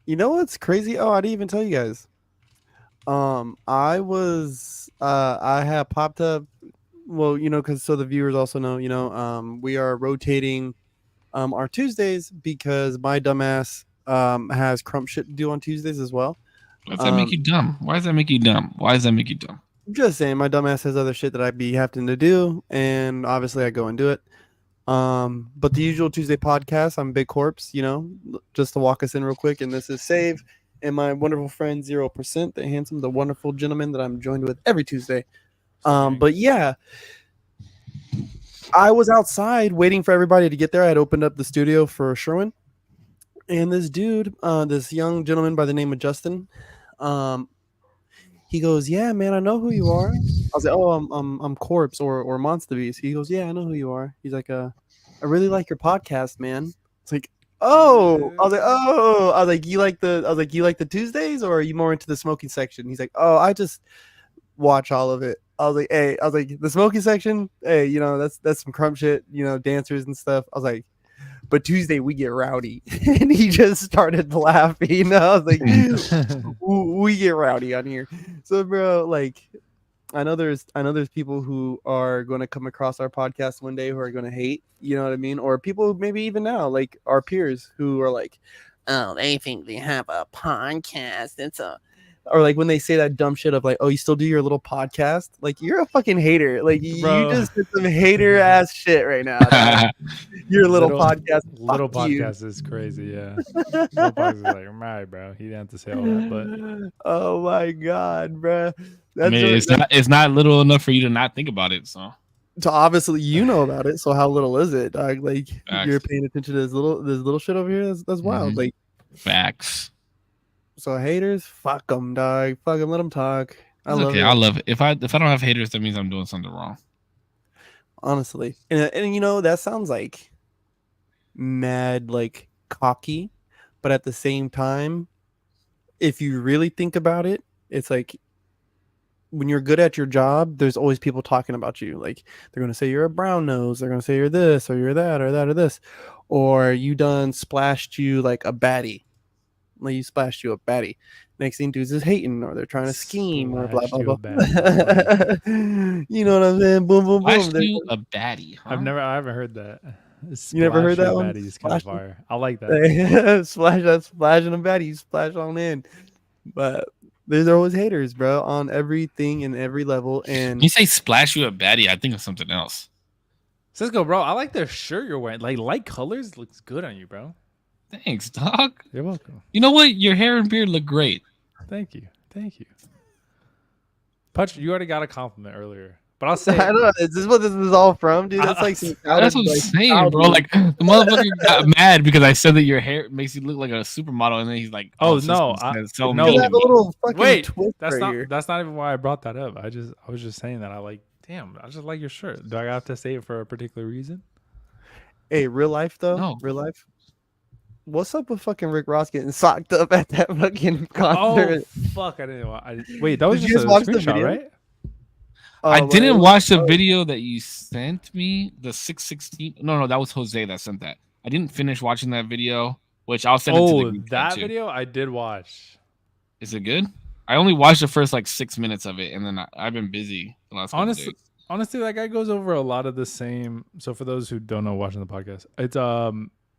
You know what's crazy? Oh, I didn't even tell you guys. I have popped up. Well, because so the viewers also know, we are rotating our Tuesdays because my dumbass has crump shit to do on Tuesdays as well. Why does that make Um, you dumb? Why does that make you dumb? Why does that make you dumb? just saying, my dumbass has other shit that I'd be having to do, and obviously I go and do it. But the usual Tuesday podcast, I'm Big Corpse, just to walk us in real quick, and this is Save and my wonderful friend 0%, the handsome, the wonderful gentleman that I'm joined with every Tuesday. But yeah, I was outside waiting for everybody to get there. I had opened up the studio for Sherwin, and this dude, this young gentleman by the name of Justin, um, he goes, "Yeah, man, I know who you are." I was like, "Oh, I'm Corpse or Monster Beast." He goes, "Yeah, I know who you are." He's like, "I really like your podcast, man." It's like, "Oh," I was like, "Oh," I was like, "You like the Tuesdays, or are you more into the smoking section?" He's like, "Oh, I just watch all of it." I was like, "Hey," I was like, "The smoking section, hey, that's some crump shit, dancers and stuff." I was like, "But Tuesday we get rowdy," and he just started laughing. I was like, "We get rowdy on here." So, bro, like, I know there's people who are going to come across our podcast one day who are going to hate, you know what I mean, or people maybe even now, like our peers who are like, "Oh, they think they have a podcast. It's a," or like when they say that dumb shit of like, "Oh, you still do your little podcast?" Like, you're a fucking hater. Like, you Bro. just did some hater ass shit right now, dog. Your little podcast. Fuck Little you. podcast is crazy, yeah. Little podcast is like, I'm right, bro. He didn't have to say all that, but Oh my god, bro. I mean, it's not little enough for you to not think about it. So obviously you know about it. So how little is it, dog? Like, you're facts. paying attention to this little shit over here. That's wild. Mhm. Like, Facts. so haters, fuck them, dog. Fuck them. Let them talk. I It's love okay. it. I love it. If I don't have haters, that means I'm doing something wrong. Honestly, and that sounds like mad, like cocky, but at the same time, if you really think about it, it's like when you're good at your job, there's always people talking about you. Like, they're gonna say you're a brown nose, they're gonna say you're this or you're that or that or this, or you done splashed you like a baddie. Like, you splashed you a baddie. Next thing dudes is hating, or they're trying to scheme, or blah splashed blah you a blah. baddie. That's funny. You know what I'm saying? Boom boom Flash boom. you a baddie, huh? I haven't heard that. You never heard Splash you a that one? baddie is kind of Splashing, fire. I like that. splash that splashing a baddie, splash on in. But there's always haters, bro, on everything and every level. And You say splash you a baddie, I think of something else. Cisco, bro, I like the shirt you're wearing. Like light colors looks good on you, bro. Thanks, dog. You're welcome. You know what? Your hair and beard look great. Thank you. Punch, you already got a compliment earlier. But I'll say I don't know. Is this what this is all from, dude? That's like some That's what I'm saying, bro. Like, the motherfucker got mad because I said that your hair makes you look like a supermodel, and then he's like, Oh, it's no, just gonna sell no. me You have a little fucking wait, twist that's right not here. that's not even why I brought that up. I was just saying that I like, damn, I just like your shirt. Do I have to say it for a particular reason? Hey, real life though. No. Real life. What's up with fucking Rick Ross getting socked up at that fucking Oh concert? fuck! I didn't. Wait, that was Did just you a guys watch the screenshot, video? right? I Oh, didn't well, watch the video that you sent me, the 616. No, that was Jose that sent that. I didn't finish watching that video, which I'll send it to the Oh, group chat that too. video I did watch. Is it good? I only watched the first like 6 minutes of it, and then I've been busy the last couple days. Honestly, that guy goes over a lot of the same. So for those who don't know, watching the podcast, it's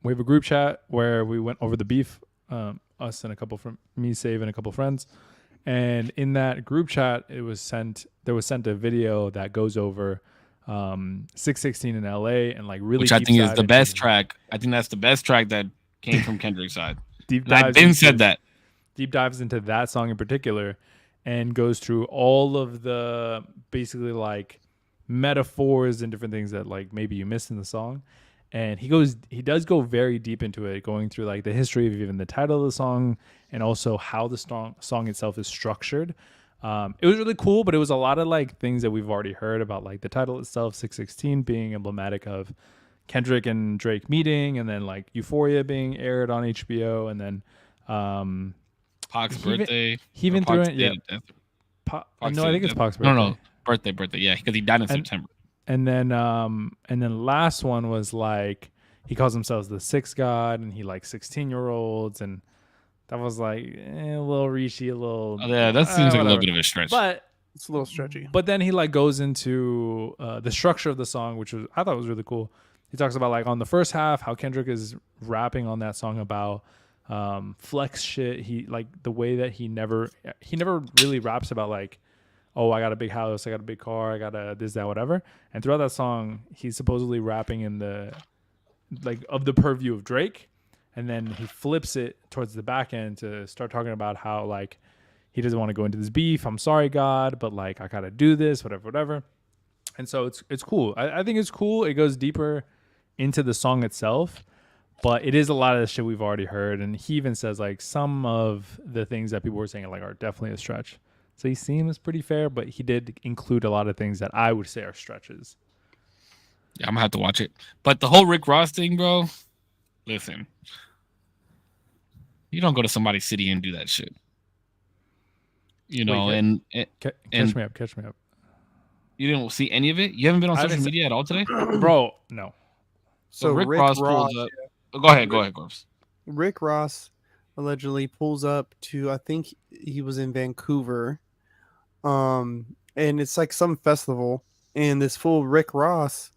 we have a group chat where we went over the beef, us and a couple from me, Save, and a couple friends. And in that group chat, there was sent a video that goes over 616 in LA and like really, which I deep think is dive the into best track. I think that's the best track that came from Kendrick's side. deep And I dives didn't into- said that. deep dives into that song in particular and goes through all of the basically like metaphors and different things that like maybe you missed in the song. And he does go very deep into it, going through like the history of even the title of the song and also how the song itself is structured. It was really cool, but it was a lot of like things that we've already heard about, like the title itself, 616 being emblematic of Kendrick and Drake meeting, and then like Euphoria being aired on HBO, and then Pac's he even- birthday. he even or threw Pac's in- yeah. date of death. no, Pac's I date think of it's death. Pac's birthday. No, birthday. Yeah, because he died in September. And then last one was like he calls himself the sixth god, and he likes 16-year-olds, and that was like a little reachy, a little. Oh, yeah, that seems like a little whatever. bit of a stretch. But It's a little stretchy. But then he like goes into the structure of the song, which was I thought was really cool. He talks about like on the first half how Kendrick is rapping on that song about flex shit. He like the way that he never really raps about like, oh, I got a big house, I got a big car, I got a this, that, whatever. And throughout that song, he's supposedly rapping in the like of the purview of Drake, and then he flips it towards the back end to start talking about how like he doesn't want to go into this beef. I'm sorry, God, but like I gotta do this, whatever. And so it's cool. I think it's cool. It goes deeper into the song itself, but it is a lot of the shit we've already heard. And he even says like some of the things that people were saying like are definitely a stretch. So he seems pretty fair, but he did include a lot of things that I would say are stretches. Yeah, I'm gonna have to watch it. But the whole Rick Ross thing, bro. Listen, you don't go to somebody's city and do that shit. You know, Wait, and catch me up. you didn't see any of it. You haven't been on I social haven't media at all today. Bro, no. So Rick Ross pulls up. Oh, go ahead, Corpse. Rick Ross allegedly pulls up to, I think he was in Vancouver, and it's like some festival, and this fool Rick Ross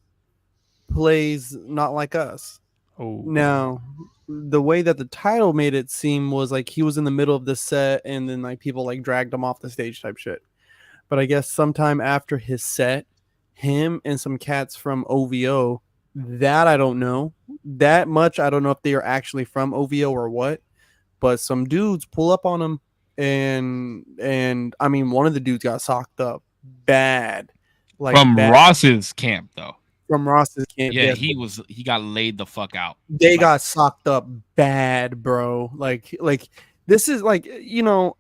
plays Not Like Us. Oh, Now, the way that the title made it seem was like he was in the middle of the set, and then like people like dragged him off the stage type shit. But I guess sometime after his set, him and some cats from OVO, that I don't know. That much I don't know if they are actually from OVO or what. But some dudes pull up on him, and I mean one of the dudes got socked up bad. Like From bad. Ross's camp, though. From Ross's camp. Yeah, yes, he got laid the fuck out. they got socked up bad, bro. Like this is like, you know,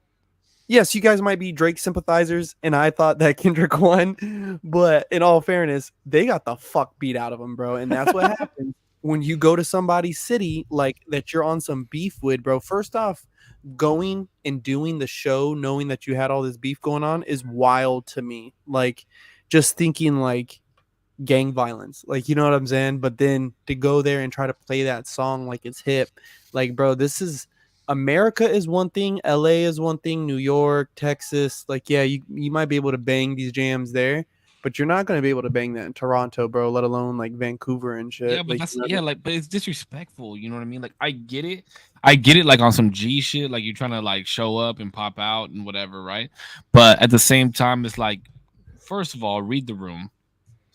yes, you guys might be Drake sympathizers, and I thought that Kendrick won, but in all fairness, they got the fuck beat out of them, bro. And that's what happens when you go to somebody's city like that you're on some beef with, bro. First off, going and doing the show knowing that you had all this beef going on is wild to me. Like just thinking like gang violence, like, you know what I'm saying? But then to go there and try to play that song like it's hip, like, bro, this is America is one thing, LA is one thing, New York, Texas, like, yeah, you might be able to bang these jams there, but you're not going to be able to bang that in Toronto, bro, let alone like Vancouver and shit. Yeah, but like, that's you know, but it's disrespectful. You know what I mean? Like, I get it, like on some G shit, like you're trying to like show up and pop out and whatever, right? But at the same time, it's like, first of all, read the room.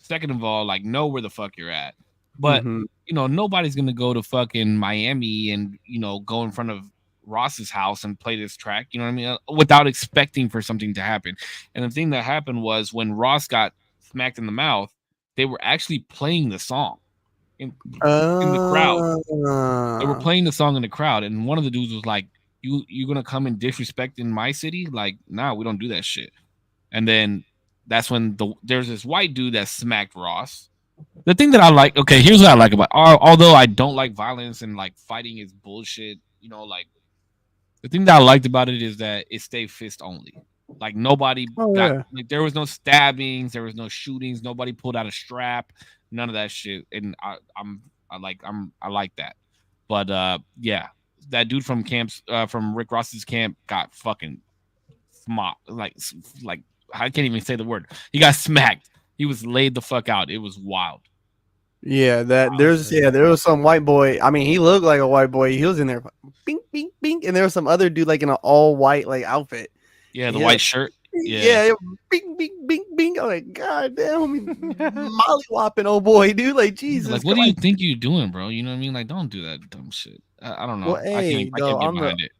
Second of all, like know where the fuck you're at. But mhm. you know, nobody's gonna go to fucking Miami and, you know, go in front of Ross's house and play this track, you know what I mean, without expecting for something to happen. And the thing that happened was when Ross got smacked in the mouth, they were actually playing the song in the crowd. They were playing the song in the crowd, and one of the dudes was like, "You gonna come and disrespect in my city? Like, nah, we don't do that shit." And then that's when there's this white dude that smacked Ross. The thing that I like, okay, here's what I like about. Although I don't like violence and like fighting is bullshit, you know, like the thing that I liked about it is that it stayed fist only. Like nobody got, like there was no stabbings, there was no shootings, nobody pulled out a strap, none of that shit. And I like that. But yeah, that dude from Rick Ross's camp got fucking smocked. Like I can't even say the word. He got smacked. He was laid the fuck out. It was wild. Yeah, there was some white boy. I mean, he looked like a white boy. He was in there, bing, bing, bing, and there was some other dude like in an all white like outfit. Yeah, the white shirt. Yeah, bing, bing, bing, bing. I'm like, God damn, molly whopping old boy, dude. Like, Jesus. Like, what do you think you're doing, bro? You know what I mean? Like, don't do that dumb shit. I don't know. Well, hey, I can't get behind it.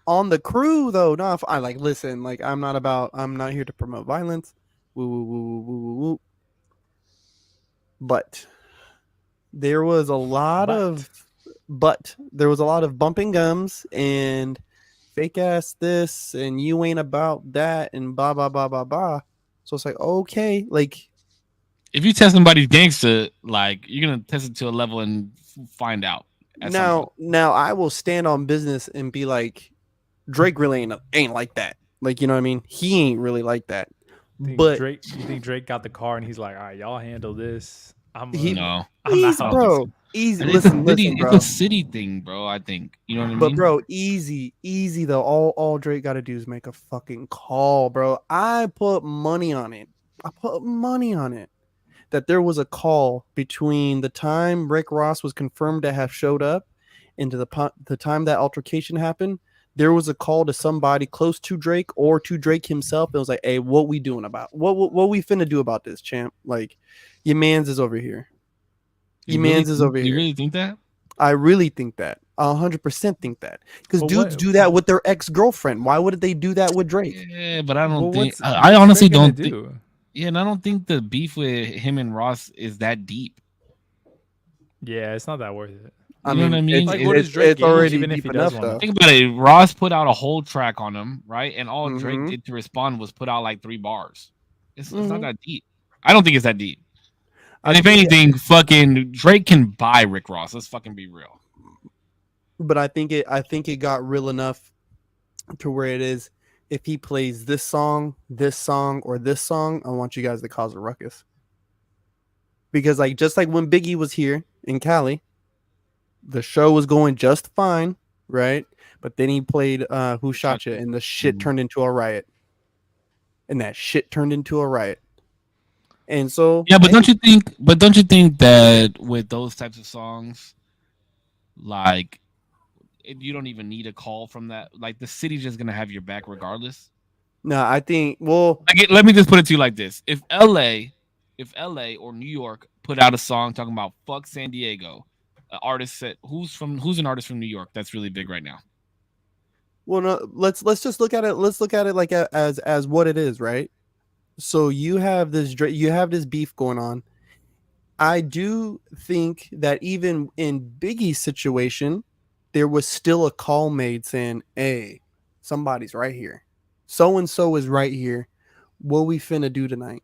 On the crew though, no, I like listen. Like, I'm not here to promote violence. Woo, woo, woo, woo, woo, woo. But there was a lot of bumping gums and fake ass this and you ain't about that and blah blah blah blah blah. So it's like, okay, like if you test somebody's gangster, like you're gonna test it to a level and find out. Now I will stand on business and be like, Drake really ain't like that. Like, you know what I mean? He ain't really like that. You think Drake got the car and he's like, all right, y'all handle this. I'm He, No, I'm easy, out. bro. Easy. it's a Listen, it's a bro. city thing, bro. I think you know what I But mean. bro, easy though. All Drake got to do is make a fucking call, bro. I put money on it. I put money on it that there was a call between the time Rick Ross was confirmed to have showed up into the time that altercation happened. There was a call to somebody close to Drake or to Drake himself. It was like, "Hey, what we doing about what we finna do about this, champ? Like, your man's is over here. Your man's is over You here." really think that? I really think that. I 100% think that. Because But dudes what do that with their ex-girlfriend. Why would they do that with Drake? Yeah, but I don't well, think. what's I what's honestly Drake gonna don't think. do? Yeah, and I don't think the beef with him and Ross is that deep. Yeah, it's not that worth it. I You know what I mean, mean? it's Like, what does it's Drake it's gain already even if deep he does enough want though. to? Think about it. Ross put out a whole track on him, right? And all Drake Mm-hmm. did to respond was put out like 3 bars. It's not Mm-hmm. that deep. I don't think it's that deep. I And if think, anything, fucking Drake can buy Rick Ross. Let's fucking be real. but I think it got real enough to where it is. If he plays this song, or this song, I want you guys to cause a ruckus. Because like just like when Biggie was here in Cali, the show was going just fine, right? But then he played Who Shot Ya, and the shit turned into a riot. And that shit turned into a riot. And so, Yeah, but hey, don't you think? But don't you think that with those types of songs, like you don't even need a call from that. Like the city's just gonna have your back regardless. no, I think, well, Let me just put it to you like this: if LA or New York put out a song talking about fuck San Diego, an artist said who's an artist from New York that's really big right now. well, no, let's just look at it. Let's look at it like as what it is, right? So you have this beef going on. I do think that even in Biggie's situation, there was still a call made saying, "Hey, somebody's right here. So and so is right here. What we finna do tonight?"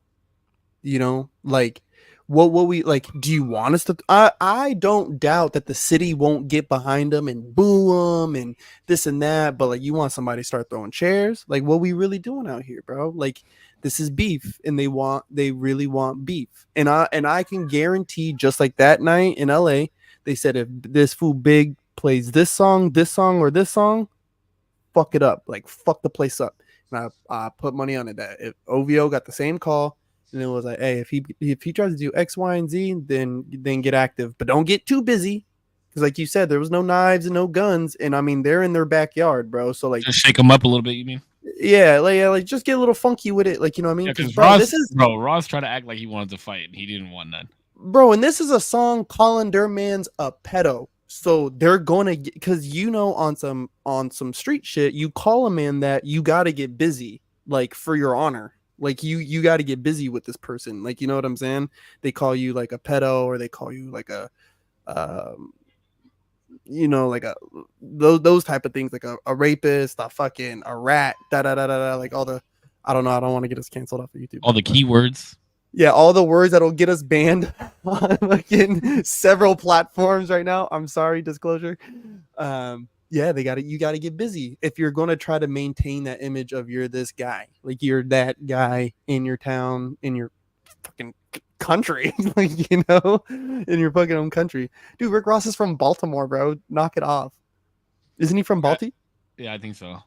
Like what we like. Do you want us to? I don't doubt that the city won't get behind them and boo them and this and that. But like, you want somebody to start throwing chairs? Like, what we really doing out here, bro? Like, this is beef, and they really want beef. And I can guarantee, just like that night in LA, they said if this fool Big plays this song, or this song, fuck it up, like fuck the place up. And I put money on it that if OVO got the same call, and it was like, hey, if he tries to do X, Y, and Z, then get active, but don't get too busy, because like you said, there was no knives and no guns, and I mean they're in their backyard, bro. So like, Just shake them up a little bit. You mean? yeah, like just get a little funky with it, like, you know what I mean? Yeah, Because because bro, this is Ross tried to act like he wanted to fight and he didn't want none. bro, and this is a song calling their man's a pedo. So they're gonna get, because on some street shit, you call a man that, you got to get busy, like for your honor. Like you got to get busy with this person. Like, you know what I'm saying? They call you like a pedo, or they call you like a um like a those type of things, like a rapist, a rat, da da da da da, like all the, I don't know, I don't want to get us canceled off of YouTube. All the keywords. Yeah, all the words that'll get us banned on fucking several platforms right now. I'm sorry, disclosure. Yeah, you got to get busy if you're going to try to maintain that image of you're this guy, like you're that guy in your town, in your fucking country, like, in your fucking own country. Dude, Rick Ross is from Baltimore, bro. Knock it off. Isn't he from Balti? Yeah, I think so.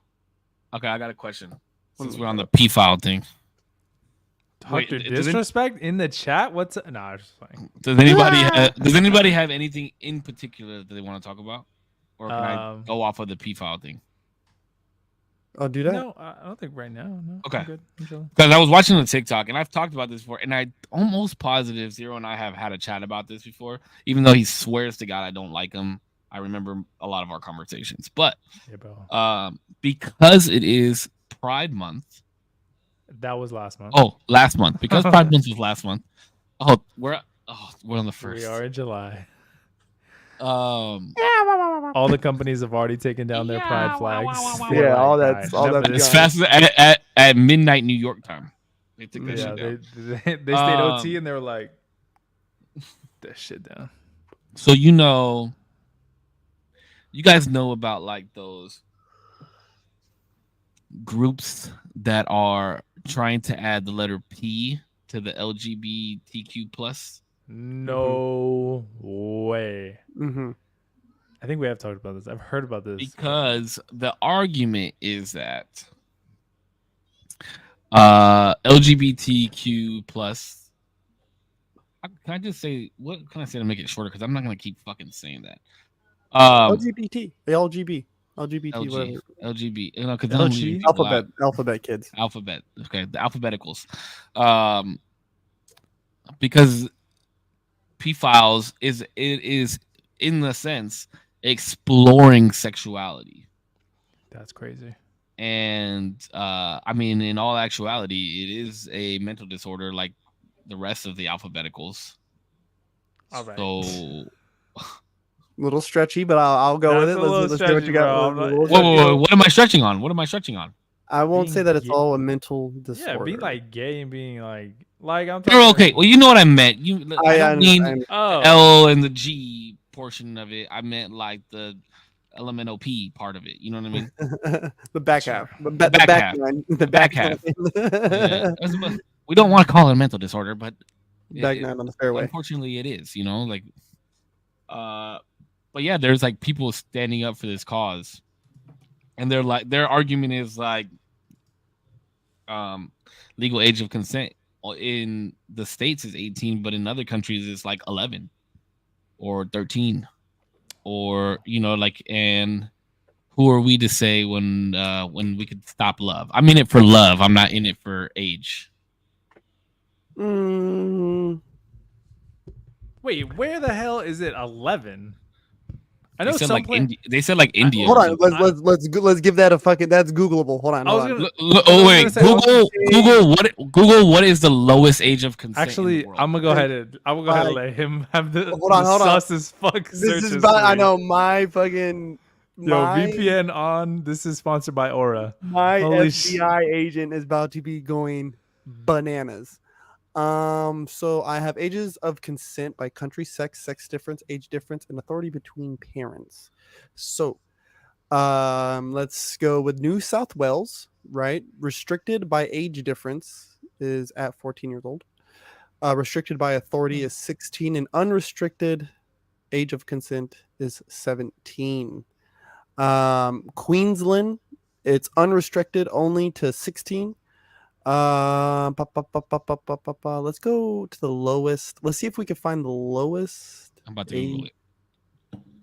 Okay, I got a question. Since we're on the P file thing. Doctor Disrespect in the chat. What's nah? I'm just playing. Does anybody have anything in particular that they want to talk about, or can I go off of the P file thing? I'll do that. No, I don't think right now. No. Okay. I'm good. Because I was watching the TikTok and I've talked about this before, and I almost positive Zero and I have had a chat about this before, even though he swears to God I don't like him. I remember a lot of our conversations, but because it is Pride Month. That was last month. Oh, last month. Because Pride Month was last month. We're on the first. We are in July. All the companies have already taken down their pride flags. Yeah, all that's as fast as at midnight New York time. They took that shit down. They stayed OT and they were like, that shit down. So you guys know about like those groups that are trying to add the letter P to the LGBTQ plus No way. Mm-hmm. I think we have talked about this. I've heard about this. Because the argument is that LGBTQ plus. Can I just say what can I say to make it shorter? Because I'm not gonna keep fucking saying that. LGBT, LGBT, LG, whatever. LGB, you know, because LG? Alphabet kids. alphabet. Okay, the alphabeticals. Because P files is in the sense exploring sexuality. That's crazy. And I mean, in all actuality, it is a mental disorder like the rest of the alphabeticals. All right. So, Little stretchy, but I'll go with That's it. a little Let's see what you got. stretchy, bro. whoa, what am I stretching on? What am I stretching on? I won't Being say that it's gay- all a mental disorder. Yeah, being like gay and being like I'm No, talking. okay. Well, you know what I meant. I don't mean understand. Oh, the L and the G portion of it. I meant like the LMNOP part of it. You know what I mean? The back Sure. half. The back back half. line. The back half. Yeah. We don't want to call it a mental disorder, but Back nine on the fairway. unfortunately, it is. You know, like, but yeah, there's like people standing up for this cause, and they're like, their argument is like, legal age of consent in the States is 18, but in other countries it's like 11 or 13, or you know, like, and who are we to say when we could stop love? I'm in it for love. I'm not in it for age. wait, where the hell is it? 11. I They know said some like pla- they said like India. Hold or on. something. Let's give that a fucking. That's Googleable. Hold on. I was Hold on. gonna- Oh I was wait, gonna say- Google what is the lowest age of consent in Actually, the world? I'm gonna go ahead and let him have the Hold on, hold on. sus as fuck This search is history. about. I know my fucking. Yo, My VPN on. This is sponsored by Aura. my Holy FBI agent is about to be going bananas. So I have ages of consent by country, sex difference, age difference, and authority between parents. So, let's go with New South Wales, right? Restricted by age difference is at 14 years old. Restricted by authority is 16, and unrestricted age of consent is 17. Queensland, it's unrestricted only to 16. Let's go to the lowest. Let's see if we can find the lowest I'm about to Google it.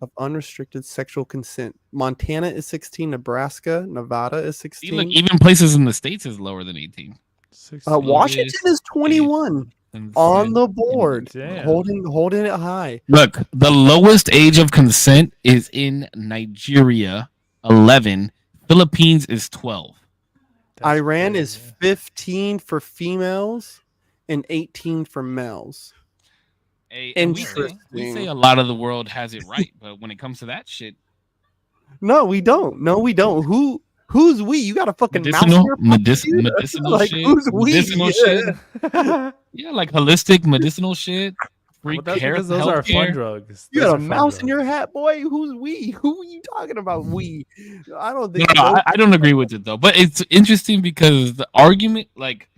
of unrestricted sexual consent. Montana is 16. Nebraska, Nevada is 16. See, look, even places in the States is lower than 18. Washington is 21 on the board, Damn. holding it high. Look, the lowest age of consent is in Nigeria, 11. Philippines is 12. That's Iran is crazy. 15 for females and 18 for males. And we say a lot of the world has it right, but when it comes to that shit, No, we don't. Who's we? You got a fucking medicinal medicinal like, shit, who's we? medicinal shit. Yeah, like holistic medicinal shit. Free Well, that's care, because those are fun healthcare. drugs. You Those got are a fun mouse in drugs. your hat, boy. Who's we? Who are you talking about? We? I don't No, think. I don't agree with it though. But it's interesting because the argument, like,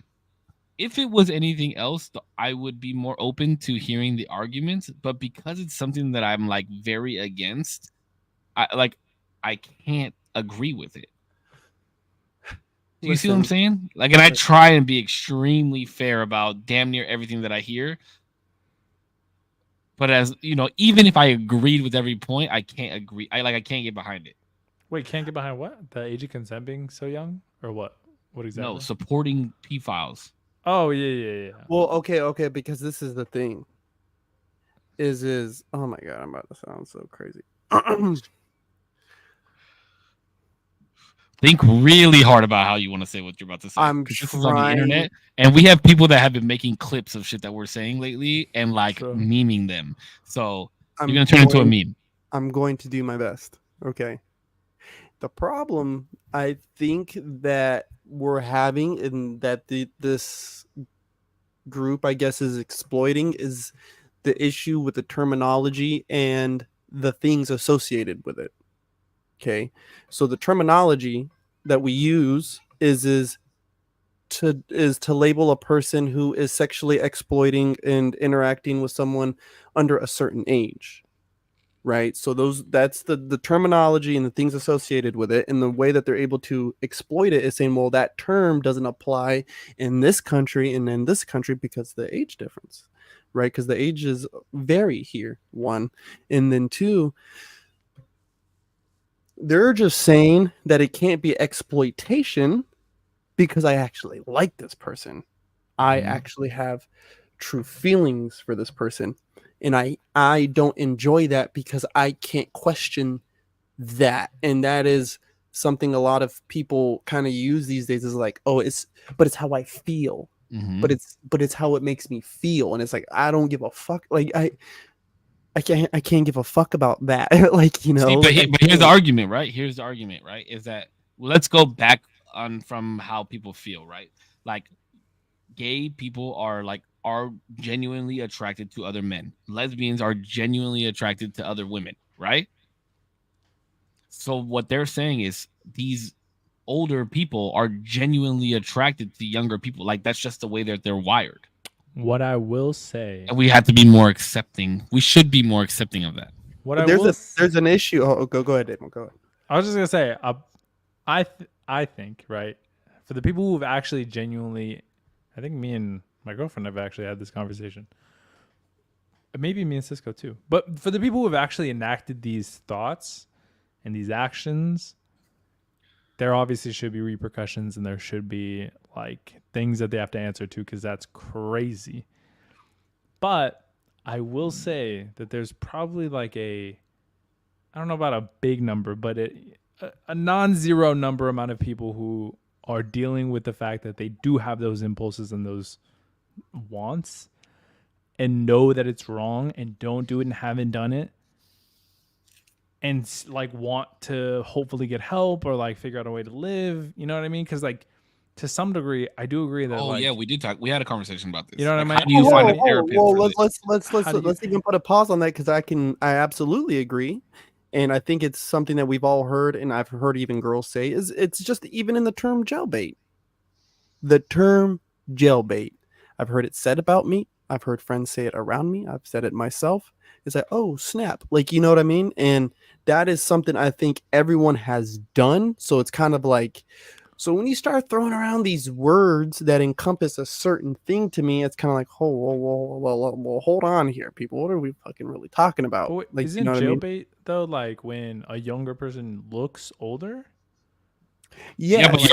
if it was anything else, I would be more open to hearing the arguments. But because it's something that I'm like very against, I can't agree with it. Do you see what I'm Listen. saying? Like, and I try and be extremely fair about damn near everything that I hear. But as you know, even if I agreed with every point, I can't agree. I can't get behind it. Wait, can't get behind what? The age of consent being so young, or what? What exactly? No, supporting P files. Oh yeah. Well, okay, because this is the thing. Is oh my god, I'm about to sound so crazy. Think really hard about how you want to say what you're about to say. I'm 'Cause this is on the trying. internet, and we have people that have been making clips of shit that we're saying lately and like Sure. memeing them. So I'm you're gonna turn into a meme. I'm going to do my best. Okay. The problem I think that we're having and that this group, I guess, is exploiting is the issue with the terminology and the things associated with it. Okay. So the terminology that we use is to label a person who is sexually exploiting and interacting with someone under a certain age, right? So that's the terminology and the things associated with it, and the way that they're able to exploit it is saying, well, that term doesn't apply in this country and in this country because of the age difference, right? Because the ages vary here, one, and then two, they're just saying that it can't be exploitation because I actually like this person. I actually have true feelings for this person. And I don't enjoy that because I can't question that. And that is something a lot of people kind of use these days, is like, oh, it's how I feel. But it's how it makes me feel. And it's like, I don't give a fuck. Like I can't give a fuck about that. Like, you know, See, like, but here's the argument, right? Here's the argument, right? Is that let's go back on from how people feel, right? Like gay people are genuinely attracted to other men. Lesbians are genuinely attracted to other women, right? So what they're saying is these older people are genuinely attracted to younger people. Like that's just the way that they're wired. What I will say, And we have to be more accepting. We should be more accepting of that. what I there's will, there's an issue. Oh, go ahead, Damon. Go ahead. I was just gonna say, I think, right, for the people who've actually genuinely, I think me and my girlfriend have actually had this conversation. Maybe me and Cisco too. But for the people who have actually enacted these thoughts and these actions, there obviously should be repercussions and there should be like things that they have to answer to, because that's crazy. But I will say that there's probably like I don't know about a big number, but a non-zero number amount of people who are dealing with the fact that they do have those impulses and those wants and know that it's wrong and don't do it and haven't done it, and like want to hopefully get help or like figure out a way to live. You know what I mean? Because like to some degree, I do agree that. Oh like, yeah, we did talk. We had a conversation about this. You know what I mean? How do you find a therapist? Well, for this? let's even put a pause on that, because I absolutely agree, and I think it's something that we've all heard, and I've heard even girls say, is it's just even in the term jailbait. The term jailbait, I've heard it said about me. I've heard friends say it around me. I've said it myself. It's like, oh snap, like, you know what I mean? And that is something I think everyone has done. So it's kind of like, so when you start throwing around these words that encompass a certain thing, to me, it's kind of like, oh, well, hold on here, people. What are we fucking really talking about? But Like, isn't you know what I mean? jailbait though like when a younger person looks older? Yeah, but like,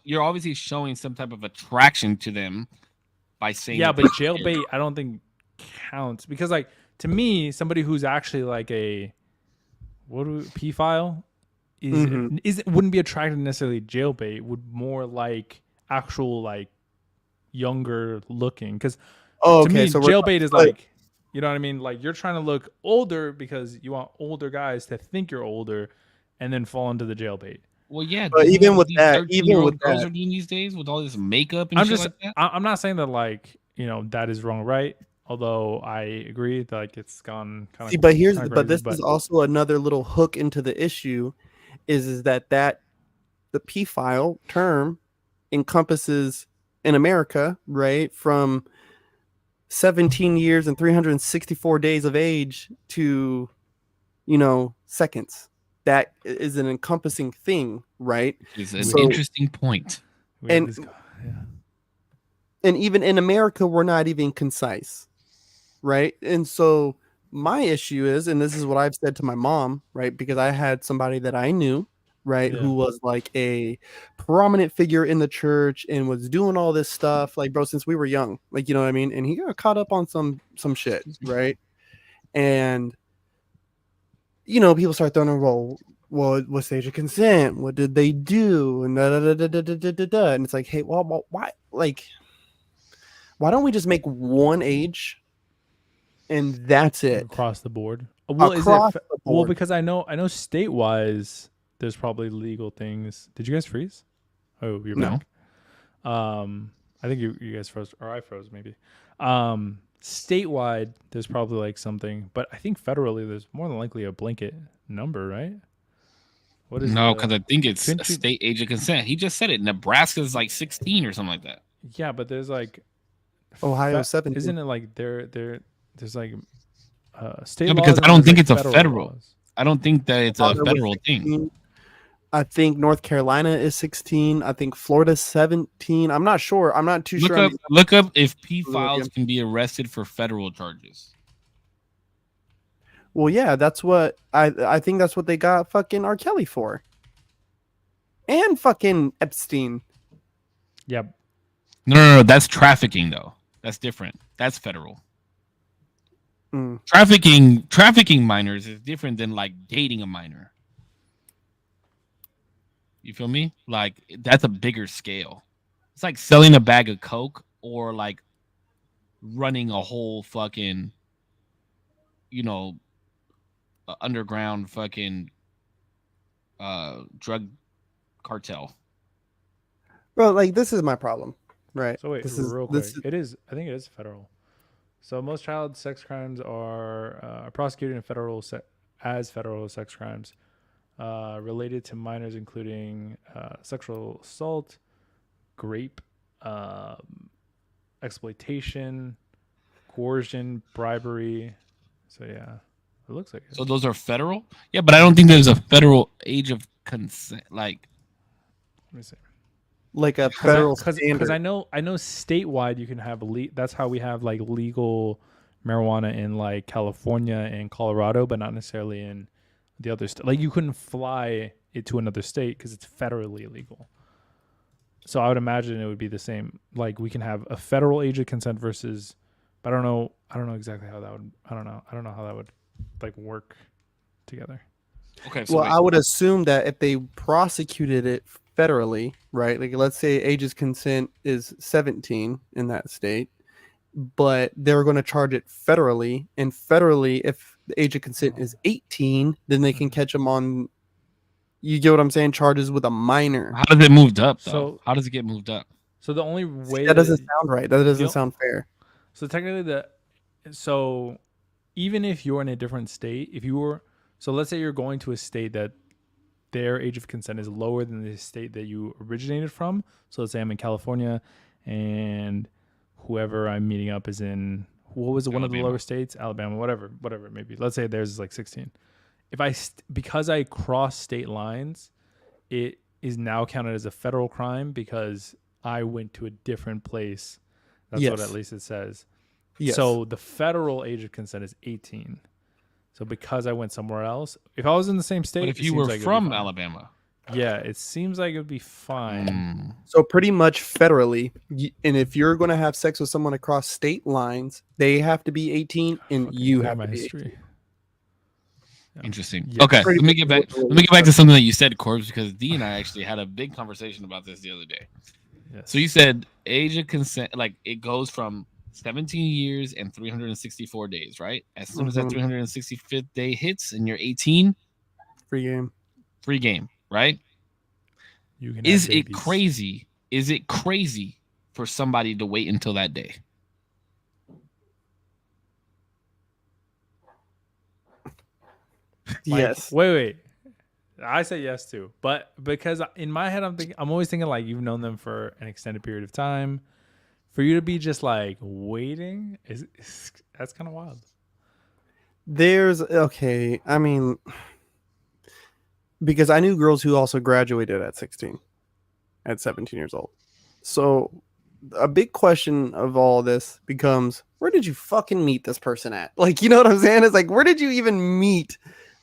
you're obviously showing some type of attraction to them by saying. Yeah, that but jailbait I don't think counts, because like to me, somebody who's actually like a pedophile wouldn't be attracted to necessarily jailbait, would more like actual like younger looking. Because to me, So jailbait is like, you know what I mean? Like you're trying to look older because you want older guys to think you're older and then fall into the jailbait. Well, yeah, but isn't even what with these that, 13-year-old girls are doing these days with all this makeup and shit like that? I'm not saying that like, you know, that is wrong, right? Although I agree that like it's gone kind of. See, but this is also another little hook into the issue, is that the pedophile term encompasses in America, right, from 17 years and 364 days of age to, you know, seconds. That is an encompassing thing, right? It's an interesting point. And even in America, we're not even concise, right? And so my issue is, and this is what I've said to my mom, right, because I had somebody that I knew, right, who was like a prominent figure in the church and was doing all this stuff, like, bro, since we were young, like, you know what I mean? And he got caught up on some shit, right? And you know, people start throwing a roll. Well, what stage of consent? What did they do? And and it's like, hey, well, why? Like, why don't we just make one age, and that's it across the board? Well, across the board. Well, because I know state-wise, there's probably legal things. Did you guys freeze? Oh, you're back. I think you guys froze, or I froze maybe. Statewide, there's probably like something, but I think federally, there's more than likely a blanket number, right? What is No, the? because I think it's a Couldn't you? state age of consent. He just said it. Nebraska's like 16 or something like that. Yeah, but there's like, Ohio 17. isn't it like there's like state Yeah, because laws I and don't there's think like it's a federal federal. laws. I don't think that it's a Colorado was federal thing. 16. I think North Carolina is 16. I think Florida's 17. I'm not sure. I'm not too Look sure. on up, these look up if numbers. pedophiles can be arrested for federal charges. Well, yeah, that's what I think that's what they got fucking R. Kelly for. And fucking Epstein. Yeah, No, that's trafficking though. That's different. That's federal. Mm. Trafficking minors is different than like dating a minor. You feel me? Like that's a bigger scale. It's like selling a bag of coke or like running a whole fucking, underground fucking drug cartel. Bro, like this is my problem. Right. so wait, This is real this quick, it is. I think it is federal. So most child sex crimes are prosecuted in as federal sex crimes related to minors, including sexual assault, rape, exploitation, coercion, bribery. So yeah, it looks like it. So those are federal? Yeah, but I don't think there's a federal age of consent. Like, Let me see. like a federal Because standard. I know statewide you can have that's how we have like legal marijuana in like California and Colorado, but not necessarily in the other state. Like you couldn't fly it to another state because it's federally illegal. So I would imagine it would be the same. Like we can have a federal age of consent versus, but I don't know exactly how that would. I don't know how that would like work together. okay, so Well, wait. I would assume that if they prosecuted it federally, right? Like let's say age of consent is 17 in that state, but they're going to charge it federally, and federally if the age of consent is 18, then they can catch them on, you get what I'm saying, charges with a minor. How does it moved up though? So- How does it get moved up? So the only way That doesn't sound right. That doesn't Yep. sound fair. So technically, so even if you're in a different state, so let's say you're going to a state that their age of consent is lower than the state that you originated from. So let's say I'm in California, and whoever I'm meeting up is in what was it, one of the Alabama. lower states, Alabama, whatever it may be. Let's say theirs is like 16. If because I cross state lines, it is now counted as a federal crime because I went to a different place. That's what Yes. at least it says. Yes. So the federal age of consent is 18. So because I went somewhere else, if I was in the same state, But if it you seems were like it'd be from fine. Alabama, Yeah, it seems like it would be fine. So pretty much federally, and if you're going to have sex with someone across state lines, they have to be 18 and Fucking you look at have my to be 18. history. interesting. Yeah. Okay, Pretty let me much get back. what- Let me get back to something that you said, Corbs, because Dee and I actually had a big conversation about this the other day. Yes. So you said age of consent, like it goes from 17 years and 364 days, right? As soon as that Mhm. 365th day hits and you're 18, Free game. free game, right? You can Is have it babies. crazy? Is it crazy for somebody to wait until that day? Like, Yes. Wait. I say yes too, but because in my head I'm always thinking like you've known them for an extended period of time. For you to be just like waiting that's kind of wild. Okay. I mean, because I knew girls who also graduated at 16, at 17 years old. So a big question of all this becomes, where did you fucking meet this person at? Like, you know what I'm saying? It's like, where did you even meet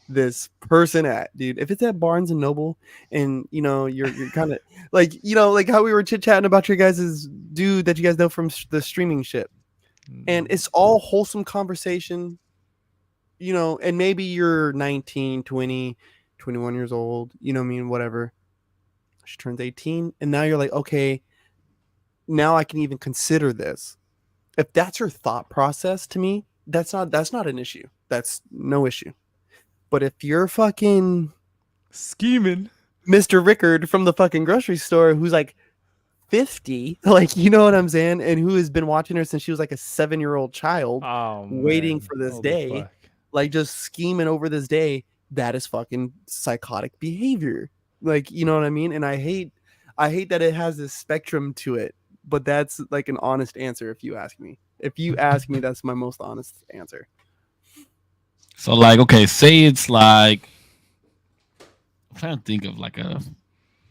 this person at, dude? If it's at Barnes and Noble and you're kind of like, like how we were chit-chatting about your guys' dude that you guys know from the streaming shit, and it's all wholesome conversation, and maybe you're 19, 20, 21 years old, whatever. She turns 18 and now you're like, okay, now I can even consider this. If that's your thought process, to me, that's not an issue. That's no issue. But if you're fucking scheming. Mr. Rickard from the fucking grocery store who's like 50, like, you know what I'm saying, and who has been watching her since she was like a 7-year-old child, Oh, waiting man. for this Holy day, fuck. like just scheming over this day, that is fucking psychotic behavior. Like, you know what I mean? And I hate that it has this spectrum to it, but that's like an honest answer if you ask me. If you ask me, that's my most honest answer. So like, okay, say it's like, I'm trying to think of like a.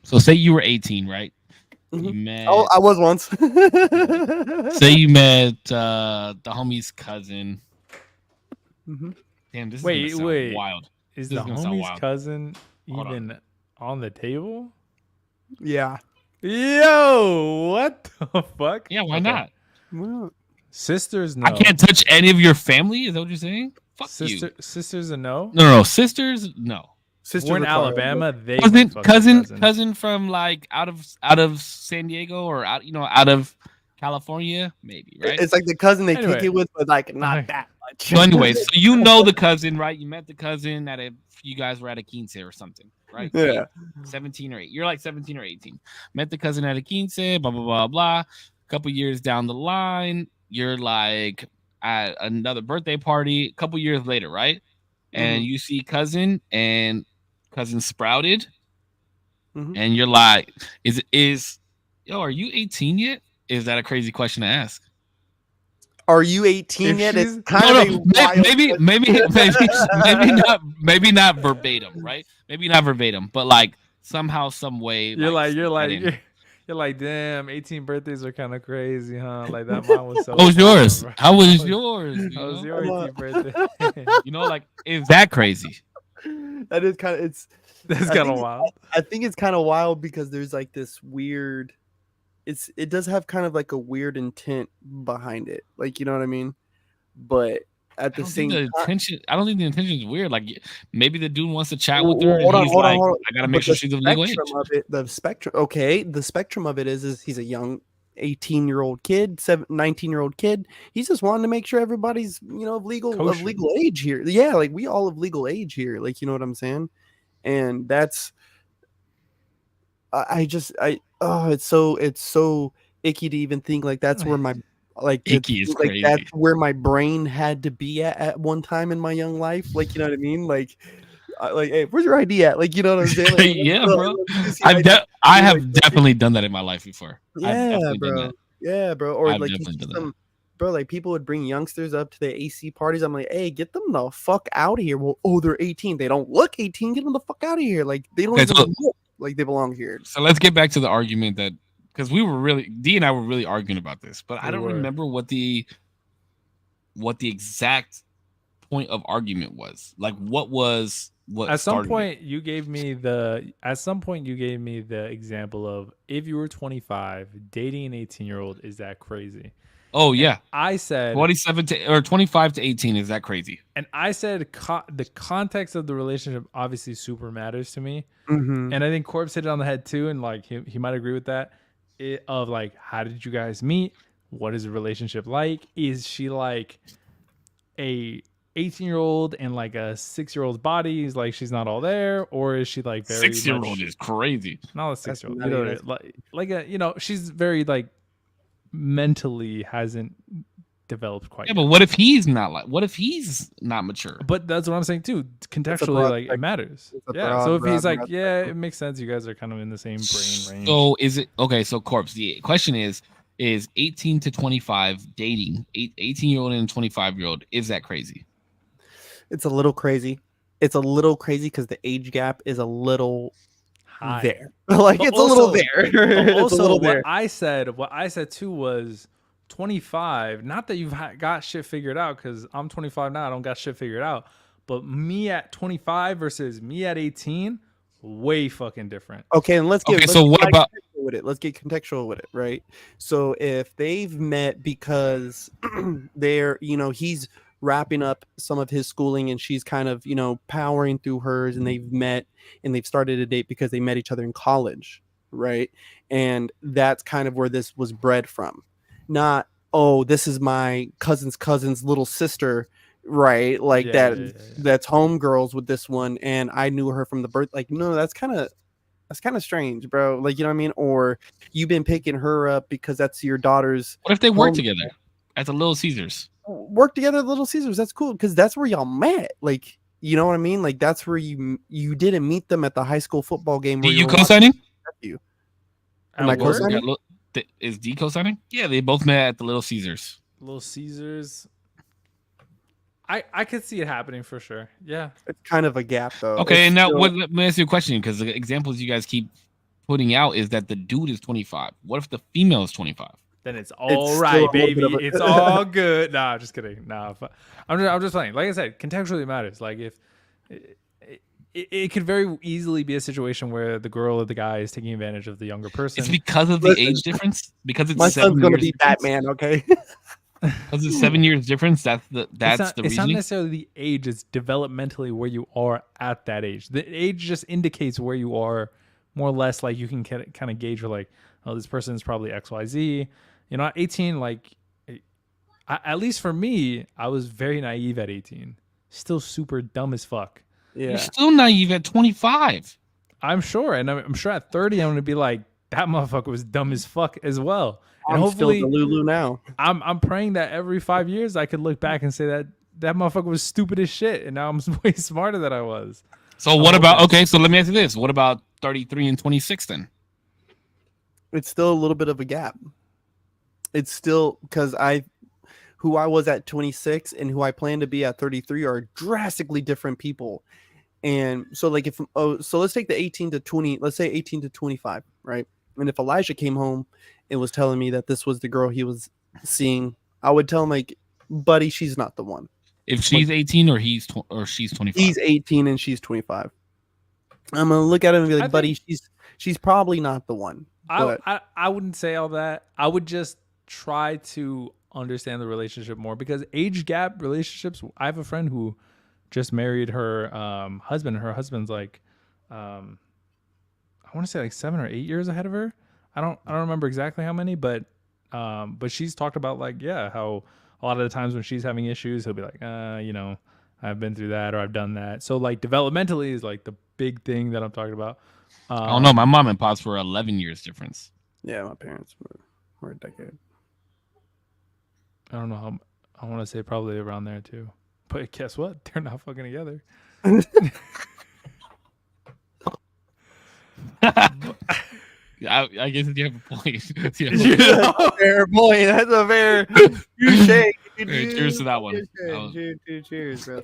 So say you were 18, right? You met. Oh, I was once. Say you met the homie's cousin. Mhm. Damn, this is Wait, gonna sound wait. wild. Is This the is gonna sound homie's wild. cousin Hold on. even on the table? Yeah. Yo, what the fuck? Yeah, why Okay. not? Well, Sisters, no. I can't touch any of your family. Is that what you're saying? Fuck you. Sisters, a no. No. Sisters, no. sisters We're in are far Alabama. They Cousin, might fuck their cousin from like out of San Diego or out of California, maybe, right? It's like the cousin they Anyway. kick it with, but like not Okay. that much. So anyway, so you know the cousin, right? You met the cousin at you guys were at a quince or something, right? Yeah. 17 or 8. You're like 17 or 18. Met the cousin at a quince, blah, blah, blah, blah. A couple years down the line, you're like at another birthday party a couple years later, right? And you see cousin and cousin sprouted. Mhm. And you're like, are you 18 yet? Is that a crazy question to ask? Are you 18 If yet? she's- It's kind of a wild maybe not verbatim, right? Maybe not verbatim, but like somehow, some way. You're like, in. damn, 18 birthdays are kind of crazy, huh? Like that mine was so. How was fun, yours? bro. How was yours? How was know? your I'm 18th birthday? You know, like, is that crazy? That is kind of That's I kind of think- wild. I think it's kind of wild because there's like this weird it does have kind of like a weird intent behind it. Like, you know what I mean? But at the same time, I don't think the intention is weird. Like maybe the dude wants to chat Well, with her, hold and on, he's hold on, like, hold on. I gotta but make sure the she's of legal age. spectrum of it, the spectrum of it is he's a young 18-year-old kid, 19-year-old kid. He's just wanting to make sure everybody's, of legal Kosher. age here. Yeah, like we all have legal age here. Like, you know what I'm saying? And that's it's so icky to even think like that's where my to Icky is think, like crazy. that's where my brain had to be at one time in my young life. Like, you know what I mean? Like, hey, where's your ID at? Like, you know what I'm saying? Like, Yeah, bro. let's see your ID. I have definitely done that in my life before. I've Yeah, definitely done bro. that. Yeah, bro. Or I've like you definitely see done that. bro, like people would bring youngsters up to the AC parties. I'm like, hey, get them the fuck out of here. Well, they're 18. They don't look 18. Get them the fuck out of here. Like they don't Okay, even so- look like they belong here. So let's get back to the argument that because D and I were really arguing about this, but I We don't were. remember what the exact point of argument was. Like what At some started it? point you gave me the example of if you were 25 dating an 18-year-old, is that crazy? Oh yeah, I said 27 or 25 to 18. Is that crazy? and I said the context of the relationship obviously super matters to me. Mm-hmm. And I think Korpsx hit it on the head too, and like he might agree with that. Of like, how did you guys meet? What is the relationship like? Is she like a 18-year-old and like a 6-year-old's body? Is like she's not all there, or is she like very 6-year-old much, is crazy. not a 6-year-old? not You know, even- like a she's very like mentally hasn't developed quite. Yeah, yet. but what if he's not mature? But that's what I'm saying too. Contextually, broad like it spectrum. matters. It's a Yeah. So if he's like, broad yeah, spectrum. it makes sense. You guys are kind of in the same brain range. So is it okay? So Korpsx, the question is 18 to 25 dating 18-year-old and 25-year-old, is that crazy? It's a little crazy. It's a little crazy because the age gap is a little High. there. Like But it's a little also- there. But It's a also, little what there. I said too was 25. Not that you've got shit figured out, because I'm 25 now. I don't got shit figured out. But me at 25 versus me at 18, way fucking different. Okay, and let's get Okay, let's so get what about contextual with it. Let's get contextual with it, right? So if they've met because they're, he's wrapping up some of his schooling and she's kind of, powering through hers, and they've met and they've started a date because they met each other in college, right? And that's kind of where this was bred from. Not, oh, this is my cousin's little sister, right? Like Yeah, that yeah, yeah. that's homegirls with this one, and I knew her from the birth. Like, no, that's kind of strange, bro. Like, you know what I mean? Or you've been picking her up because that's your daughter's what if they work home- together at the Little Caesars? work together at Little Caesars. That's cool because that's where y'all met. Like, You know what I mean? Like that's where you didn't meet them at the high school football game where D, you were watching co-signing? you. At Am I work? co-signing? Is D co-signing? Yeah, they both met at the Little Caesars. Little Caesars. I could see it happening for sure. Yeah. It's kind of a gap though. Okay, It's and now still- let me ask you a question, because the examples you guys keep putting out is that the dude is 25. What if the female is 25? Then it's still all a right, little bit baby. of a- It's all good. Nah, just kidding. Nah, I'm just playing. Like I said, contextually matters. Like if it could very easily be a situation where the girl or the guy is taking advantage of the younger person. It's because of the Listen, age difference. Because it's my 7 son's gonna years be difference? Batman, okay? Because it's 7 years difference. That's the It's not reasoning. necessarily the age; it's developmentally where you are at that age. The age just indicates where you are, more or less. Like you can kind of gauge for like, oh, this person is probably X, Y, Z. You know, at 18, like, at least for me, I was very naive at 18. Still super dumb as fuck. You're Yeah. still naive at 25. I'm sure, and I'm sure at 30, I'm gonna be like, that motherfucker was dumb as fuck as well. And I'm hopefully, still the Lulu now. I'm praying that every 5 years I could look back and say that motherfucker was stupid as shit, and now I'm way smarter than I was. So what Oh, about okay. okay? So let me ask you this: what about 33 and 26 then? It's still a little bit of a gap. It's still because who I was at 26 and who I plan to be at 33 are drastically different people. And so like so let's take the 18 to 20, let's say 18 to 25, right? And if Elijah came home and was telling me that this was the girl he was seeing, I would tell him like, buddy, she's not the one. If she's 18 or she's 25. He's 18 and she's 25. I'm gonna look at him and be like, I buddy, she's probably not the one. But I wouldn't say all that. I would just try to understand the relationship more, because age gap relationships. I have a friend who just married her husband. Her husband's like, I want to say like 7 or 8 years ahead of her. I don't remember exactly how many, but she's talked about like, yeah, how a lot of the times when she's having issues, he'll be like, you know, I've been through that or I've done that. So like developmentally is like the big thing that I'm talking about. I don't know. My mom and pops were 11 years difference. yeah, my parents were a decade. I don't know how. I want to say probably around there too. But guess what? They're not fucking together. I guess you have a point. Yeah. That's a fair point. That's a fair touche. Cheers to that one. Cheers, bro.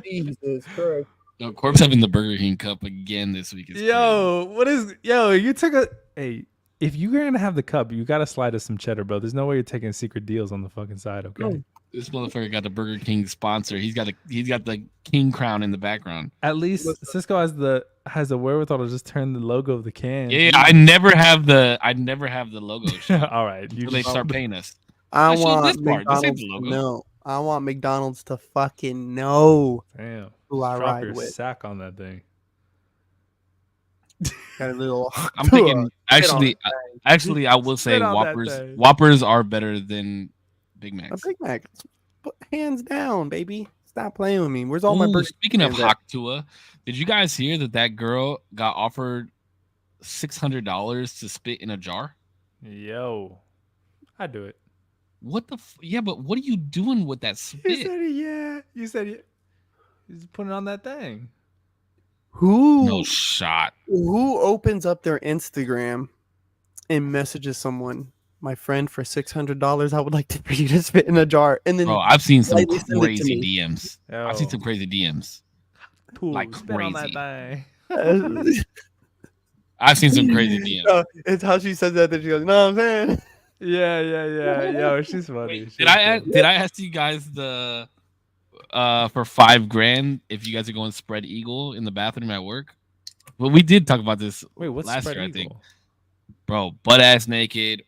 Jesus Christ. No, Corp's having the Burger King cup again this week. It's Yo, what is? Yo, you took a. Hey, if you're gonna have the cup, you gotta slide us some cheddar, bro. There's no way you're taking secret deals on the fucking side. Okay. No. This motherfucker got the Burger King sponsor. He's got the king crown in the background. At least Cisco has the wherewithal to just turn the logo of the can. Yeah, I never have the logo. Shit. All right. You Until they just, start paying us. I Actually, want this part, this ain't McDonald's the to logo. know. I want McDonald's to fucking know damn. who I Drop ride your with. sack on that thing. Got a little. I'm thinking actually, Spit I will say Spit on that Whoppers. thing. Whoppers are better than Big a Macs. Big Mac, hands down, baby. Stop playing with me. Where's all my Ooh, burger? speaking of fans at? Haktua, did you guys hear that girl got offered $600 to spit in a jar? Yo, I do it. What the? Yeah, but what are you doing with that You spit? said yeah. You said yeah. He's putting it on that thing. Who No shot. who opens up their Instagram and messages someone, my friend, for $600? I would like for you to spit in a jar, and then Bro, I've seen some Lightly send it to crazy me. DMs. Yo, I've seen some crazy DMs. Tool, like spit on that crazy. thing. I've seen some crazy DMs. No, it's how she says that she goes, "No, I'm saying." Yeah. Yo, she's funny. Wait, She's did I funny. did I ask you guys the for $5,000 if you guys are going spread eagle in the bathroom at work? Well, we did talk about this, Wait, what's last spread year, I think. eagle? bro. Butt ass naked,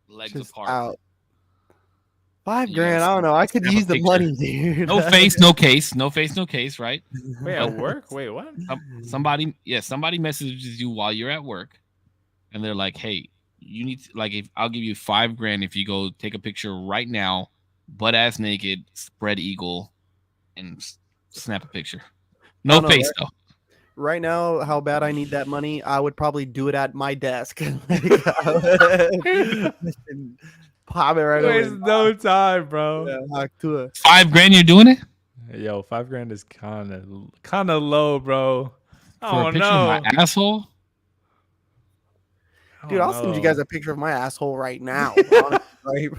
legs Just apart. out. $5 You grand. guys I don't know. I could have a use the picture. money, dude. No face, no case. No face, no case. Right? Wait, at work? Wait, what? Somebody messages you while you're at work, and they're like, "Hey, you need to, like, if I'll give you $5,000 if you go take a picture right now, butt ass naked, spread eagle, and snap a picture. No no, face though." Right now, how bad I need that money, I would probably do it at my desk. Pop it right There's over. no time, bro. Yeah, hack to it. $5,000, you're doing it? Yo, $5,000 is kind of low, bro. For Oh a picture of my no, asshole? Dude, I'll send you guys a picture of my asshole right now. Honestly, right?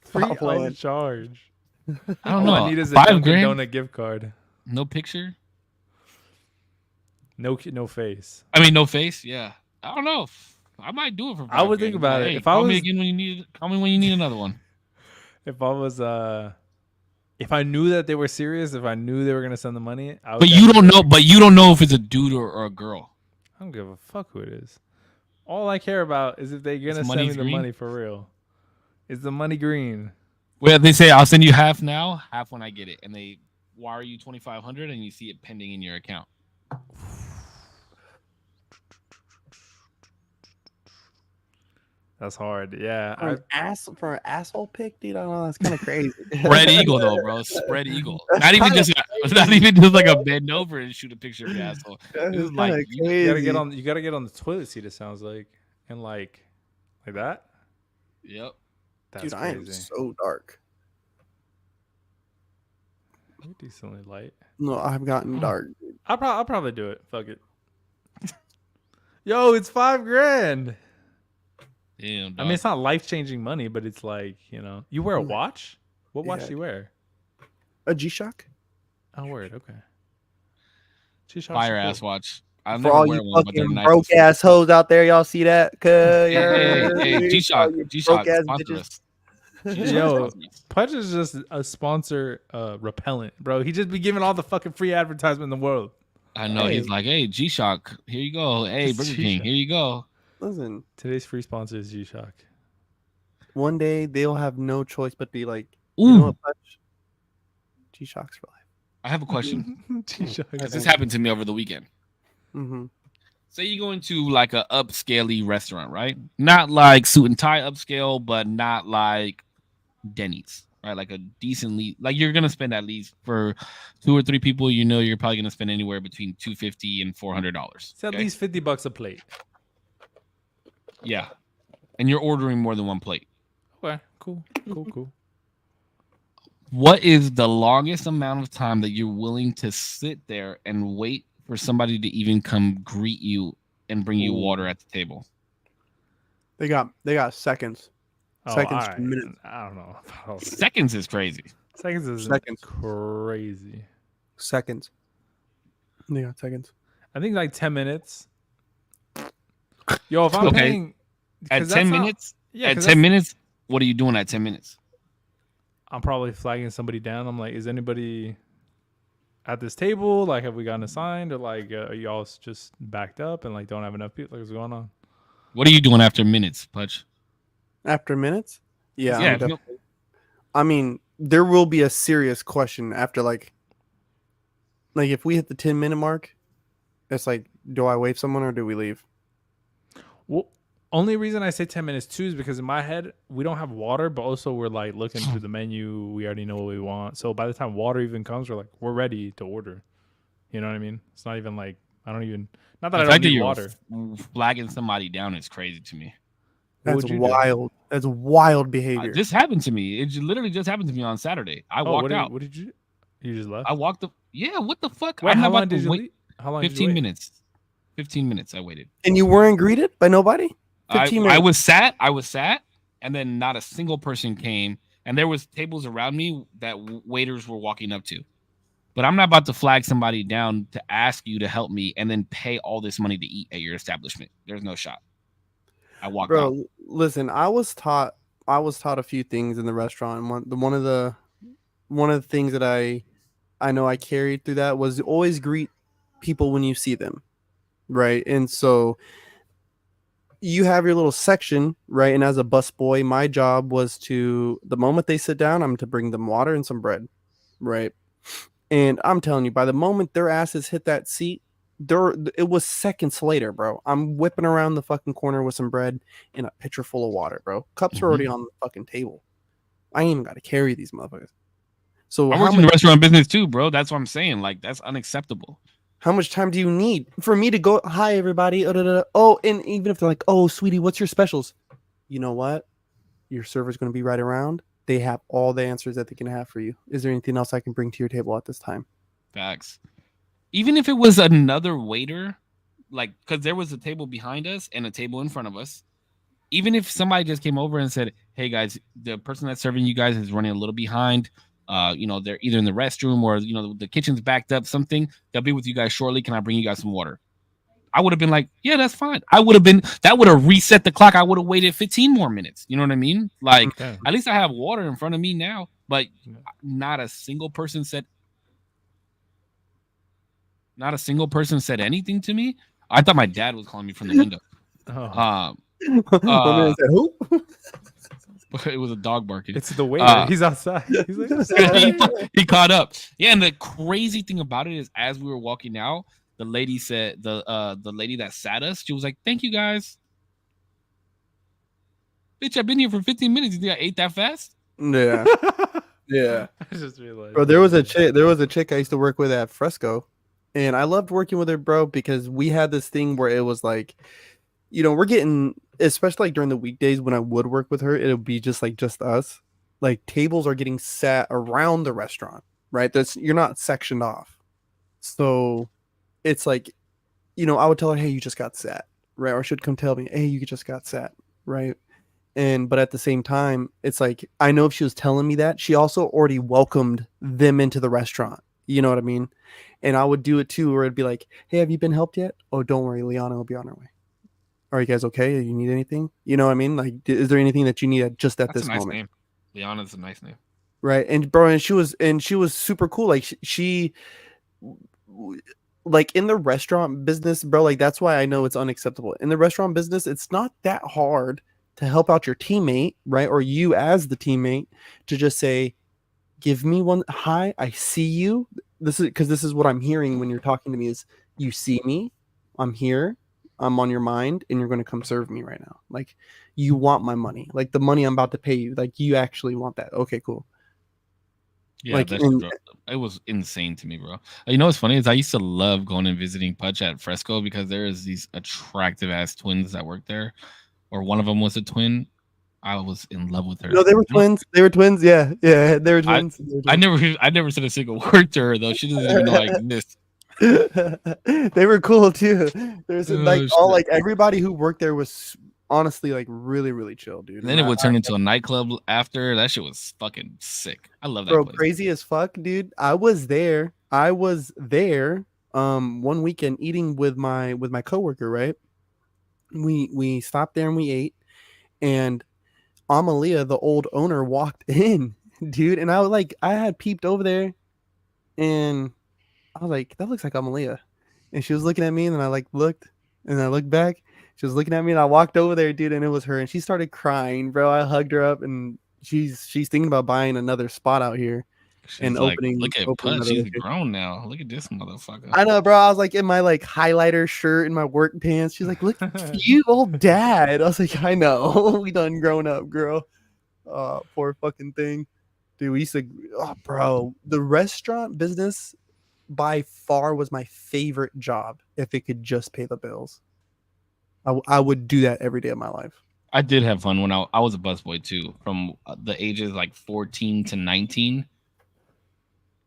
free Stop playing. of charge. I don't All know. I need is a $5 Dunkin' grand? Donut gift card. No picture? No face. I mean, no face? Yeah. I don't know. I might do it for $5 I would grand. think about it. Hey, If I call me was- again when you need call me when you need another one. If I was if I knew that they were serious, if I knew they were gonna send the money, I would But you don't definitely- know. But you don't know if it's a dude or a girl. I don't give a fuck who it is. All I care about is if they're gonna send me money's the green? money for real. Is the money green? Well, they say I'll send you half now, half when I get it, and they wire you $2,500, and you see it pending in your account. That's hard. Yeah. For an asshole pic, dude. I don't know. That's kind of crazy. Spread eagle though, bro. Spread eagle. Not even just like a bend over and shoot a picture of your asshole. That's This is like kinda you You gotta crazy. get on the toilet seat, it sounds like. And like that? Yep. That's Dude, I am crazy. so dark. You're decently light. No, I've gotten dark. I'll probably do it. Fuck it. Yo, it's $5,000. Damn. I mean, it's not life changing money, but it's like, you wear a watch? What watch Yeah. do you wear? A G-Shock? Oh, word. Okay. G-Shocks fire are cool. ass watch. I'll For never all wear you one, but they're fucking nice. broke ass hoes out there, y'all see that? Hey, G-Shock, All you G-Shock, broke-ass sponsor bitches. us. G-Shock Yo. sponsor us. Pudge is just a sponsor repellent, bro. He just be giving all the fucking free advertisement in the world. I know. Hey. He's like, hey, G-Shock, here you go. Hey, Burger King, G-Shock. here you go. Listen, Today's free sponsor is G-Shock. one day they'll have no choice but be like, Ooh, you know what, Pudge? G-Shocks for life. I have a question. G-Shock. 'Cause this happened to me over the weekend. Mm-hmm. Say you go into like a upscale restaurant, right? Not like suit and tie upscale, but not like Denny's, right? Like a decently, like you're gonna spend at least for 2 or 3 people. You're probably gonna spend anywhere between $250 and $400. It's at least $50 a plate. Yeah, and you're ordering more than one plate. Okay, cool. What is the longest amount of time that you're willing to sit there and wait for somebody to even come greet you and bring you water at the table? They got seconds. Seconds to alright. minutes. I don't know. about that. Seconds is crazy. Seconds is Seconds. crazy. Seconds. They got seconds. I think like 10 minutes. Yo, if I'm Okay. paying At 'cause 10 that's not- minutes, yeah, at 'cause 10 that's- minutes, what are you doing at 10 minutes? I'm probably flagging somebody down. I'm like, is anybody at this table? Like, have we gotten assigned, or like, are y'all just backed up and like don't have enough people? Like, what's going on? What are you doing after minutes, Pudge? After minutes? Yeah. Yeah, I'm definitely- I mean, there will be a serious question after like if we hit the 10-minute mark, it's like, do I wave someone or do we leave? Well, only reason I say 10 minutes too is because in my head we don't have water, but also we're like looking through the menu. We already know what we want. So by the time water even comes, we're ready to order. You know what I mean? It's not even like not that The I fact don't that need you're water. flagging somebody down is crazy to me. What That's would you do? wild. That's wild behavior. This happened to me. It literally just happened to me on Saturday. I Oh, walked out. What did you do? You just left? I walked up. Yeah, what the fuck? Wait, I'm how about long did to you wait. leave? How long did you 15 wait? minutes. 15 minutes I waited. And you weren't greeted by nobody? 15 I minutes. was sat, and then not a single person came. And there was tables around me that waiters were walking up to. But I'm not about to flag somebody down to ask you to help me and then pay all this money to eat at your establishment. There's no shot. I walked out. Bro, listen, I was taught a few things in the restaurant. And one of the things that I know I carried through that was always greet people when you see them. Right? And so you have your little section, right? And as a busboy, my job was to, the moment they sit down, I'm to bring them water and some bread, right? And I'm telling you, by the moment their asses hit that seat, it was seconds later, bro. I'm whipping around the fucking corner with some bread and a pitcher full of water, bro. Cups are already on the fucking table. I ain't even got to carry these motherfuckers. So I worked in the restaurant business too, bro. That's what I'm saying. Like, that's unacceptable. how much time do you need for me to go, hi, everybody? Oh, and even if they're like, oh, sweetie, what's your specials? You know what? Your server's going to be right around. they have all the answers that they can have for you. Is there anything else I can bring to your table at this time? Facts. Even if it was another waiter, like, because there was a table behind us and a table in front of us. Even if somebody just came over and said, "Hey guys, the person that's serving you guys is running a little behind. They're either in the restroom or the kitchen's backed up. Something. They'll be with you guys shortly. Can I bring you guys some water?" I would have been like, "Yeah, that's fine." That would have reset the clock. I would have waited 15 more minutes. You know what I mean? Like, Okay. at least I have water in front of me now. But not a single person said anything to me. I thought my dad was calling me from the window. Oh. My man said, "Who?" It was a dog barking. It's the waiter. He's outside. He's like, he caught up. Yeah, and the crazy thing about it is, as we were walking out, the lady said, the lady that sat us, she was like, "Thank you guys." Bitch, I've been here for 15 minutes. You think I ate that fast? Yeah, yeah. I just realized. Bro, there was a chick I used to work with at Fresco, and I loved working with her, bro, because we had this thing where it was like, we're getting, especially like during the weekdays when I would work with her, it would be just us. Like, tables are getting sat around the restaurant, right? You're not sectioned off. So it's like, I would tell her, "Hey, you just got sat," right? Or she'd come tell me, "Hey, you just got sat," right? But at the same time, it's like, I know if she was telling me that, she also already welcomed them into the restaurant. You know what I mean? And I would do it too, where it'd be like, "Hey, have you been helped yet? Oh, don't worry, Liana will be on her way. Are you guys okay? Do you need anything?" You know what I mean? Like, is there anything that you need just at That's this a nice moment? name. Liana's a nice name. Right. And bro, and she was super cool. Like, she like, in the restaurant business, bro, like, that's why I know it's unacceptable. In the restaurant business, it's not that hard to help out your teammate, right? Or you as the teammate, to just say, "Give me one. Hi, I see you." This is what I'm hearing when you're talking to me is, "You see me, I'm here, I'm on your mind, and you're going to come serve me right now. Like, you want my money, like the money I'm about to pay you, like, you actually want that. Okay, cool." Yeah, Like, it was insane to me, bro. You know what's funny is I used to love going and visiting Pudge at Fresco because there is these attractive ass twins that work there, or one of them was a twin. I was in love with her. No, they were twins. They were twins. Yeah, they were twins. I never said a single word to her though. She doesn't even know I exist. They were cool too. There's like shit. like everybody who worked there was honestly like really, really chill, dude. And then it would turn into a nightclub after. That shit was fucking sick. I love that Bro, place. crazy as fuck, dude. I was there one weekend eating with my coworker, right? We stopped there and we ate, and Amalia, the old owner, walked in, dude, and I had peeped over there, and I was like, "That looks like Amalia," and she was looking at me, and then I looked, and I looked back. She was looking at me, and I walked over there, dude, and it was her, and she started crying, bro. I hugged her up, and she's thinking about buying another spot out here and She's like, opening. look at opening Pudge. another She's location. grown now. Look at this motherfucker. I know, bro. I was like in my highlighter shirt and my work pants. She's like, "Look at you, old dad." I was like, "I know, we done grown up, girl." Poor fucking thing, dude. We used to, bro. The restaurant business by far was my favorite job. If it could just pay the bills, I would do that every day of my life. I did have fun when I was a busboy too. From the ages like 14 to 19,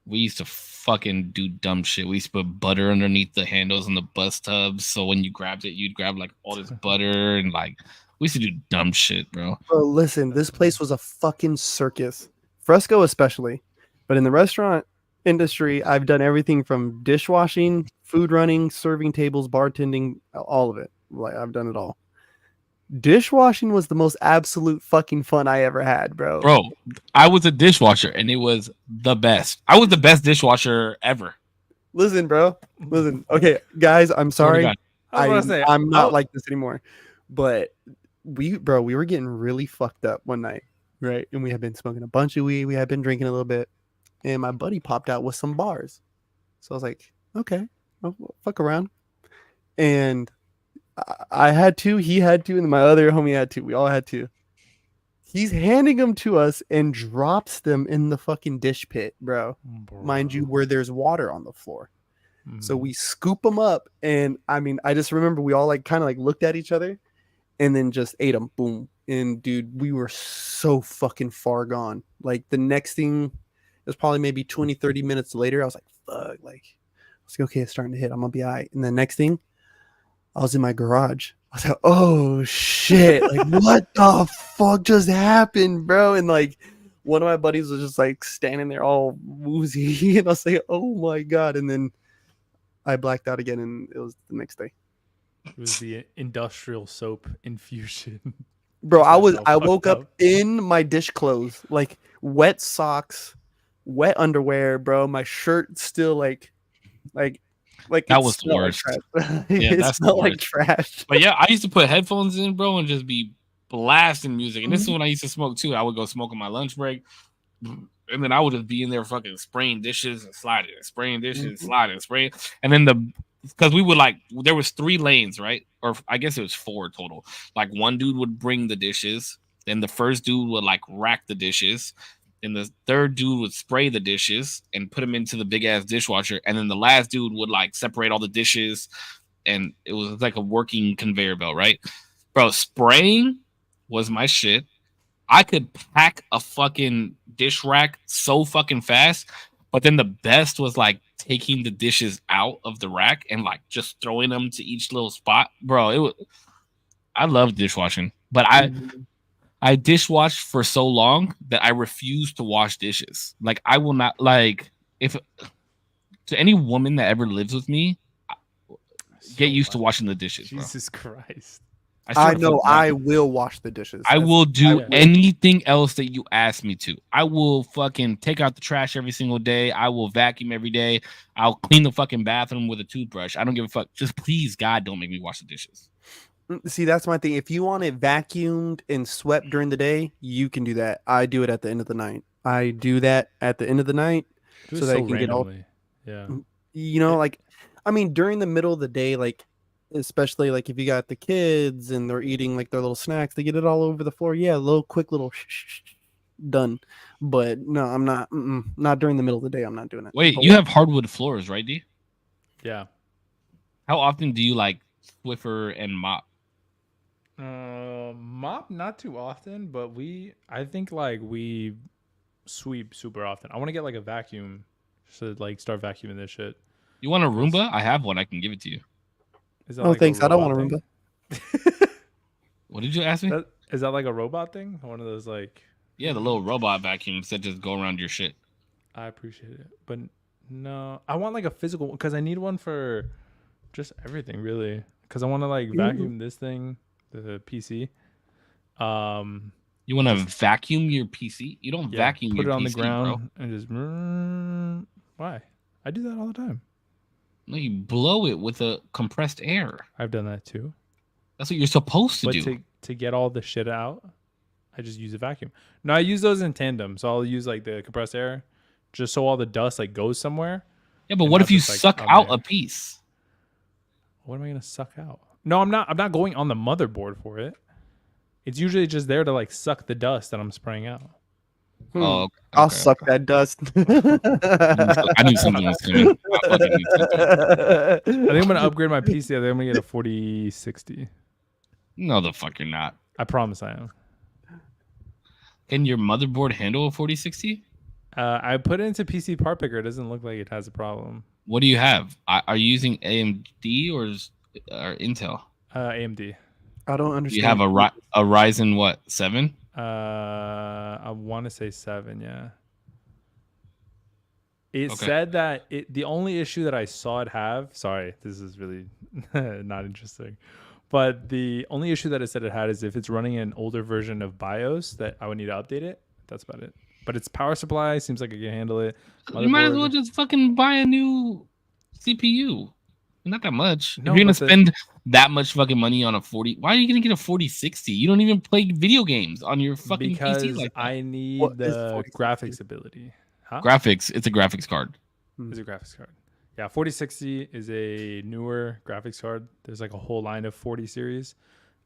we used to fucking do dumb shit. We used to put butter underneath the handles on the bus tubs, so when you grabbed it, you'd grab like all this butter, and like we used to do dumb shit, bro. Bro, listen, this place was a fucking circus. Fresco especially. But in the restaurant industry, I've done everything from dishwashing, food running, serving tables, bartending, all of it. Like, I've done it all. Dishwashing was the most absolute fucking fun I ever had, bro. Bro, I was a dishwasher, and it was the best. I was the best dishwasher ever. Listen, bro. Listen. Okay, guys, I'm sorry. I'm not like this anymore. But we were getting really fucked up one night, right? And we had been smoking a bunch of weed. We had been drinking a little bit. And my buddy popped out with some bars. So I was like, okay, well, fuck around. And I had two, he had two, and my other homie had two. We all had two. He's handing them to us and drops them in the fucking dish pit, bro. Mind you, where there's water on the floor. So we scoop them up, and I mean, I just remember we all kind of looked at each other and then just ate them. Boom, And dude, we were so fucking far gone. Like the next thing, it was probably maybe 20, 30 minutes later. I was like, fuck, like, I was like, okay, it's starting to hit. I'm gonna be all right. And the next thing, I was in my garage. I was like, oh shit, like what the fuck just happened, bro? And like one of my buddies was just like standing there all woozy, and I was like, oh my god. And then I blacked out again, and it was the next day. It was the industrial soap infusion. Bro, That's all I fucked woke up up. in my dish clothes, like wet socks, wet underwear, bro. My shirt still like That it was the smelled like worst. trash. Yeah, It that's the smelled like worst. trash. But yeah, I used to put headphones in, bro, and just be blasting music. And this is when I used to smoke too. I would go smoke on my lunch break. And then I would just be in there fucking spraying dishes and sliding, spraying dishes, and sliding, spraying. And then because we would like, there was 3 lanes, right? Or I guess it was 4 total. Like one dude would bring the dishes. Then the first dude would like rack the dishes. Then the third dude would spray the dishes and put them into the big ass dishwasher. And then the last dude would like separate all the dishes. And it was like a working conveyor belt, right? Bro, spraying was my shit. I could pack a fucking dish rack so fucking fast, but then the best was like taking the dishes out of the rack and like just throwing them to each little spot. Bro, I love dishwashing, but I dishwashed for so long that I refuse to wash dishes. Like I will not, like, if to any woman that ever lives with me, get used to washing the dishes, bro. Jesus Christ. swear I to know fucking God. I will wash the dishes. I will do I will. anything else that you ask me to. I will fucking take out the trash every single day. I will vacuum every day. I'll clean the fucking bathroom with a toothbrush. I don't give a fuck. Just please, God, don't make me wash the dishes. See, that's my thing. If you want it vacuumed and swept during the day, you can do that. I do it at the end of the night. I do that at the end of the night Do it so that so I can get all, randomly. Yeah. you know, like, I mean, during the middle of the day, like, especially like if you got the kids and they're eating like their little snacks, they get it all over the floor. Yeah, a little quick little done. But no, I'm not. Not during the middle of the day. I'm not doing it. Wait, But you have hardwood floors, right, D? Yeah. How often do you like Swiffer and mop? Mop not too often, but I think like we sweep super often. I want to get like a vacuum to like start vacuuming this shit. You want a Roomba? I have one. I can give it to you. Is that oh, like thanks. a I don't want robot to thing? Roomba. What did you ask me? Is that like a robot thing? One of those like Yeah, the little robot vacuums that just go around your shit. I appreciate it. But no, I want like a physical one because I need one for just everything really. Because I want to like vacuum this thing, the PC. You want to vacuum your PC? You don't vacuum put your it on PC, the ground bro. and just why? I do that all the time. No, you blow it with a compressed air. I've done that too. That's what you're supposed to But do. to get all the shit out, I just use a vacuum. No, I use those in tandem. So I'll use like the compressed air just so all the dust like goes somewhere. Yeah, but and what not if you just, like, suck on out there. a piece? What am I gonna suck out? No, I'm not going on the motherboard for it. It's usually just there to like suck the dust that I'm spraying out. Oh, okay, I'll okay. suck that dust. I knew something was coming. I fucking knew something. I think I'm gonna upgrade my PC. I think I'm gonna get a 4060. No, the fuck you're not. I promise I am. Can your motherboard handle a 4060? I put it into PC part picker. It doesn't look like it has a problem. What do you have? Are you using AMD or Intel? AMD. I don't Do understand. you have a Ryzen what 7? I want to say 7. Yeah. It Okay. said that the only issue that I saw it have. Sorry, this is really not interesting. But the only issue that it said it had is if it's running an older version of BIOS that I would need to update it. That's about it. But its power supply seems like it can handle it. You might as Motherboard- well just fucking buy a new CPU. Not that much. No, if you're gonna but the- spend that much fucking money on a 40, why are you gonna get a 4060? You don't even play video games on your fucking because PC like that. I need What is the 4060? graphics ability. Huh? Graphics, it's a graphics card. Is a graphics card. Yeah, 4060 is a newer graphics card. There's like a whole line of 40 series.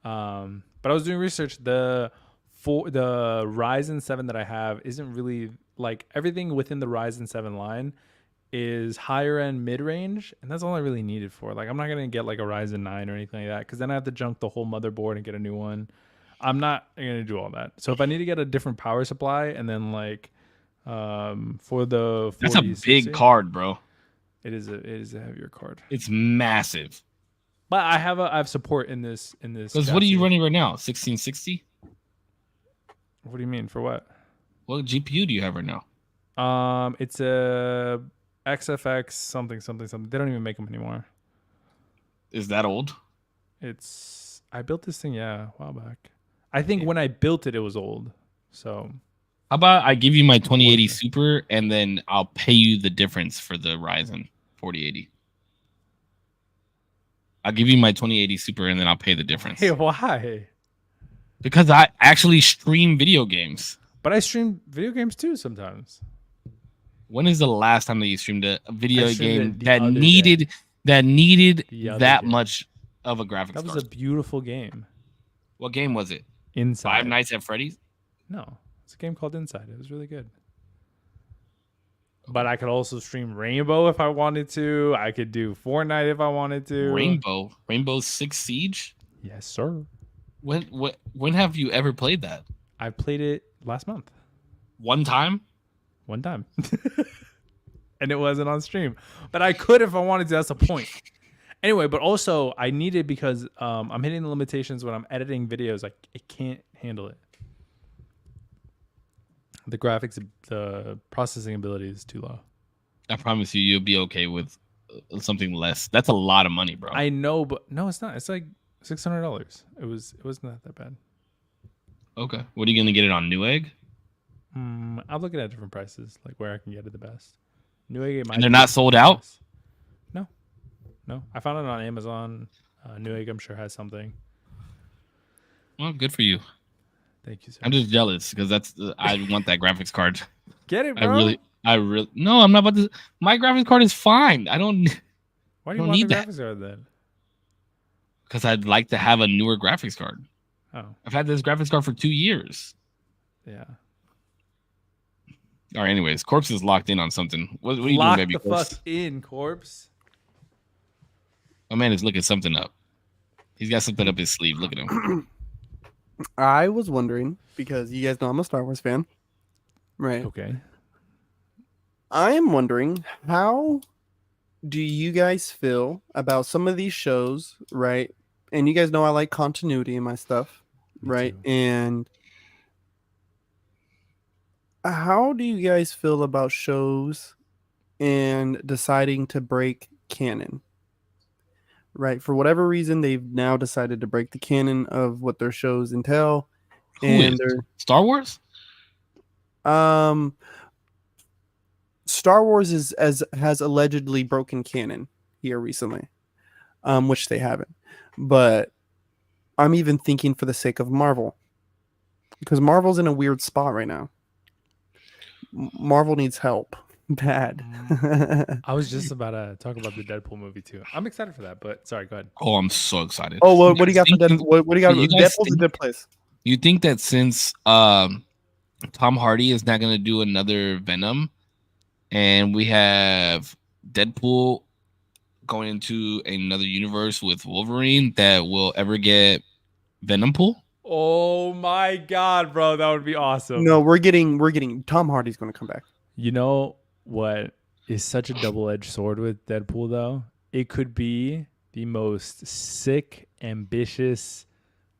But I was doing research. The Ryzen 7 that I have isn't really like everything within the Ryzen 7 line is higher end mid range, and that's all I really needed for. Like, I'm not gonna get like a Ryzen 9 or anything like that because then I have to junk the whole motherboard and get a new one. I'm not gonna do all that. So if I need to get a different power supply and then like for the 40, That's a 60, big card, bro. it is a heavier card. It's massive. But I have support in this Because what are you running right now? 1660? What do you mean for what? What GPU do you have right now? It's a XFX something. They don't even make them anymore. Is that old? I built this thing a while back. I think when I built it, it was old. So how about I give you my 2080 Super and then I'll pay you the difference for the Ryzen 4080. I'll give you my 2080 Super and then I'll pay the difference. Hey, why? Because I actually stream video games. But I stream video games too sometimes. When is the last time that you streamed a video game that needed that much of a graphics card? That was a beautiful game. What game was it? Inside. Five Nights at Freddy's? No, it's a game called Inside. It was really good. But I could also stream Rainbow if I wanted to. I could do Fortnite if I wanted to. Rainbow Six Siege? Yes, sir. When have you ever played that? I played it last month. One time. And it wasn't on stream. But I could if I wanted to. That's the point. Anyway, but also I need it because I'm hitting the limitations when I'm editing videos. It can't handle it. The graphics, the processing ability is too low. I promise you'll be okay with something less. That's a lot of money, bro. I know, but no, it's not. It's like $600. It wasn't that bad. Okay. What are you gonna get it on Newegg? I'm looking at different prices, like where I can get it the best. Newegg, and they're not sold out? No. I found it on Amazon. Newegg, I'm sure, has something. Well, good for you. Thank you, sir. I'm just jealous because I want that graphics card. Get it, bro. I really no, I'm not about to. My graphics card is fine. I don't. Why do you want the graphics card then? Because I'd like to have a newer graphics card. Oh. I've had this graphics card for 2 years. Yeah. All right. Anyways, Korpsx is locked in on something. What are you doing, baby? Lock the fuck in, Korpsx. My man is looking something up. He's got something up his sleeve. Look at him. I was wondering, because you guys know I'm a Star Wars fan, right? Okay. I am wondering, how do you guys feel about some of these shows, right? And you guys know I like continuity in my stuff, right? And how do you guys feel about shows and deciding to break canon? Right, for whatever reason, they've now decided to break the canon of what their shows entail. Star Wars? Star Wars has allegedly broken canon here recently, which they haven't. But I'm even thinking for the sake of Marvel, because Marvel's in a weird spot right now. Marvel needs help. Bad. I was just about to talk about the Deadpool movie too. I'm excited for that, but sorry, go ahead. Oh, I'm so excited. Oh, what do you got for Deadpool? What do you got? Deadpool's a good place. You think that since Tom Hardy is not going to do another Venom, and we have Deadpool going into another universe with Wolverine, that will ever get Venom Pool? Oh my god, bro, that would be awesome. No, we're getting Tom Hardy's going to come back. You know what is such a double-edged sword with Deadpool, though? It could be the most sick, ambitious,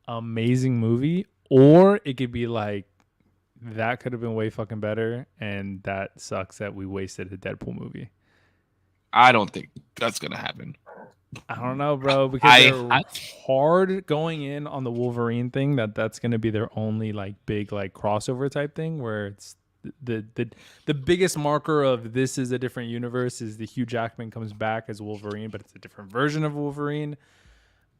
amazing movie, or it could be like, that could have been way fucking better, and that sucks that we wasted a Deadpool movie. I don't think that's going to happen. I don't know, bro, because they're hard going in on the Wolverine thing, that's going to be their only like big like crossover type thing, where it's the biggest marker of this is a different universe is the Hugh Jackman comes back as Wolverine, but it's a different version of Wolverine.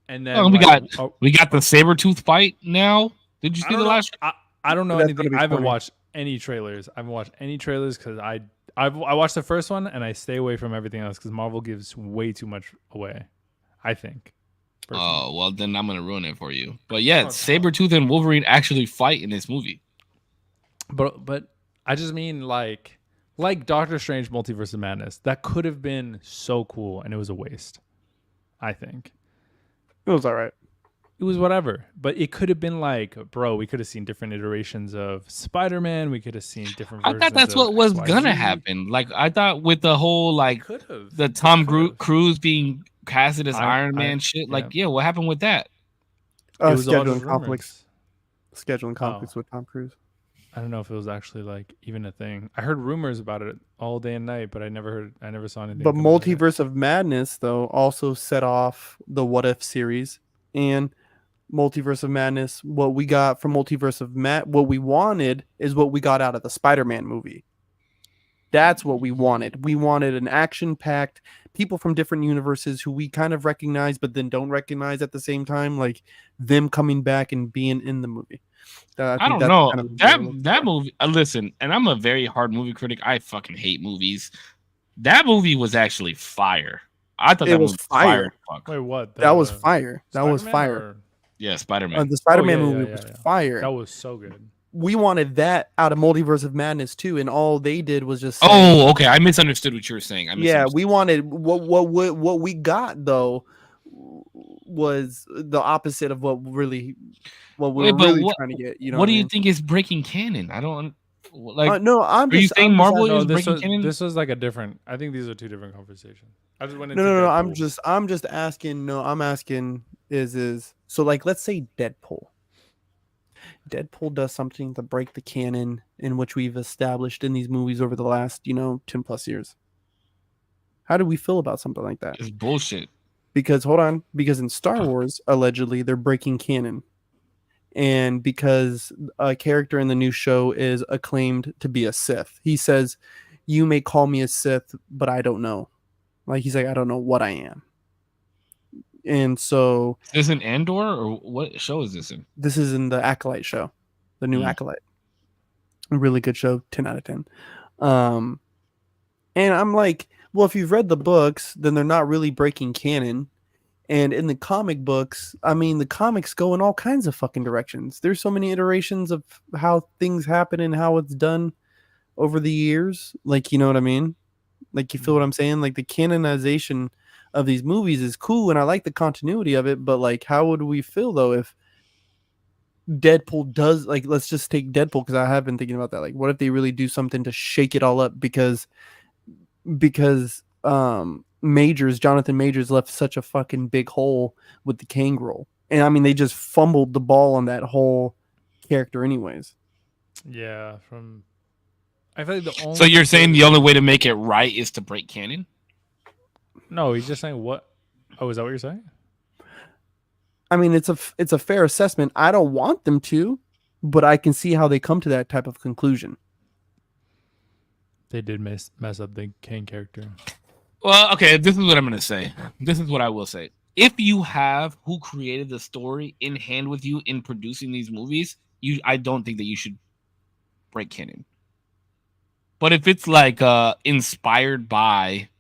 And then we got the Sabretooth fight now. Did you see the last? I don't know anything. I haven't watched any trailers. I haven't watched any trailers because I watched the first one and I stay away from everything else because Marvel gives way too much away, I think. Personally. Oh, well, then I'm going to ruin it for you. But yeah, Sabretooth and Wolverine actually fight in this movie. But I just mean like Doctor Strange Multiverse of Madness. That could have been so cool and it was a waste, I think. It was all right. it was whatever. But it could have been like, bro, we could have seen different iterations of Spider-Man. We could have seen different I thought versions that's of what was gonna XYZ. happen. Like I thought with the whole like Could have. the They Tom could have. Cruise being casted as Iron I Man shit. yeah. Like, yeah, what happened with that? It was all just Scheduling conflicts. rumors. Scheduling conflicts with Tom Cruise. I don't know if it was actually like even a thing. I heard rumors about it all day and night, but I never saw anything. But come of it. Multiverse of Madness, though, also set off the What If series. And Multiverse of Madness, what we got from Multiverse of what we wanted is what we got out of the Spider-Man movie. That's what we wanted. We wanted an action-packed people from different universes who we kind of recognize but then don't recognize at the same time, like them coming back and being in the movie. I don't know that movie. Listen, and I'm a very hard movie critic. I fucking hate movies. That movie was actually fire. I thought that was fire. Fuck. Wait, what? That was fire. That was Spider-Man fire. or- Yeah, Spider-Man. The Spider-Man movie was fire. That was so good. We wanted that out of Multiverse of Madness too, and all they did was just say, oh, okay. I misunderstood what you were saying. yeah, we wanted what we got though was the opposite of what we were really trying to get. You know what do you think is breaking canon? I don't like. No, I'm. Are you saying Marvel is breaking canon? This was like a different. I think these are two different conversations. I just went into No. Deadpool. I'm just asking. No, I'm asking. Is so like let's say Deadpool. Deadpool does something to break the canon in which we've established in these movies over the last 10 plus years. How do we feel about something like that? It's bullshit. Because in Star Wars, allegedly they're breaking canon, and because a character in the new show is acclaimed to be a Sith, he says, "You may call me a Sith, but I don't know." Like he's like, "I don't know what I am." And so, is this an Andor or what show is this in? This is in the Acolyte show, the new Acolyte. A really good show, 10 out of 10. And I'm like, well, if you've read the books, then they're not really breaking canon. And in the comic books, I mean, the comics go in all kinds of fucking directions. There's so many iterations of how things happen and how it's done over the years. Like, you know what I mean? Like, you feel what I'm saying? Like, the canonization of these movies is cool, and I like the continuity of it, but like, how would we feel though if Deadpool does, like, let's just take Deadpool, because I have been thinking about that. Like, what if they really do something to shake it all up because Jonathan Majors left such a fucking big hole with the Kang role, and I mean they just fumbled the ball on that whole character anyways. Yeah, I feel like the only. So you're saying the only way to make it right is to break canon? No, he's just saying what. Oh, is that what you're saying? I mean, it's a fair assessment. I don't want them to, but I can see how they come to that type of conclusion. They did mess up the Kang character. Well, okay, this is what I'm going to say. This is what I will say. If you have who created the story in hand with you in producing these movies, I don't think that you should break canon. But if it's like inspired by,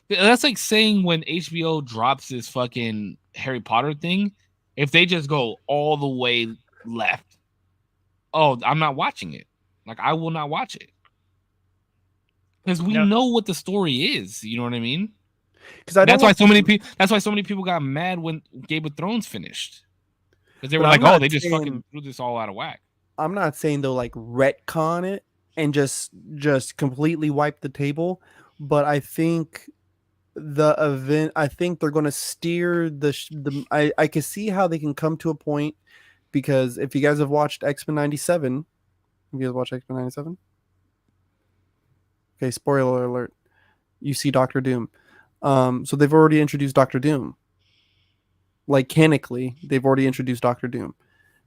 that's like saying when HBO drops this fucking Harry Potter thing, if they just go all the way left, I'm not watching it. Like, I will not watch it. Because we know what the story is. You know what I mean? That's why so many people got mad when Game of Thrones finished. Because they were like, they just fucking threw this all out of whack. I'm not saying they'll like retcon it and just completely wipe the table, but I think they're going to steer I can see how they can come to a point, because if you guys have watched X-Men 97, have you guys watched X-Men 97? Okay, spoiler alert. You see Doctor Doom. So they've already introduced Doctor Doom. Like, canonically, they've already introduced Doctor Doom.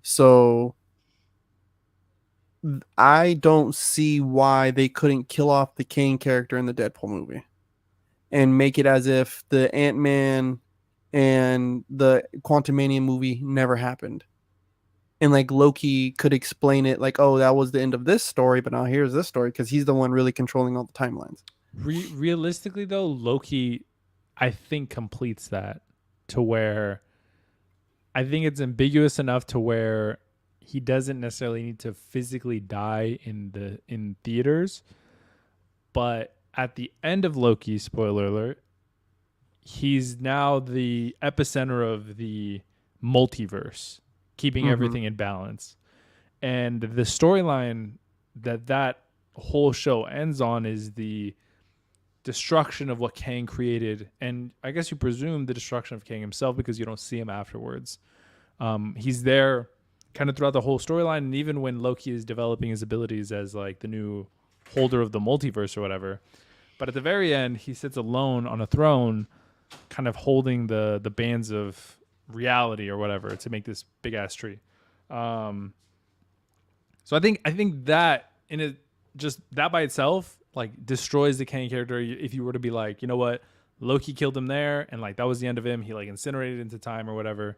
So I don't see why they couldn't kill off the Kang character in the Deadpool movie and make it as if the Ant-Man and the Quantumania movie never happened. And like Loki could explain it like, oh, that was the end of this story, but now here's this story, because he's the one really controlling all the timelines. Realistically, though, Loki, I think, completes that to where I think it's ambiguous enough to where he doesn't necessarily need to physically die in theaters. But at the end of Loki, spoiler alert, he's now the epicenter of the multiverse, keeping Mhm. everything in balance. And the storyline that whole show ends on is the destruction of what Kang created, and I guess you presume the destruction of Kang himself because you don't see him afterwards. He's there kind of throughout the whole storyline, and even when Loki is developing his abilities as like the new holder of the multiverse or whatever. But at the very end, he sits alone on a throne, kind of holding the bands of reality or whatever to make this big ass tree. So I think that in it, just that by itself like destroys the Kang character. If you were to be like, you know what, Loki killed him there, and like that was the end of him. He like incinerated into time or whatever.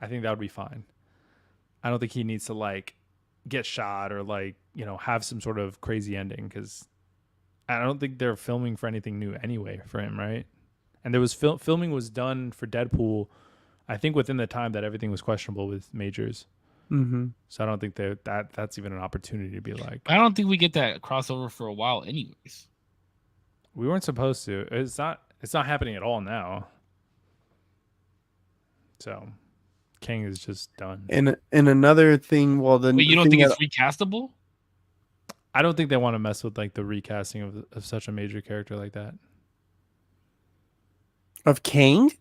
I think that would be fine. I don't think he needs to like get shot or like have some sort of crazy ending because I don't think they're filming for anything new anyway for him, right? And there was filming was done for Deadpool, I think within the time that everything was questionable with Majors. Mm-hmm. So I don't think that's even an opportunity to be like. I don't think we get that crossover for a while, anyways. We weren't supposed to. It's not happening at all now. So Kang is just done. And another thing, well, Wait, you don't think it's recastable? I don't think they want to mess with like the recasting of such a major character like that. Of Kang?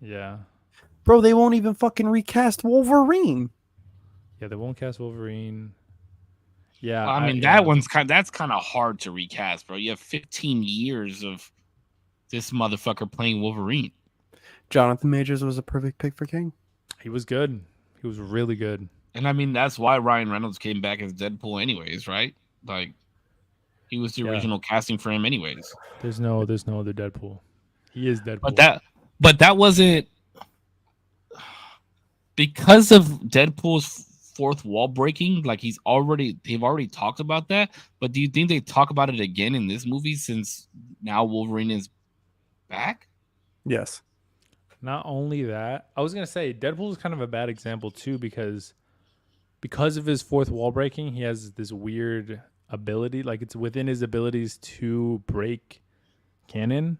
Yeah. Bro, they won't even fucking recast Wolverine. Yeah, they won't cast Wolverine. Yeah, I mean that's kind of hard to recast, bro. You have 15 years of this motherfucker playing Wolverine. Jonathan Majors was a perfect pick for Kang. He was good. He was really good. And I mean that's why Ryan Reynolds came back as Deadpool, anyways, right? Like he was the original casting for him, anyways. There's no other Deadpool. He is Deadpool. But that wasn't because of Deadpool's fourth wall breaking. Like they've already talked about that. But do you think they talk about it again in this movie since now Wolverine is back? Yes. Not only that, I was gonna say Deadpool is kind of a bad example too because of his fourth wall breaking, he has this weird ability. Like it's within his abilities to break canon.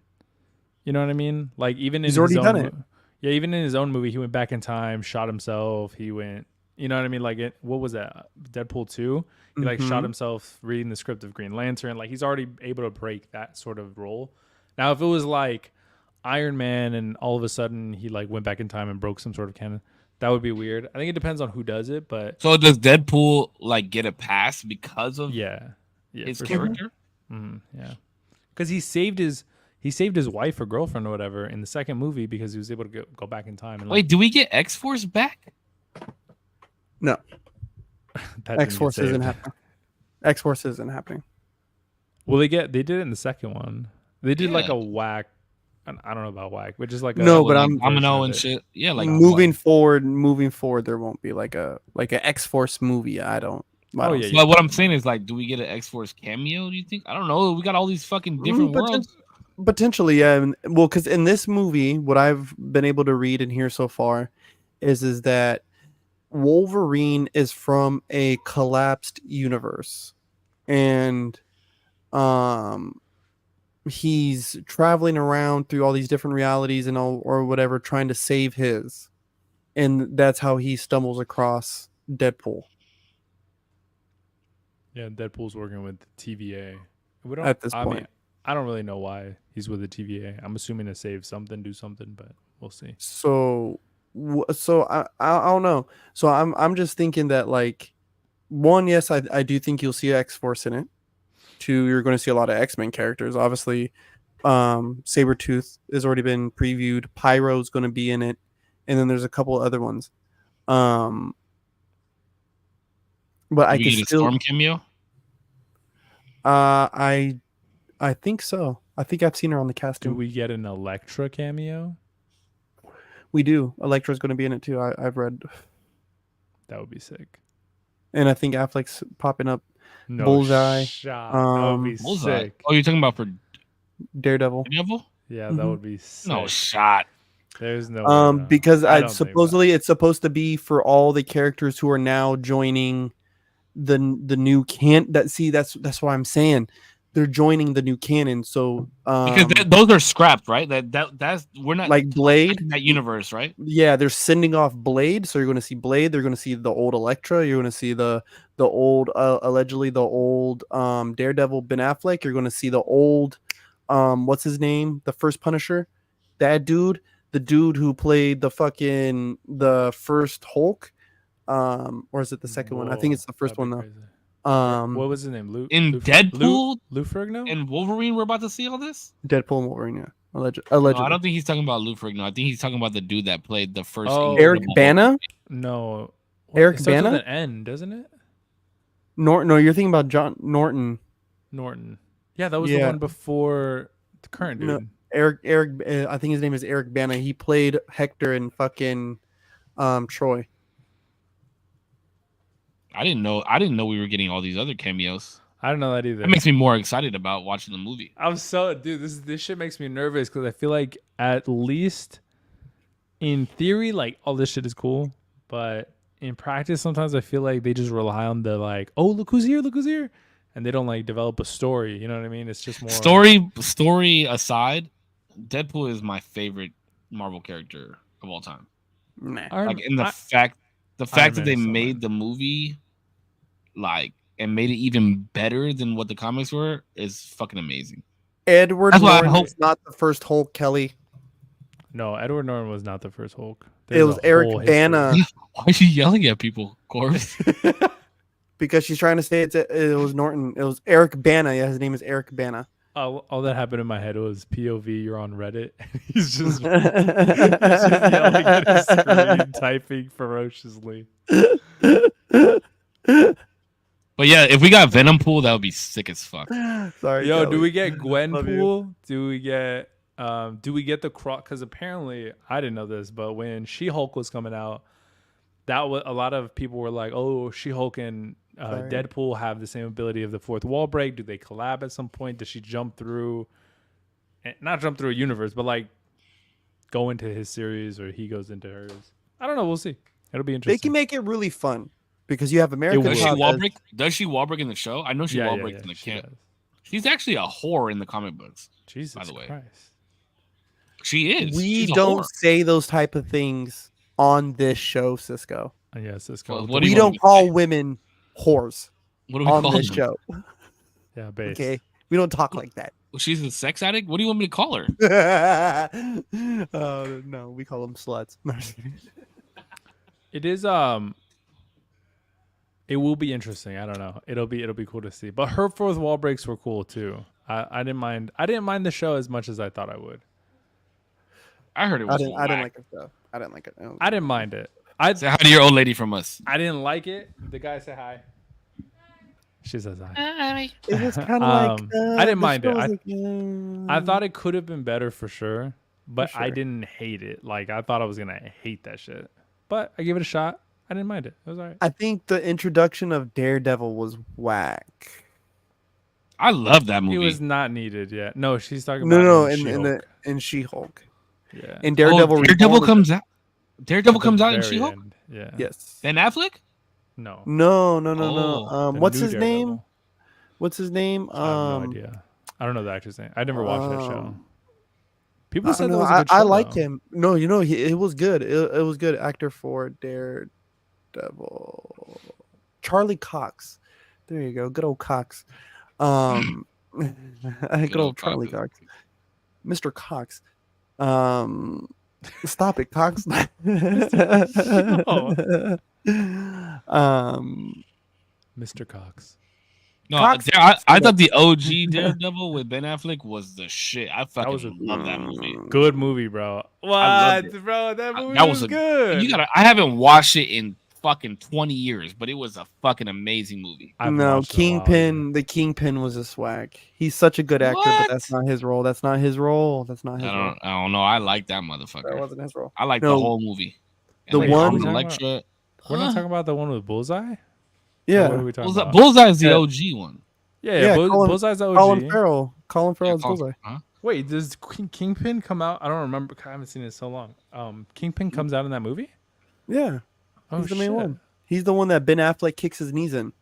You know what I mean? Like even in he's already done it. Yeah, even in his own movie, he went back in time, shot himself. He went, you know what I mean? Like what was that? Deadpool 2? He like shot himself reading the script of Green Lantern. Like he's already able to break that sort of role. Now, if it was like Iron Man and all of a sudden he like went back in time and broke some sort of canon, that would be weird. I think it depends on who does it, but so does Deadpool like get a pass because of his character? Sure. Yeah, because he saved his wife or girlfriend or whatever in the second movie because he was able to go back in time. And wait, do we get X-Force back? No. X-Force isn't happening. X-Force isn't happening. Well, they did it in the second one. They did like a whack. I don't know about whack, which is like but I'm domino and shit. Yeah, like moving forward, there won't be like a X-Force movie. I don't. But what I'm saying is like, do we get an X-Force cameo? Do you think? I don't know. We got all these fucking different worlds. Potentially, yeah. Well, because in this movie, what I've been able to read and hear so far is that Wolverine is from a collapsed universe, and he's traveling around through all these different realities and all or whatever, trying to save his, and that's how he stumbles across Deadpool. Yeah, Deadpool's working with TVA. At this point. Mean, I don't really know why he's with the TVA. I'm assuming to save something, do something, but we'll see. So I don't know. So I'm just thinking that like, one, yes, I do think you'll see X-Force in it. Two, you're going to see a lot of X-Men characters. Obviously, Sabretooth has already been previewed. Pyro's going to be in it, and then there's a couple other ones. But I can still Storm cameo. I think so. I think I've seen her on the casting. Do we get an Elektra cameo? We do. Elektra's going to be in it too. I've read. That would be sick. And I think Affleck's popping up. No Bullseye. Shot. That would be sick. Oh, you're talking about for Daredevil? Yeah, that would be sick. No shot. There's no. Because supposedly it's supposed to be for all the characters who are now joining the new that's what I'm saying. they're joining the new canon. So Because those are scrapped, right? That's we're not like Blade, in that universe, right? yeah, they're sending off Blade. So you're going to see Blade. They're going to see the old Elektra. You're going to see the old allegedly the old Daredevil Ben Affleck. You're going to see the old what's his name? The first Punisher, that dude, the dude who played the first Hulk. Or is it the second one? I think it's the first one though. Crazy. Um, What was his name? In Deadpool Lou Ferrigno? and Wolverine, we're about to see all this. Deadpool and Wolverine, yeah. No, Allegedly. I don't think he's talking about Lou Ferrigno. I think he's talking about the dude that played the first. Oh. Eric Incredible Bana? Hulk. No. Eric It starts with Bana? an N, doesn't it? Norton. No, you're thinking about John Norton. Norton. Yeah, that was the Yeah. one before the current dude. No. Eric. I think his name is Eric Bana. He played Hector in fucking Troy. I didn't know we were getting all these other cameos. I don't know that either. That makes me more excited about watching the movie. I'm so dude. This shit makes me nervous because I feel like at least in theory, like all this shit is cool, but in practice, sometimes I feel like they just rely on the like, oh look who's here, and they don't like develop a story. You know what I mean? It's just more Story aside, Deadpool is my favorite Marvel character of all time. Nah. Like in the fact that Man they is so made bad. the movie, like, and made it even better than what the comics were is fucking amazing. Edward That's why I Norton hope- is not the first Hulk, Kelly. No, Edward Norton was not the first Hulk. It was Eric Bana. Why is she yelling at people, Korpsx? Because she's trying to say it was Norton. It was Eric Bana. Yeah, his name is Eric Bana. All that happened in my head was POV. You're on Reddit. He's just yelling at his screen, typing ferociously. But yeah, if we got Venom Pool, that would be sick as fuck. Sorry. Yo, Kelly. do we get Gwen Love you. Pool? Do we get the cross? Because apparently I didn't know this, but when She-Hulk was coming out, that was a lot of people were like, "Oh, She-Hulk and Sorry. Deadpool have the same ability of the fourth wall break. Do they collab at some point? Does she jump through, not jump through a universe, but like go into his series or he goes into hers? I don't know. We'll see. It'll be They interesting. can make it really fun because you have American. Does she will. wall break? Does she wall break in the show? I know she wall breaks in the she camp. does. She's actually a whore in the comic books. Jesus By the way. Christ. She is. We She's a don't whore. say those type of things on this show, Cisco. Yes, this Well, goes. what do We you want don't me to call say? women whores What do we on call this her? show. Yeah, base. Okay, we don't talk like that. She's a sex addict. What do you want me to call her? No, we call them sluts. It is it will be interesting. I don't know. It'll be cool to see. But her fourth wall breaks were cool too. I didn't mind the show as much as I thought I would. I heard it I was. didn't like it though. I didn't like it. I didn't mind it. Say hi to your old lady from us. I didn't like it. The guy said hi. She says hi. It was kind of like I didn't mind it. I I thought it could have been better for sure, but For I sure. didn't hate it. Like I thought I was gonna hate that shit, but I gave it a shot. I didn't mind it. It was alright. I think the introduction of Daredevil was whack. I love that It movie. was not needed yet. No, she's talking about No, in She-Hulk. yeah. In Daredevil. Daredevil Reborn- comes out. Daredevil At the comes out in very She-Hulk. end, Yeah. Yes. Ben Affleck. No. No. Oh, The What's new his name? Daredevil. What's his name? I have no idea. I don't know the actor's name. I never watched that show. People I said don't that know. was a good show. I like though. him. No, it was good. It was good. Actor for Daredevil. Charlie Cox. There you go. Good old Cox. Good old Charlie Cox. Mr. Cox. Stop it, Cox. Mr. Cox. No, Cox- I thought the OG Daredevil with Ben Affleck was the shit. I fucking was a- love that movie. Good movie, bro. loved What, bro? That movie That was, was a good. I haven't watched it in fucking 20 years, but it was a fucking amazing movie. I haven't No, watched it in a while either. Kingpin. The Kingpin was a swag. He's such a good actor, What? but that's not his role. That's not his role. That's not his role. I don't know. I like that That motherfucker. wasn't his role. I like No. the whole movie. The like, one- Arnold Electra. We're not Huh? talking about the one with Bullseye? Or what Yeah. are we talking Bullseye, about? Bullseye is the Yeah. OG one. Yeah, Colin- Bullseye's the OG. Colin Farrell. Colin Farrell's Colin- Bullseye. huh? Wait, does Kingpin come out? I don't remember. I haven't seen it in so long. Kingpin comes out in that movie? Yeah. Oh, He's the main shit. one. He's the one that Ben Affleck kicks his knees in.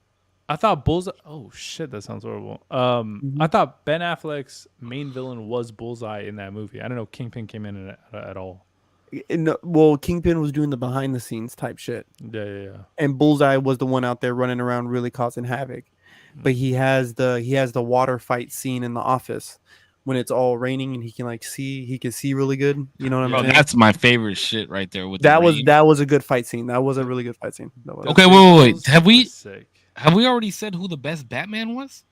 I thought Bullseye. Oh shit, that sounds horrible. Mhm. I thought Ben Affleck's main villain was Bullseye in that movie. I don't know. Kingpin came in at all. Well, Kingpin was doing the behind the scenes type shit, Yeah. and Bullseye was the one out there running around really causing havoc. But he has the water fight scene in the office when it's all raining and he can see really good. You know what I'm Bro, saying? that's my favorite shit right there with That the was rain. that was a good fight scene. That was a really good fight scene. That was. Okay, wait. Those Have were we sick. already said who the best Batman was?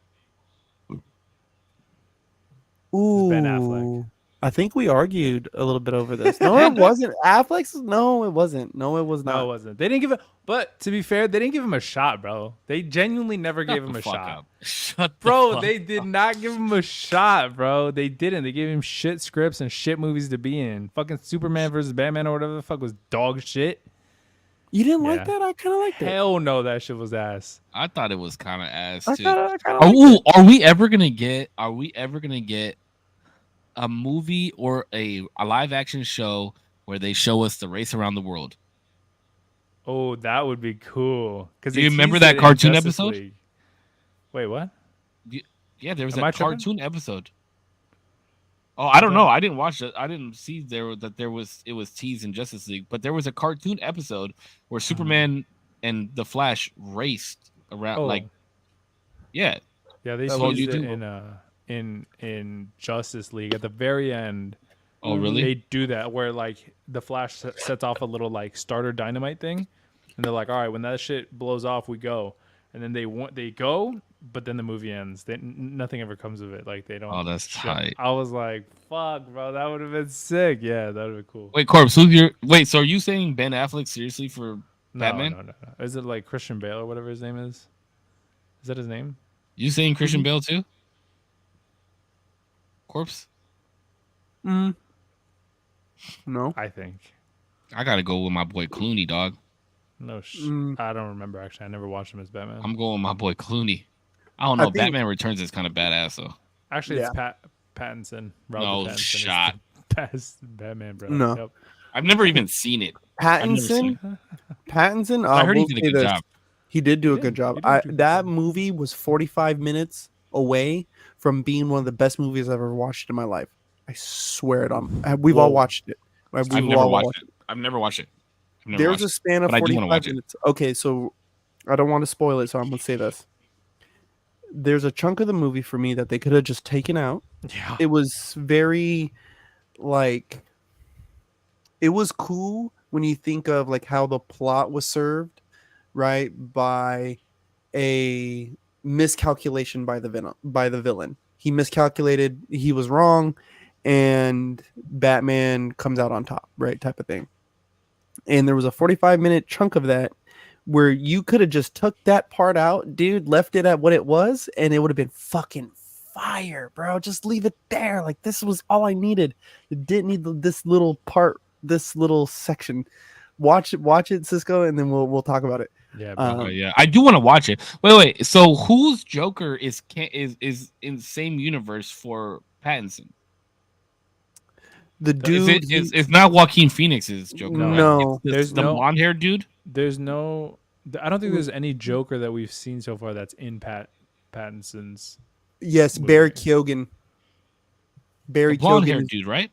Ooh, Ben Affleck. I think we argued a little bit over this. No, it wasn't. Affleck's. No, it wasn't. No, it was No, it not. wasn't. They didn't give it. But to be fair, they didn't give him a shot, bro. They genuinely never gave him a shot. Shut the Bro, fuck they up. did not give him a shot, bro. They didn't. They gave him shit scripts and shit movies to be in. Fucking Superman versus Batman or whatever the fuck was dog shit. You didn't Yeah. like that? I kind of liked it. Hell no, that shit was ass. I thought it was kind of ass I too. kind of Are, liked ooh, it. are we ever gonna get? A movie or a live action show where they show us the race around the world? Oh, that would be cool. Because Do you remember that cartoon episode? League. Wait, what? Yeah, there was Am I a tripping? cartoon episode. Oh, I don't Okay. know. I didn't watch it. I didn't see it was teased in Justice League, but there was a cartoon episode where Superman and the Flash raced around. Oh. Like, yeah, Yeah, they That used was it YouTube. in Justice League at the very end. Oh, really? They do that where like the Flash sets off a little like starter dynamite thing, and they're like, "All right, when that shit blows off, we go." And then they go, but then the movie ends. Nothing ever comes of it. Like they don't. Oh, that's tight. I was like, "Fuck, bro, that would have been sick." Yeah, that would have been cool. Wait, Corpse, who's your? Wait, so are you saying Ben Affleck seriously for Batman? No. Is it like Christian Bale or whatever his name is? Is that his name? You saying Christian Bale too? Corpse? Mm. No. I think. I gotta go with my boy Clooney, dog. No, Mm. I don't remember actually. I never watched him as Batman. I'm going with my boy Clooney. I don't I know. think- Batman Returns is kind of badass though. Actually, Yeah. it's Pattinson. Robert No Pattinson is shot. the best Batman, bro. No. Yep. I've never even seen it. never seen Pattinson. I heard he will did a say good job. He did do a He good did. job. He did do a good That job. movie was 45 minutes away from being one of the best movies I've ever watched in my life. I swear it on. We've all Whoa. watched it. I've We've never all watched it. I've never watched it. I've never There's watched a it. span of but I do wanna 45 watch it. minutes. Okay, so I don't want to spoil it, so I'm gonna say this. There's a chunk of the movie for me that they could have just taken out. Yeah. It was very like it was cool when you think of like how the plot was served, right? By a miscalculation by the villain. He miscalculated, he was wrong, and Batman comes out on top, right? Type of thing. And there was a 45-minute chunk of that where you could have just took that part out, dude, left it at what it was, and it would have been fucking fire, bro. Just leave it there. Like this was all I needed. It didn't need this little part, this little section. Watch it, Cisco, and then we'll talk about it. Yeah, bro. Yeah, I do want to watch it. Wait. So whose Joker is in the same universe for Pattinson? The dude, It's not Joaquin Phoenix's Joker. No. right? It's There's the no- blonde haired dude. There's no. I don't think there's any Joker that we've seen so far that's in Pattinson's. yes, movie. Barry Keoghan. Barry The blonde Keoghan. haired dude, right?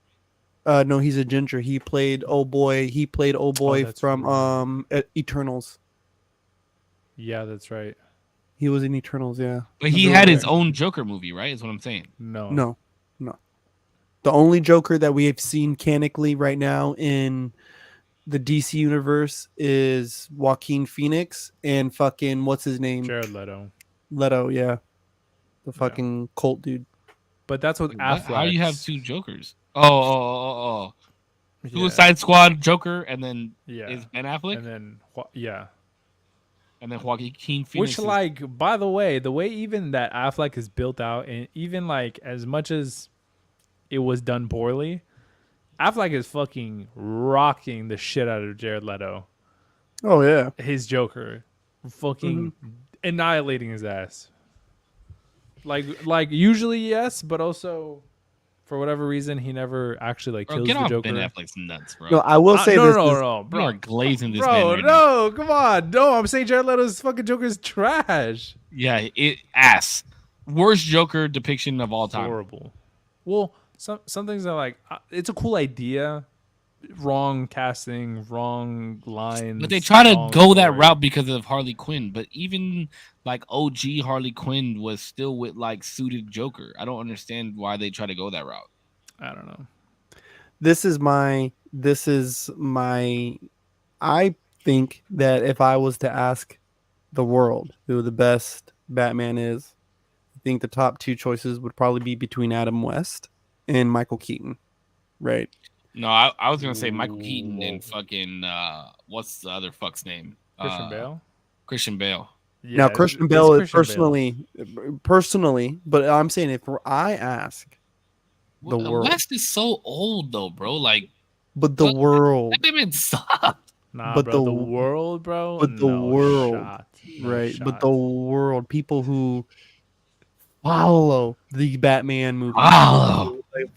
No, he's a ginger. He played old boy. He played old boy that's from right. Eternals. Yeah, that's right. He was in Eternals, yeah. But he had his own Joker movie, right? Is what I'm saying. No. No. The only Joker that we have seen canonically right now in the DC universe is Joaquin Phoenix and fucking what's his name? Jared Leto. Leto, yeah. The fucking cult dude. But that's what What? Affleck. How you have two Jokers? Oh. Suicide Squad Joker, and then Yeah. is Ben Affleck, And then yeah. and then Joaquin Phoenix. Which is- like, by the way even that Affleck is built out, and even like as much as it was done poorly, Affleck is fucking rocking the shit out of Jared Leto. Oh yeah. His Joker, fucking annihilating his ass. Like usually yes, but also for whatever reason he never actually like bro, kills get the off Joker. Ben Affleck's nuts, bro. No, I will say no, this. no, is- no, You are bro. glazing this man Bro, right now. no, come on. No, I'm saying Jared Leto's fucking Joker is trash. Yeah, ass. Worst Joker depiction of all time. Horrible. Well, some things are like it's a cool idea, wrong casting, wrong lines. But they try to wrong go that story. route because of Harley Quinn. But even like OG Harley Quinn was still with like suited Joker. I don't understand why they try to go that route. I don't know. This is my. I think that if I was to ask the world who the best Batman is, I think the top two choices would probably be between Adam West and Michael Keaton, right? No, I was gonna say Michael Keaton and fucking what's the other fuck's name? Christian Bale. Christian Bale. Yeah, Now Christian Bale is Christian Bale. personally, but I'm saying if I ask the Well, world, West is so old though, bro. Like, but the world, that man sucked. Nah, but bro, the- the world, bro. but the no world, shot. No right? shot. But the world, people who follow the Batman movie, Follow. like,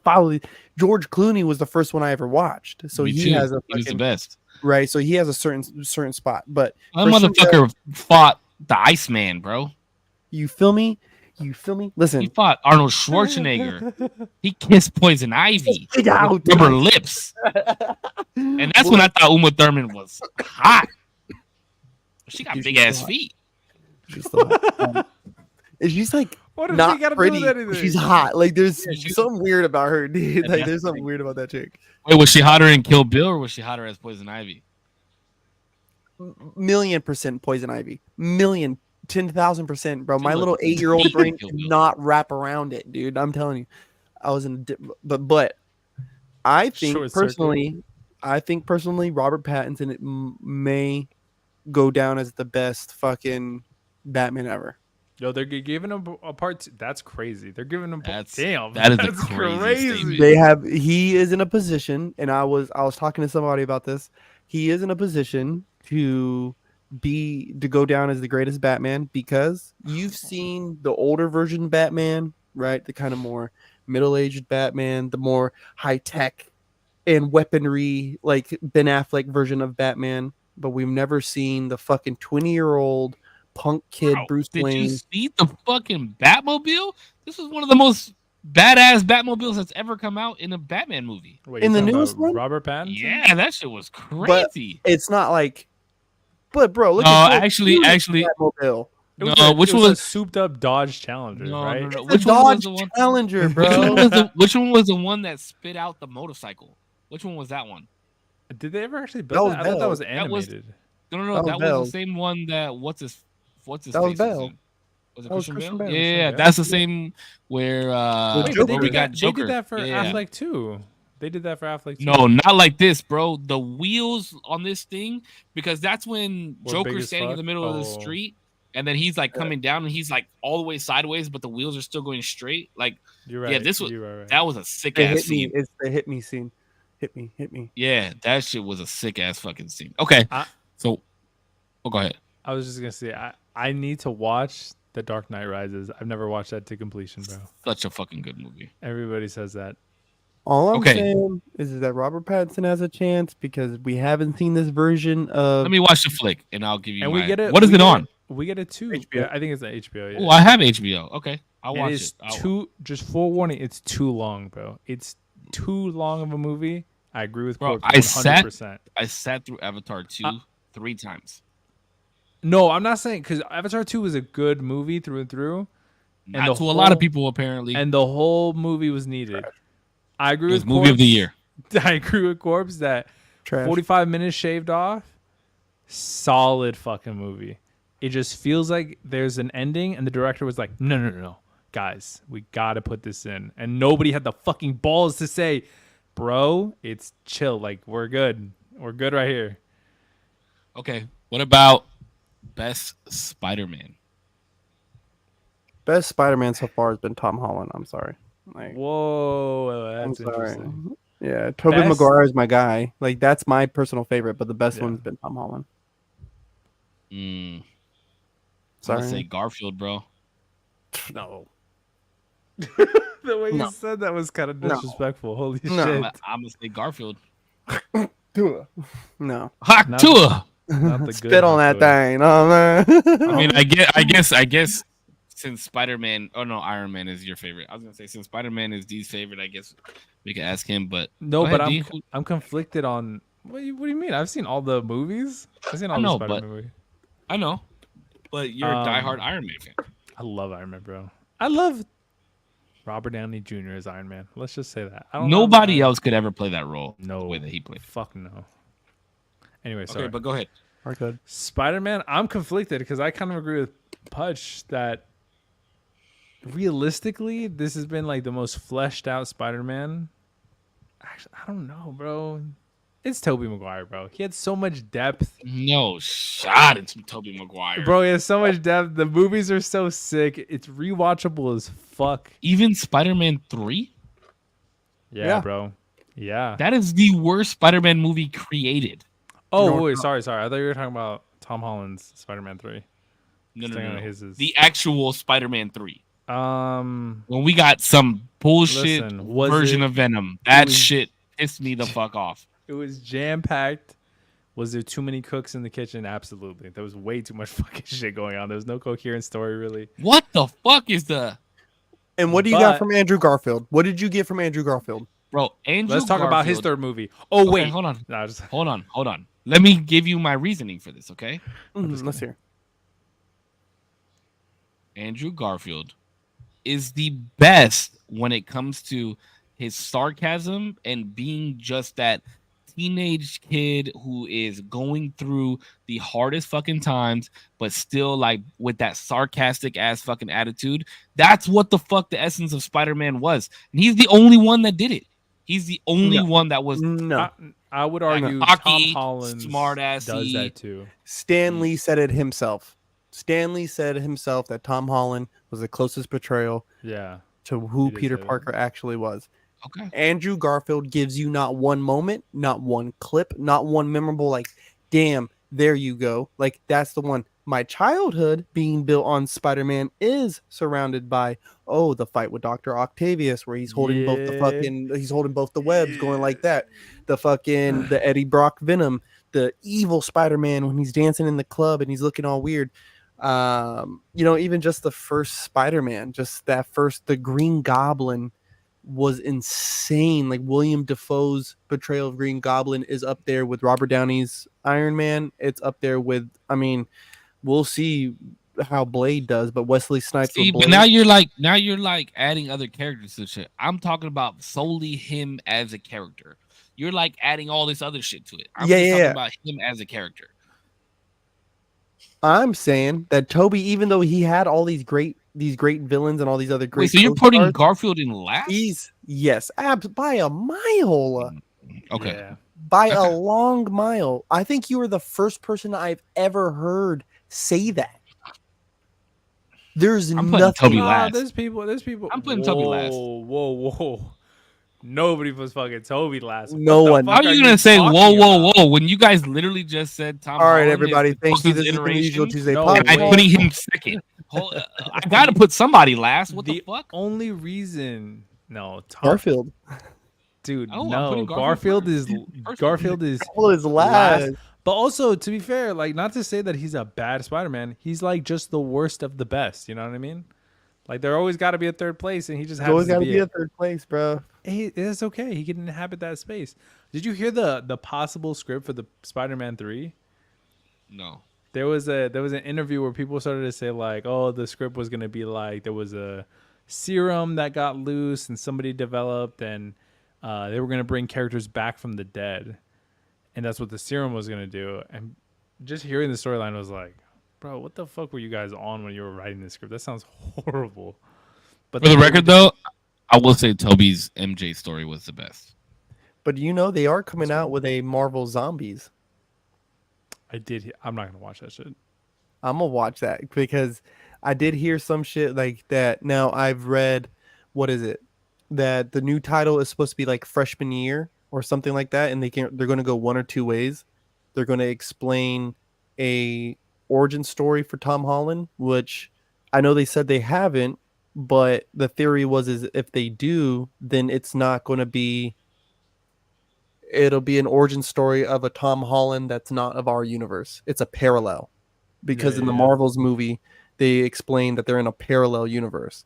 follow. George Clooney was the first one I ever watched, so Me he too. has a He was the fucking, best. right. So he has a certain spot, but That Christian motherfucker fought the Iceman, bro. you feel me? You feel me? He Listen, fought Arnold Schwarzenegger. He kissed Poison Ivy Get out, with rubber lips. And that's when I thought Uma Thurman was hot. She got Dude, big she's ass hot. feet. she's, she's like What does not he got to do pretty. with anything? She's hot. Like there's Yeah, she's- something weird about her, dude. Yeah, Like that's there's the something thing. weird about that chick. Wait, was she hotter in Kill Bill or was she hotter as Poison Ivy? 1,000,000% Poison Ivy. 10,000%, bro. She My looked little 8-year-old deep in brain Kill could Bill. not wrap around it, dude. I'm telling you, I was in. But I think Short circuit. personally, Robert Pattinson may go down as the best fucking Batman ever. Yo, they're giving him a part two. That's crazy. They're giving him. That Damn, is a that's crazy statement. They have. He is in a position, and I was talking to somebody about this. He is in a position to go down as the greatest Batman because you've seen the older version Batman, right? The kind of more middle-aged Batman, the more high-tech and weaponry like Ben Affleck version of Batman, but we've never seen the fucking 20-year-old punk kid Bro, Bruce did Wayne. you see the fucking Batmobile? This was one of the most badass Batmobiles that's ever come out in a Batman movie. Wait, In you the talking newest about one? Robert Pattinson. Yeah, that shit was crazy. It's not like, but bro, look No, at actually, Batmobile. It was No, a, which it one was was a souped up Dodge Challenger, no, right? no, no. It's Which a one was Dodge the one? Challenger, Which one bro. was which one was the one that spit out the motorcycle? Which one was that one? Did they ever actually That build was that? I thought that Bell. was That was- animated. No, That was that was Bell. the same one that what's his That was face Bell. in. Was it That was Christian Christian Bale? Bale. Yeah, Bale. that's the same where With Wait, Joker. but they where we did got that. Joker. They did that for Yeah. Affleck too. They did that for Affleck too. No, not like this, bro. The wheels on this thing, because that's when Were big Joker's as standing in fuck? the middle of the Oh. street, and then he's like coming down, and he's like all the way sideways, but the wheels are still going straight. Like You're right. yeah, this was You're right. that was a sick It ass hit me. scene. It's the hit me scene. Hit me. Yeah, that shit was a sick ass fucking scene. Okay, so go ahead. I was just gonna say I need to watch The Dark Knight Rises. I've never watched that to completion, bro. Such a fucking good movie. Everybody says that. All I'm Okay. saying is that Robert Pattinson has a chance because we haven't seen this version of. Let me watch the flick, and I'll give you. And my, we get it. What is we it get on? We get it too. HBO. Yeah, I think it's on HBO. Yeah. Oh, I have HBO. Okay, I'll And watch it's it. I'll- too. Just forewarning, it's too long, bro. It's too long of a movie. I agree with Bro, Korpsx I sat- 100%. I sat through Avatar 2 3 times. No, I'm not saying because Avatar 2 was a good movie through and through, Not the to a lot whole- of people apparently. and the whole movie was needed. I agree It was with movie of the Korpsx- year. I agree with Korpsx that Trash. 45 minutes shaved off, solid fucking movie. It just feels like there's an ending, and the director was like, no, guys, we gotta put this in, and nobody had the fucking balls to say, bro, it's chill, like we're good right here. Okay, what about best Spider-Man? Best Spider-Man so far has been Tom Holland. I'm sorry. Like, Whoa, I'm that's sorry. interesting. Yeah, Tobey Best- Maguire is my guy. Like that's my personal favorite, but the best Yeah. one's been Tom Holland. I'm Sorry. gonna say Garfield, bro. No. The way No. you said that was kind of No. disrespectful. Holy No. shit. I'm gonna say Garfield. Tua. No. Ha, Not- Tua. Not the good Spit on hot that Tony. thing. Oh man. I mean, I guess since Spider-Man, oh no, Iron Man is your favorite. I was gonna say since Spider-Man is D's favorite, I guess we could ask him. But No, go but ahead, D. I'm conflicted on. What do you mean? I've seen all the movies. I've seen all I the know, Spider-Man movies. I know, but you're a diehard Iron Man fan. I love Iron Man, bro. I love Robert Downey Jr. as Iron Man. Let's just say that. Nobody else could ever play that role No the way that he played. Fuck no. Anyway, Okay, sorry. but go ahead. Are good. Spider-Man, I'm conflicted because I kind of agree with Pudge that realistically, this has been like the most fleshed out Spider-Man. Actually, I don't know, bro. It's Tobey Maguire, bro. He had so much depth. No shot. It's Tobey Maguire. Bro, he has so much depth. The movies are so sick. It's rewatchable as fuck. Even Spider-Man 3? Yeah, bro. Yeah. That is the worst Spider-Man movie created. Oh, No, wait, sorry. I thought you were talking about Tom Holland's Spider-Man 3. No. His is... The actual Spider-Man 3. Um, When we got some bullshit Listen, was version it- of Venom. That was- shit pissed me the fuck off. it was jam-packed. Was there too many cooks in the kitchen? Absolutely. There was way too much fucking shit going on. There was no coherent story, really. What the fuck is the... And what do you got But- from Andrew Garfield? What did you get from Andrew Garfield? Bro, Andrew Let's talk about his Garfield- third movie. Oh, Okay, wait. hold on. Nah, just... Hold on. Let me give you my reasoning for this, okay? Let's hear. Andrew Garfield is the best when it comes to his sarcasm and being just that teenage kid who is going through the hardest fucking times, but still like with that sarcastic ass fucking attitude. That's what the fuck the essence of Spider-Man was. And he's the only one that did it. He's the only No. one that was No. I would argue cocky, Tom Holland smart-assy. does that too. Stan Lee said it himself. Stan Lee said himself that Tom Holland was the closest portrayal Yeah. to who He did Peter say that. Parker actually was. okay. Andrew Garfield gives you not one moment, not one clip, not one memorable, like, damn, there you go. Like, that's the one. My childhood being built on Spider-Man is surrounded by, the fight with Dr. Octavius, where he's holding both the he's holding both the webs going like that. The Eddie Brock Venom, the evil Spider-Man when he's dancing in the club and he's looking all weird. Even just the first Spider-Man, the Green Goblin was insane. Like William Dafoe's portrayal of Green Goblin is up there with Robert Downey's Iron Man. It's up there with, we'll see how Blade does, but Wesley Snipes. See, with but Blade, now you're like adding other characters to shit. I'm talking about solely him as a character. You're like adding all this other shit to it. I'm just talking about him as a character. I'm saying that Toby, even though he had all these great villains and all these other great, Wait, so you're putting co-stars, Garfield in last? by a mile. Okay. Yeah. By a long mile. I think you are the first person I've ever heard say that. There's I'm putting nothing. Toby Nah, last. there's people. I'm putting Toby last. Whoa. Nobody puts fucking Toby last. No one. How are you gonna say whoa when you guys literally just said Tom All right, Holland everybody. is the Thank you. closest This has been the iteration? Usual Tuesday No, podcast. I'm wait. putting him second. I gotta put somebody last. What the fuck? Only reason, Tom, Garfield. dude, Oh, I'm no, putting Garfield is first. Garfield is All is last. But also, to be fair, like not to say that he's a bad Spider-Man, he's like just the worst of the best. You know what I mean? Like there always got to be a third place, and he just There's always happens got to to be be a third place, bro. It's okay. He can inhabit that space. Did you hear the possible script for the Spider-Man 3? No. There was an interview where people started to say like, oh, the script was gonna be like there was a serum that got loose and somebody developed, and they were gonna bring characters back from the dead, and that's what the serum was gonna do. And just hearing the storyline was like, bro, what the fuck were you guys on when you were writing this script? That sounds horrible. But For the record, though, I will say Toby's MJ story was the best. But they are coming out with a Marvel Zombies. I'm not gonna watch that shit. I'm gonna watch that because I did hear some shit like that. Now I've read, what is it? That the new title is supposed to be like freshman year or something like that, and they're gonna go one or two ways. They're gonna explain a origin story for Tom Holland, which I know they said they haven't, but the theory is if they do, then it's not gonna be. it'll be an origin story of a Tom Holland that's not of our universe. It's a parallel, because in the Marvels movie they explain that they're in a parallel universe.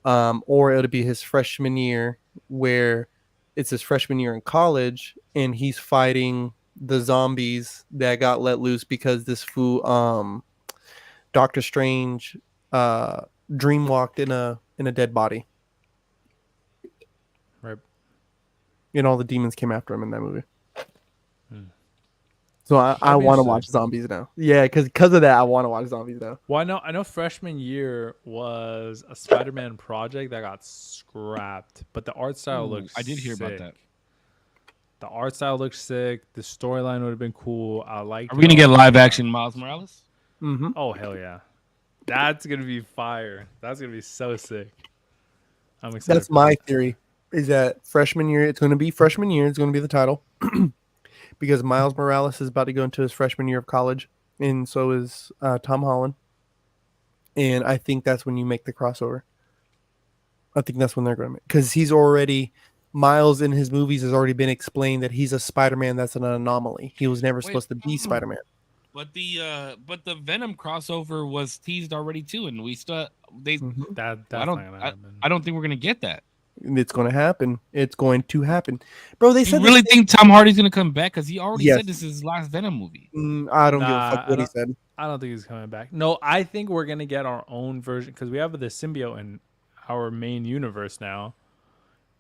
Or it'll be his freshman year, where it's his freshman year in college, and he's fighting the zombies that got let loose because this fool, Doctor Strange, dreamwalked in a dead body, Right. and all the demons came after him in that movie. So That'd I be want to interesting. watch zombies now. Yeah, because of that, I want to watch zombies now. Well, I know freshman year was a Spider-Man project that got scrapped, but the art style looks I did hear about sick. that. The art style looks sick. The storyline would have been cool. I like. Are we gonna get live action Miles Morales? Mm-hmm. Oh hell yeah, that's gonna be fire. That's gonna be so sick. I'm excited. That's my theory. Is that freshman year? It's going to be freshman year. It's going to be the title, because Miles Morales is about to go into his freshman year of college, and so is Tom Holland. And I think that's when you make the crossover. I think that's when they're going to make, because he's already, Miles in his movies has already been explained that he's a Spider-Man that's an anomaly. He was never supposed to be Spider-Man. But the Venom crossover was teased already too, and we still they. That's I not gonna happen. don't think we're gonna get that. It's going to happen. It's going to happen, bro. They You said really think Tom Hardy's gonna come back? Because he already Yes. said this is his last Venom movie. I don't give a Nah, fuck what he said. I don't think he's coming back. No, I think we're gonna get our own version because we have the symbiote in our main universe now.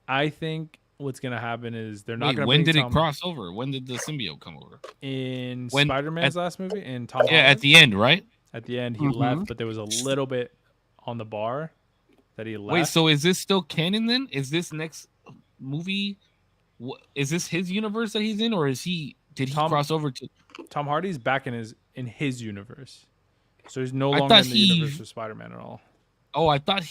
I think what's gonna happen is they're not Wait, gonna. when bring did Tom it cross over? When did the symbiote come over? in When- Spider-Man's last movie? In Tom Yeah, Holland? at the end, right? At the end, he left, but there was a little bit on the bar that he left. Wait, so is this still canon then? Is this next movie? Is this his universe that he's in, or did he cross over to? Tom Hardy's back in his universe, so he's no I longer thought in the universe of Spider-Man at all. Oh, I thought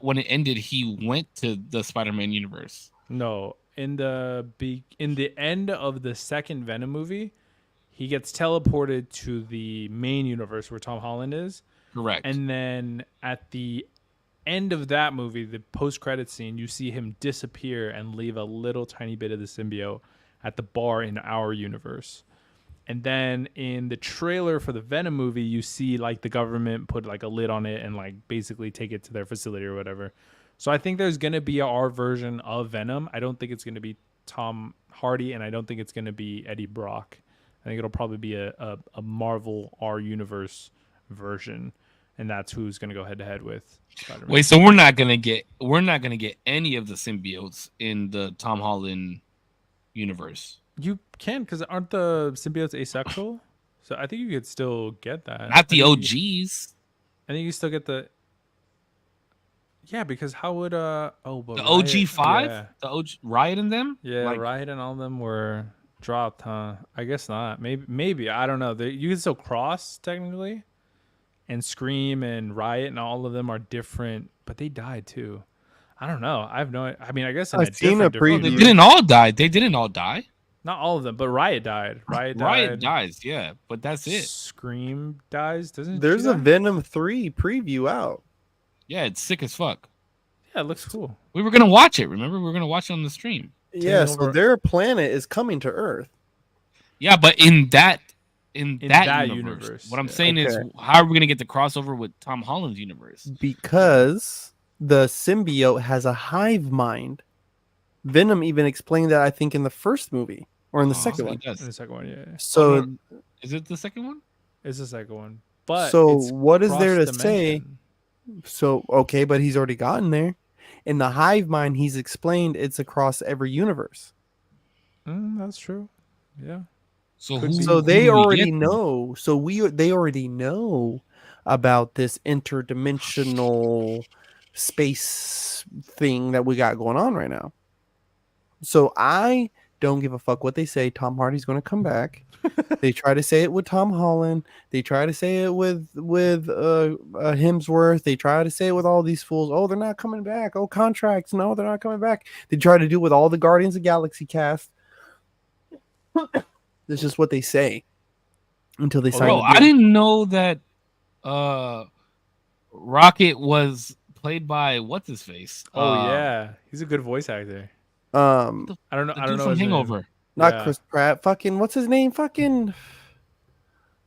when it ended, he went to the Spider-Man universe. No, in the end of the second Venom movie, he gets teleported to the main universe where Tom Holland is. Correct. And then at the end of that movie, the post-credit scene, you see him disappear and leave a little tiny bit of the symbiote at the bar in our universe. And then in the trailer for the Venom movie, you see like the government put like a lid on it and like basically take it to their facility or whatever. So I think there's going to be our version of Venom. I don't think it's going to be Tom Hardy, and I don't think it's going to be Eddie Brock. I think it'll probably be a Marvel R Universe version, and that's who's going to go head to head with Spider-Man. Wait, so we're not gonna get any of the symbiotes in the Tom Holland universe. You can, because aren't the symbiotes asexual? So I think you could still get that. Not the I think OGs. I think you still get the. Yeah, because how would but The Riot- OG 5? Yeah, The OG Riot in them? yeah, Like, Riot and all of them were dropped, huh? I guess not. Maybe I don't know. You can still cross technically, and Scream and Riot and all of them are different, but they died too. I don't know. I have no. I mean, I guess in I've seen a different They preview. didn't all die. They didn't all die. Not all of them, but Riot died. Riot Dies, yeah, but that's it. Scream dies, doesn't? There's she a die? Venom 3 preview out. Yeah, it's sick as fuck. Yeah, it looks cool. We were gonna watch it. Remember, we were gonna watch it on the stream. Yeah, so over- their planet is coming to Earth. Yeah, but in that that universe. universe, What I'm yeah. saying is, Okay. how are we gonna get the crossover with Tom Holland's universe? Because the symbiote has a hive mind. Venom even explained that, I think, in the first movie or in the second He one. does. In the second one, yeah, So, Is it the second one? it's the second one. But So it's what is there to say? cross-dimension. Okay, but he's already gotten there. In the hive mind, he's explained it's across every universe. That's true. Yeah. So Could who? be. So who they do we already get? know. They already know about this interdimensional space thing that we got going on right now. So I don't give a fuck what they say. Tom Hardy's going to come back. They try to say it with Tom Holland. They try to say it with Hemsworth. They try to say it with all these fools. Oh, they're not coming back. Oh, contracts. No, they're not coming back. They try to do it with all the Guardians of the Galaxy cast. That's just what they say until they sign. Bro, the I deal. didn't know that Rocket was played by what's his face? Oh yeah, he's a good voice actor. Um, I don't know. The I dude don't know from his name. Hangover. Not Yeah. Chris Pratt. Fucking what's his name? Fucking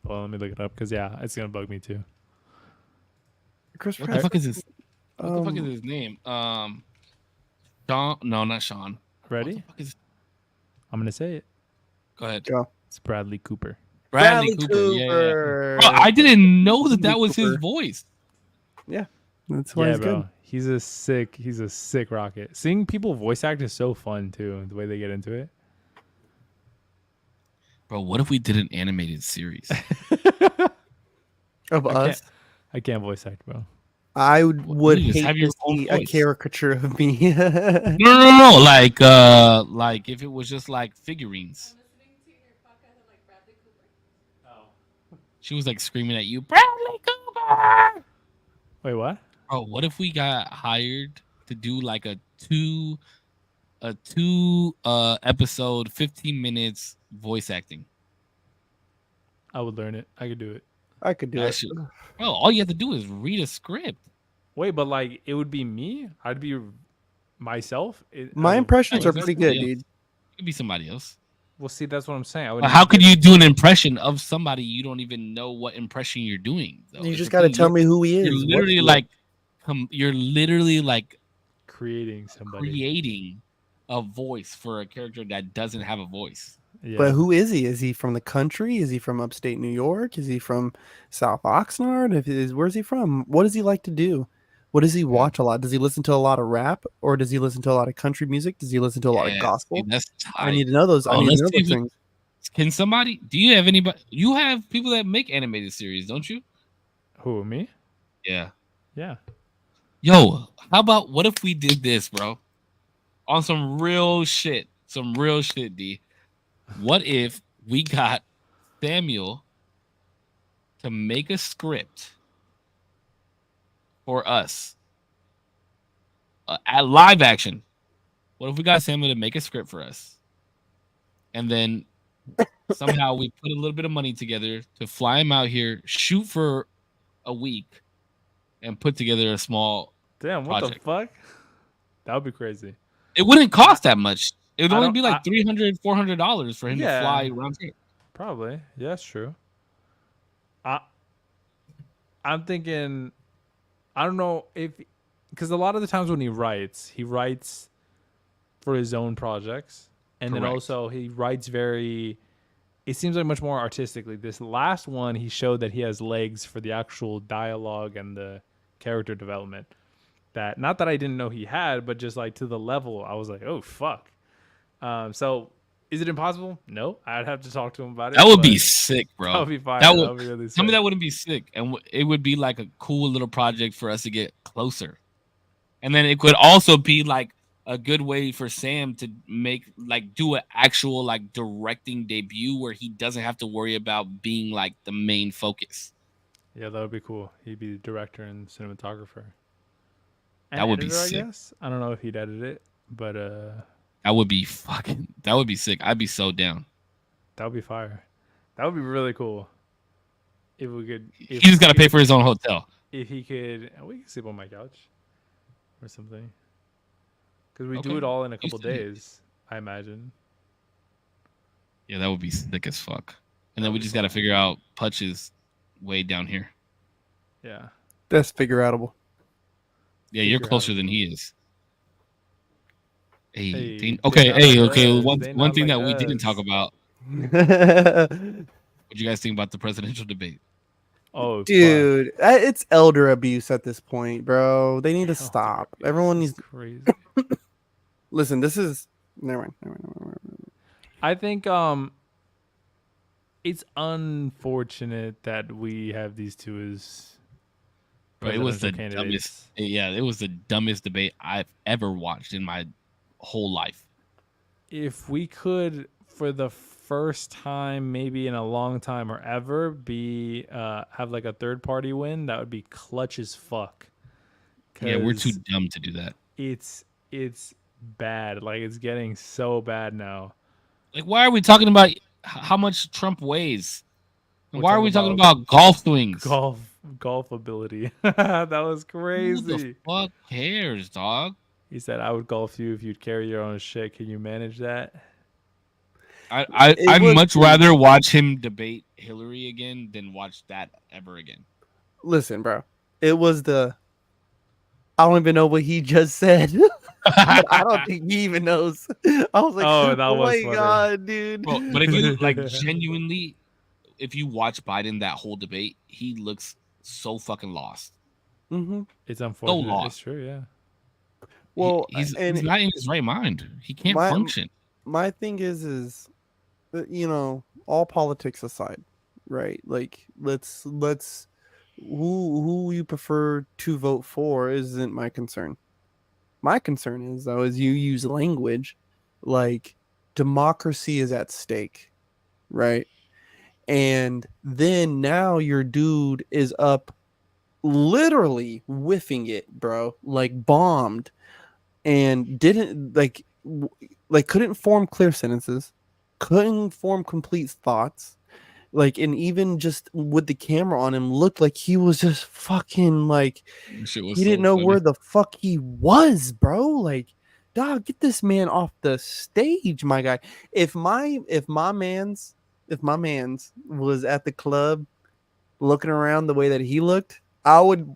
Well, let me look it up because yeah, it's gonna bug me too. Chris What the Pratt. fuck is his? What the fuck is Um, his name? Sean? No, not Sean. What the Ready? fuck is? I'm gonna say it. Go ahead. go. It's Bradley Cooper. Bradley Cooper. Yeah. Bro, Cooper. I didn't know that Bradley was his Cooper. voice. Yeah, that's why Yeah, he's bro. good. He's a sick rocket. Seeing people voice act is so fun too. The way they get into it. Bro, what if we did an animated series? Of us, I can't voice act, bro. I would You just hate have your to own see a voice. caricature of me. No. Like if it was just like figurines. She was like screaming at you, Bradley Cooper. Wait, what? Bro, what if we got hired to do like a two episode 15 minutes voice acting? I would learn it. I could do it. I could do That it. shit. Bro, all you have to do is read a script. Wait, but like it would be me. I'd be myself. My impressions No, are it's pretty somebody good, else. dude. It could be somebody else. Well, see, that's what I'm saying. I would. How could you do an impression of somebody you don't even know what impression you're doing? Though? You It's just the got to thing, tell me who he is. You're what's literally he like, you're literally like creating somebody? creating a voice for a character that doesn't have a voice. Yeah. But who is he? Is he from the country? Is he from upstate New York? Is he from South Oxnard? Where's he from? What does he like to do? What does he watch a lot? Does he listen to a lot of rap, or does he listen to a lot of country music? Does he listen to a lot of gospel? See, that's I tight. need to know those. I Oh, need to let's know see those if things. Can somebody? Do you have anybody? You have people that make animated series, don't you? Who, me? Yeah. Yeah. Yo, how about what if we did this, bro? On some real shit. Some real shit, D. What if we got Samuel to make a script for us at live action? What if we got Samuel to make a script for us? And then somehow we put a little bit of money together to fly him out here, shoot for a week, and put together a small Damn, what project. the fuck? That would be crazy. It wouldn't cost that much. It would I only don't- be like $300, $400 for him Yeah. to fly around here. Probably. Yeah, that's true. I'm thinking, I don't know if, because a lot of the times when he writes for his own projects. And then Correct. also he writes it seems like much more artistically. This last one, he showed that he has legs for the actual dialogue and the character development. That, not that I didn't know he had, but just like to the level, I was like, oh, fuck. So is it impossible? No, I'd have to talk to him about it. That would but be sick, bro. That would be fire. That That would would be really sick. Tell me that wouldn't be sick, and it would be like a cool little project for us to get closer. And then it could also be like a good way for Sam to do an actual like directing debut where he doesn't have to worry about being like the main focus. Yeah, that would be cool. He'd be the director and cinematographer. And That would be editor, sick. I guess. I don't know if he'd edit it, but That would be sick. I'd be so down. that would be fire. That would be really cool. If we could, He just got to pay for his own hotel. If he could, we could sleep on my couch or something. Because we do Okay. it all in a couple You said it. days, I imagine. Yeah, that would be sick as fuck. And then That'd we be just got to fun. figure out Putch is way down here. Yeah. That's figure outable. Yeah, you're Figure closer out. than he is. Hey, Hey, Dane- they okay, not hey, like okay. us. One They one not thing like that we didn't talk us. about. What you guys think about the presidential debate? Oh, fuck. Dude, it's elder abuse at this point, bro. They need to Elder stop. abuse Everyone is needs. crazy. Listen, this is. Never mind. Never mind. I think it's unfortunate that we have these two as Bro, it was the presidential dumbest. candidates. Yeah, it was the dumbest debate I've ever watched in my whole life. If we could, for the first time, maybe in a long time or ever, be have like a third party win, that would be clutch as fuck. Yeah, we're too 'Cause dumb to do that. It's bad. Like it's getting so bad now. Like, why are we talking about how much Trump weighs? And We're why are talking we talking about about golf swings? Golf ability. That was Who crazy. the fuck cares, dog? He said, "I would golf you if you'd carry your own shit. Can you manage that?" It I'd was much rather watch him debate Hillary again than watch that ever again. listen, bro. It was the I don't even know what he just said. But I don't think he even knows. I was like, Oh, that oh was my funny. god, dude. Bro, but if you like genuinely, if you watch Biden that whole debate, he looks so fucking lost. Hmm. It's So unfortunate. It's lost. true, yeah. Well, He's and not in his right mind. He can't my function. my thing is all politics aside, right? Like let's who you prefer to vote for isn't my concern. My concern is though is you use language like democracy is at stake, right? And then now your dude is up literally whiffing it, bro, like bombed and didn't like couldn't form clear sentences, couldn't form complete thoughts, like, and even just with the camera on him looked like he was just fucking like Shit was he didn't so know funny. where the fuck he was, bro. Like, dog, get this man off the stage, my guy. If my man's was at the club looking around the way that he looked, I would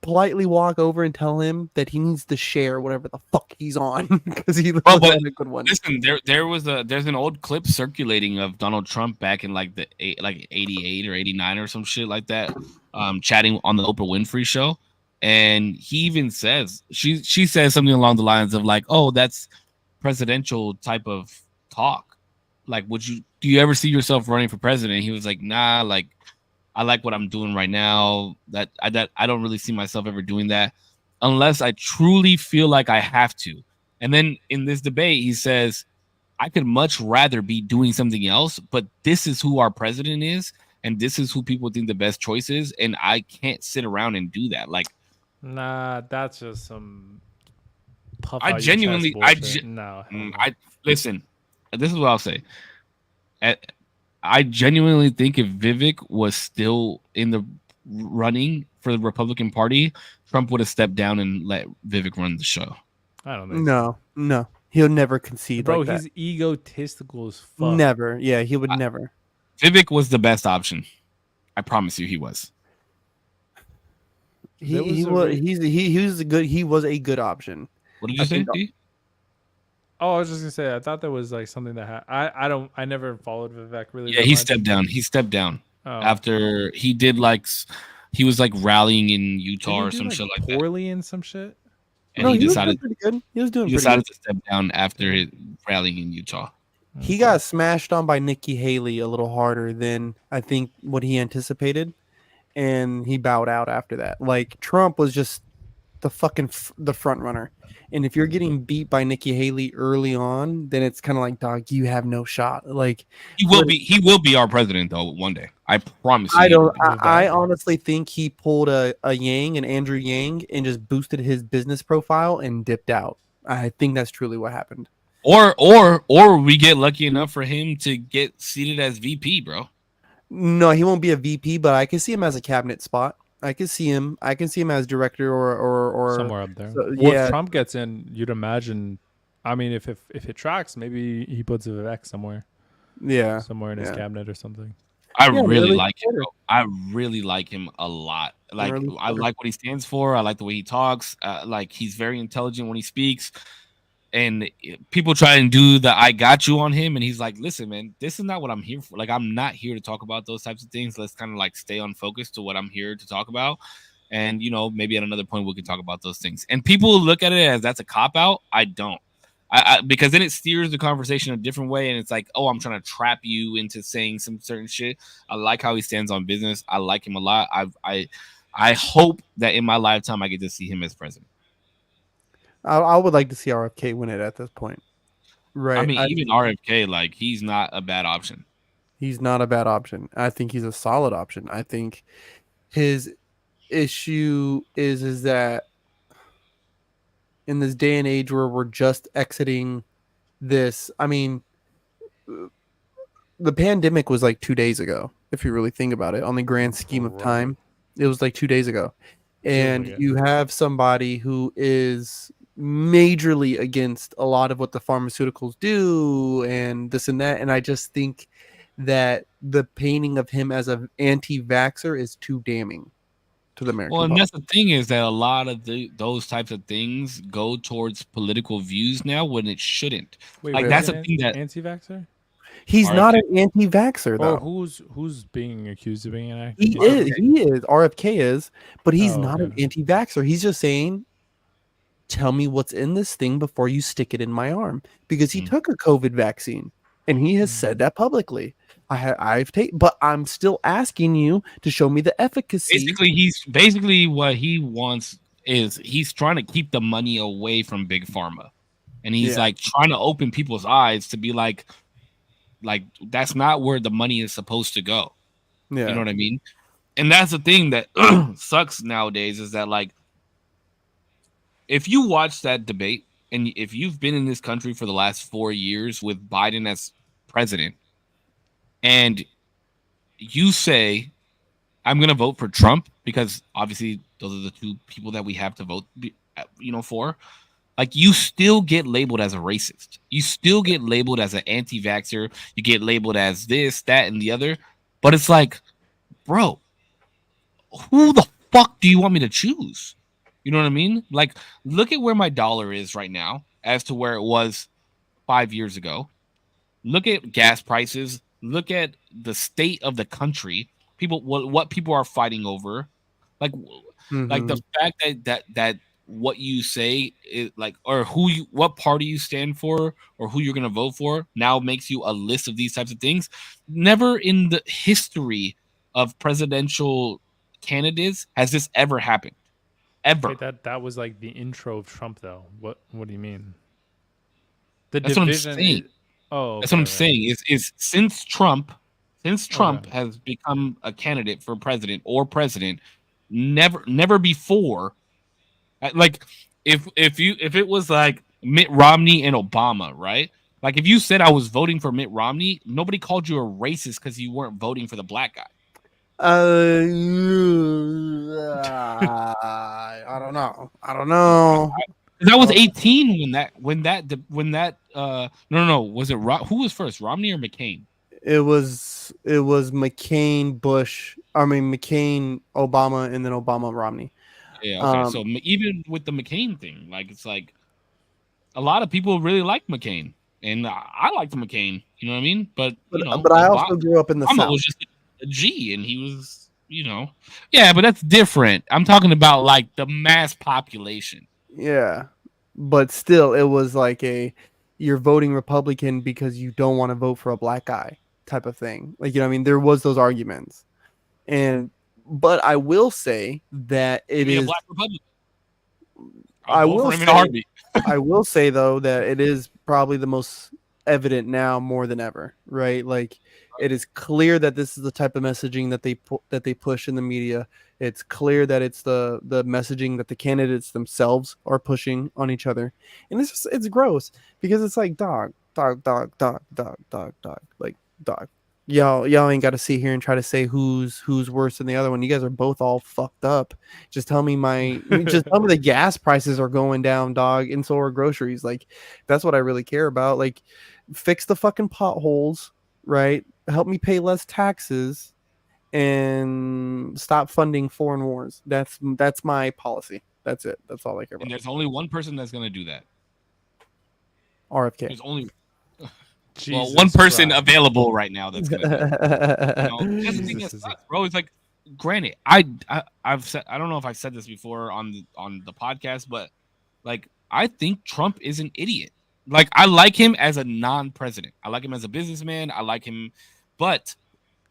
politely walk over and tell him that he needs to share whatever the fuck he's on because he was Well, but on a good one. listen, there's an old clip circulating of Donald Trump back in like like 88 or 89 or some shit like that, chatting on the Oprah Winfrey show, and he even says she says something along the lines of like, oh, that's presidential type of talk. Like, do you ever see yourself running for president? He was like, nah, like I like what I'm doing right now. That I don't really see myself ever doing that unless I truly feel like I have to. And then in this debate, he says, I could much rather be doing something else, but this is who our president is, and this is who people think the best choice is, and I can't sit around and do that. Like, Nah, that's just some puff I out your chest genuinely, bullshit. No, hell no. I listen. This is what I'll say. I genuinely think if Vivek was still in the running for the Republican Party, Trump would have stepped down and let Vivek run the show. I don't think so. No, he'll never concede Bro, like that. he's egotistical as fuck. Never. Yeah, he would never. Vivek was the best option. I promise you, he was. He was a good option. What did I you say? think D? Oh, I was just gonna say, I thought that was like something that I never followed Vivek really. Yeah, that he much. stepped down. He stepped down Oh. after he did like he was like rallying in Utah Didn't or he do, some like, shit like that, poorly in some shit. and No, he he was decided doing pretty good. He was doing he pretty decided good. to step down after his rallying in Utah. He Okay. got smashed on by Nikki Haley a little harder than I think what he anticipated, and he bowed out after that. Like Trump was just the fucking the front runner, and if you're getting beat by Nikki Haley early on, then it's kind of like, dog, you have no shot. Like He will be our president though one day. I promise you. I he will don't. be. I honestly think he pulled a Yang, an Andrew Yang, and just boosted his business profile and dipped out. I think that's truly what happened. Or we get lucky enough for him to get seated as VP, bro. No, he won't be a VP, but I can see him as a cabinet spot. I can see him. I can see him as director or Somewhere up there. so, Well, yeah. if Trump gets in, you'd imagine. I mean, if it tracks, maybe he puts Vivek somewhere in his cabinet or something. I Yeah, really really like him. better. Bro. I really like him a lot. Like Really I better. like what he stands for. I like the way he talks. Like he's very intelligent when he speaks. And people try and do the "I got you" on him, and he's like, "Listen, man, this is not what I'm here for. Like, I'm not here to talk about those types of things. Let's kind of like stay on focus to what I'm here to talk about." And maybe at another point we can talk about those things. And people look at it as that's a cop out. I don't. Because then it steers the conversation a different way, and it's like, oh, I'm trying to trap you into saying some certain shit. I like how he stands on business. I like him a lot. I hope that in my lifetime I get to see him as president. I would like to see RFK win it at this point. Right. I mean, even RFK, like he's not a bad option. He's not a bad option. I think he's a solid option. I think his issue is that in this day and age where we're just exiting this, I mean, the pandemic was like 2 days ago, if you really think about it, on the grand scheme of time. It was like 2 days ago. And like it. you have somebody who is majorly against a lot of what the pharmaceuticals do and this and that. And I just think that the painting of him as an anti-vaxxer is too damning to the Well, American and public. that's the thing is that a lot of those types of things go towards political views now when it shouldn't. Wait, Like who's that's Yeah. the an thing that anti-vaxxer? He's not RFK. an anti-vaxxer Or though. who's being accused of being an He anti-vaxxer? is. He is. RFK is, but he's Oh, not an okay. anti-vaxxer. He's just saying, "Tell me what's in this thing before you stick it in my arm," because he Mm. took a COVID vaccine and he has said that publicly. I've taken, but I'm still asking you to show me the efficacy. Basically what he wants is he's trying to keep the money away from big pharma, and he's Yeah. like trying to open people's eyes to be like that's not where the money is supposed to go. You know Yeah. what I mean? And that's the thing that sucks nowadays is that like if you watch that debate and if you've been in this country for the last 4 years with Biden as president and you say I'm going to vote for Trump because obviously those are the two people that we have to vote for, like you still get labeled as a racist. You still get labeled as an anti-vaxxer. You get labeled as this, that, and the other. But it's like, bro, who the fuck do you want me to choose? You know what I mean? Like, look at where my dollar is right now as to where it was 5 years ago. Look at gas prices. Look at the state of the country. People, what people are fighting over, like, like the Mhm. fact that what you say is like, or what party you stand for, or who you're gonna vote for, now makes you a list of these types of things. Never in the history of presidential candidates has this ever happened. Ever. Wait, that was like the intro of Trump, though. What do you mean? The That's what I'm division saying. is. Oh, That's what okay, I'm okay, saying. Is since Trump okay. has become a candidate for president, never before, like if it was like Mitt Romney and Obama, right? Like if you said I was voting for Mitt Romney, nobody called you a racist because you weren't voting for the black guy. Uh, I don't know. I don't know. 'Cause I I was don't. 18 no, was it who was first, Romney or McCain? It was McCain, Bush. I mean McCain, Obama, and then Obama, Romney. Yeah, okay. So Um, even with the McCain thing, like it's like a lot of people really like McCain, and I liked McCain. You know what I mean? But but but I also grew up in the Obama South. was just a G, and he was, yeah. But that's different. I'm talking about like the mass population. Yeah, but still, it was like you're voting Republican because you don't want to vote for a black guy type of thing. Like what I mean, there was those arguments, and but I will say that Give it me a is. black Republican. I'll I vote will for him in a say heartbeat. I will say though that it is probably the most evident now more than ever, right? Like it is clear that this is the type of messaging that they push in the media. It's clear that it's the messaging that the candidates themselves are pushing on each other, and it's gross because it's like dog, like dog. Y'all ain't got to sit here and try to say who's worse than the other one. You guys are both all fucked up. Just tell me the gas prices are going down, dog, and so are groceries. Like that's what I really care about. Like fix the fucking potholes, right? Help me pay less taxes and stop funding foreign wars. That's my policy. That's it. That's all I care And about. there's only one person that's gonna do that. RFK. There's only well, one Jesus person Christ. available right now that's gonna do it. That's the thing that Jesus is sucks, bro. It's like, granted, I've said, I don't know if I've said this before on the podcast, but like I think Trump is an idiot. Like I like him as a non-president. I like him as a businessman. I like him, but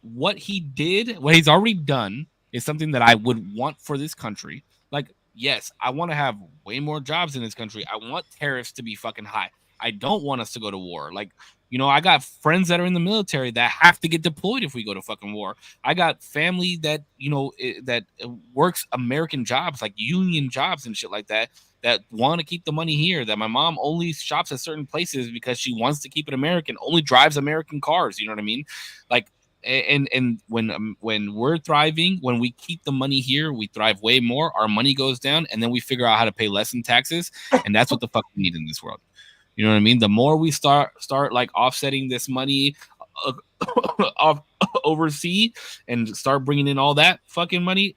what he did, what he's already done, is something that I would want for this country. Like, yes, I want to have way more jobs in this country. I want tariffs to be fucking high. I don't want us to go to war. Like, I got friends that are in the military that have to get deployed if we go to fucking war. I got family that, that works American jobs, like union jobs and shit like that want to keep the money here, that my mom only shops at certain places because she wants to keep it American, only drives American cars. You know what I mean? Like, and when we're thriving, when we keep the money here, we thrive way more. Our money goes down, and then we figure out how to pay less in taxes, and that's what the fuck we need in this world. You know what I mean? The more we start like offsetting this money uh, off overseas and start bringing in all that fucking money,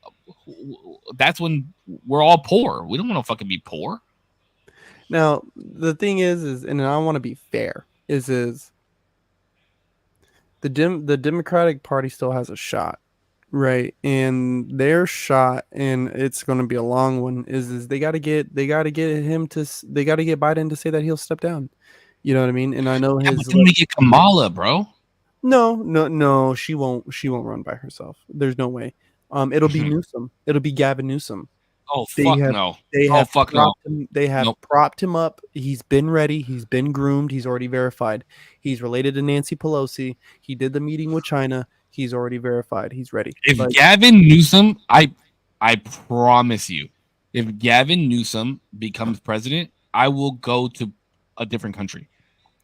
that's when we're all poor. We don't want to fucking be poor. Now the thing is, and I want to be fair, is the Democratic Party still has a shot, right? And their shot, and it's going to be a long one. Is they got to get they got to get him to they got to get Biden to say that he'll step down. You know what I mean? And I know Yeah, his. but then we get Kamala, bro. No. She won't run by herself. There's no way. It'll be Newsom. It'll be Gavin Newsom. Oh They fuck have no. they Oh have fuck no. they have Nope. propped him up. He's been ready. He's been groomed. He's already verified. He's related to Nancy Pelosi. He did the meeting with China. He's already verified. He's ready. If Like, Gavin Newsom, I promise you, if Gavin Newsom becomes president, I will go to a different country.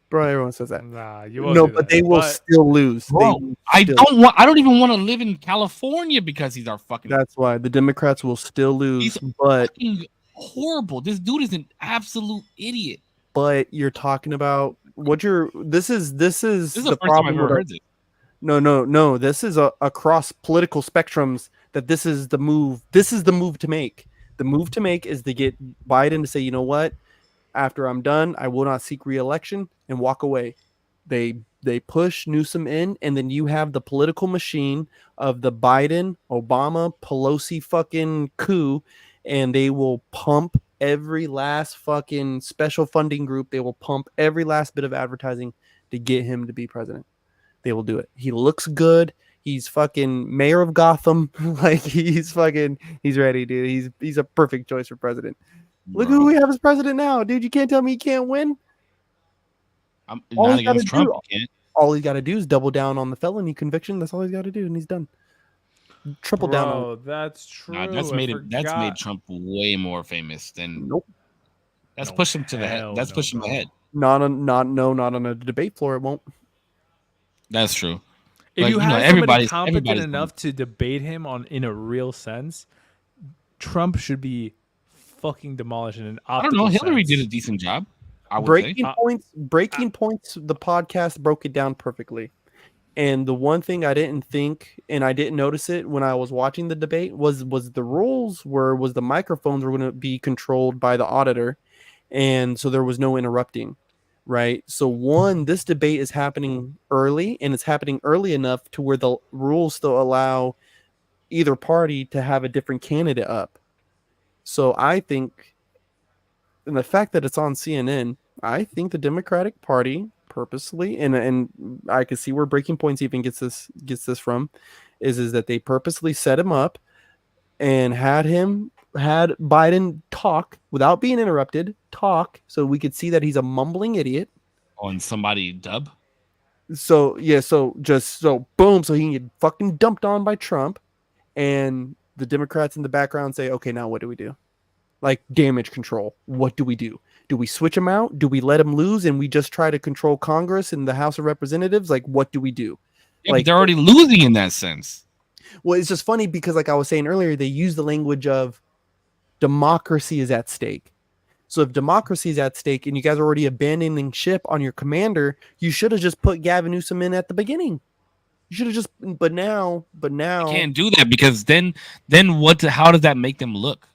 bro, everyone says that. Nah, you won't. No, do but that. they will still lose. Bro, They will I still- don't even want to live in California because he's our fucking That's why the Democrats will still lose. He's But fucking horrible. This dude is an absolute idiot. you're talking about what you're. This is This is the the first time problem I've with ever our- heard this. No. This is across political spectrums that this is the move. This is the move to make. The move to make is to get Biden to say, you know what? After I'm done, I will not seek re-election and walk away. They push Newsom in, and then you have the political machine of the Biden, Obama, Pelosi fucking coup, and they will pump every last fucking special funding group. They will pump every last bit of advertising to get him to be president. They will do it. He looks good. He's fucking mayor of Gotham. Like he's ready, dude. He's a perfect choice for president. Look who we have as president now, dude. You can't tell me he can't win. I'm All not he's gotta against Trump. do- You can't. All he's got to do is double down on the felony conviction. That's all he's got to do, and he's done. Triple down on it. Bro, that's true. Nah, that's made Trump way more famous than Nope. that's No, pushed him to the head. hell That's no, pushed him bro. ahead. Not on a debate floor. It won't. That's true. If Like, you you know, had somebody everybody's- competent everybody's enough to debate him in a real sense, Trump should be fucking demolished in an I don't optical know. Hillary sense. did a decent job. I would say. Breaking points. The podcast broke it down perfectly. And the one thing I didn't think, and I didn't notice it when I was watching the debate, was the rules was the microphones were going to be controlled by the auditor, and so there was no interrupting, right? So this debate is happening early, and it's happening early enough to where the rules still allow either party to have a different candidate up. So I think, and the fact that it's on CNN, I think the Democratic Party purposely, and I can see where Breaking Points even gets this from, is that they purposely set him up and had Biden talk without being interrupted, so we could see that he's a mumbling idiot. On somebody dub. So boom, so he can get fucking dumped on by Trump, and the Democrats in the background say, okay, now what do we do? Like damage control. What do we do? Do we switch him out? Do we let him lose and we just try to control Congress and the House of Representatives? Like, what do we do? Yeah, Like, but they're already losing in that sense. well, it's just funny because, like I was saying earlier, they use the language of democracy is at stake. So if democracy is at stake and you guys are already abandoning ship on your commander, you should have just put Gavin Newsom in at the beginning. You should have just, but now, You can't do that because then what? How does that make them look?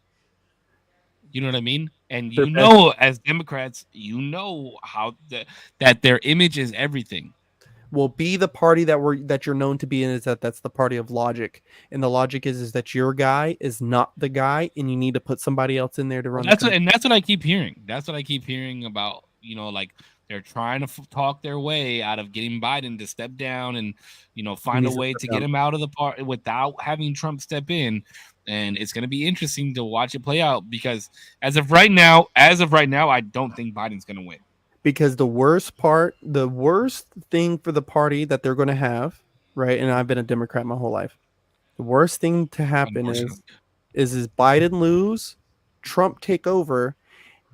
You know what I mean? And They're you know, as Democrats, you know how that their image is everything. will be the party that you're known to be in, is that's the party of logic, and the logic is that your guy is not the guy, and you need to put somebody else in there to run. That's what I keep hearing. That's what I keep hearing about. You know, like they're trying to talk their way out of getting Biden to step down and find a needs to way step to down. get him out of the part without having Trump step in. And it's going to be interesting to watch it play out because as of right now, I don't think Biden's going to win. Because the worst thing for the party that they're going to have, right? And I've been a Democrat my whole life. The worst thing to happen is Biden lose, Trump take over,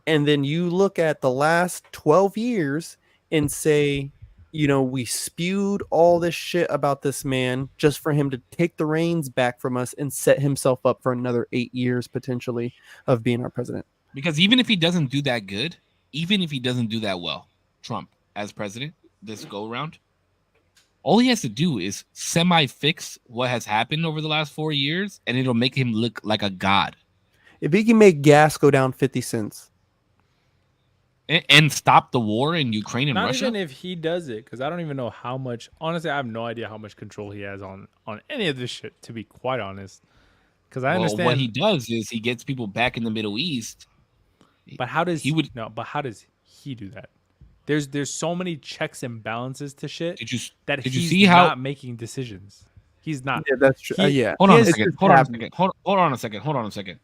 and then you look at the last 12 years and say, we spewed all this shit about this man just for him to take the reins back from us and set himself up for another 8 years potentially of being our president. Because even if he doesn't do that good, even if he doesn't do that well, Trump as president this go around, all he has to do is semi-fix what has happened over the last 4 years, and it'll make him look like a god. If he can make gas go down 50 cents. And stop the war in Ukraine and Not Russia. even if he does it, because I don't even know how much. Honestly, I have no idea how much control he has on any of this shit. To be quite honest, because I understand what he does is he gets people back in the Middle East. But how does he would? No, but how does he do that? There's so many checks and balances to shit Did you he's see how not making decisions. He's not. Yeah, that's true. Yeah. Hold on a second. Hold on a second.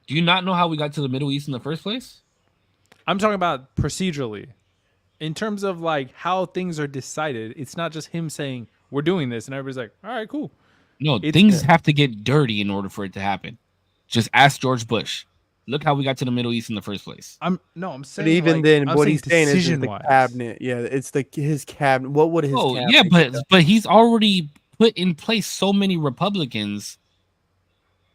Do you not know how we got to the Middle East in the first place? I'm talking about procedurally. In terms of like how things are decided, it's not just him saying we're doing this and everybody's like, all right, cool. No, things have to get dirty in order for it to happen. Just ask George Bush. Look how we got to the Middle East in the first place. I'm saying, but even like, then, I'm what he's saying is the decision-wise. cabinet. Yeah, it's his cabinet. What would his cabinet? Yeah, but he's already put in place so many Republicans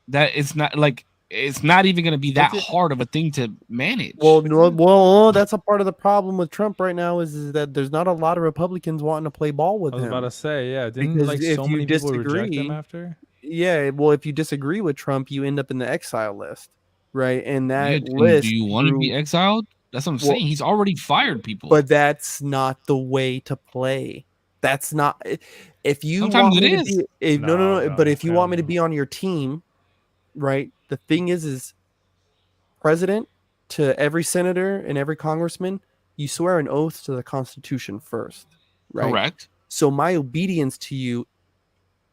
that it's not like it's not even going to be that hard of a thing to manage. Well, that's a part of the problem with Trump right now is that there's not a lot of Republicans wanting to play ball with him. I was about to say, yeah, didn't Because like if so you many people disagree- reject him after? Yeah, well, if you disagree with Trump, you end up in the exile list, right? And that Yeah, list. do you want to be exiled? That's what I'm saying. He's already fired people. But that's not the way to play. That's not. If you Sometimes want it me is. to be, no. But if you hell want me to no. be on your team, right? The thing is president to every senator and every congressman, you swear an oath to the Constitution first, right? Correct. So my obedience to you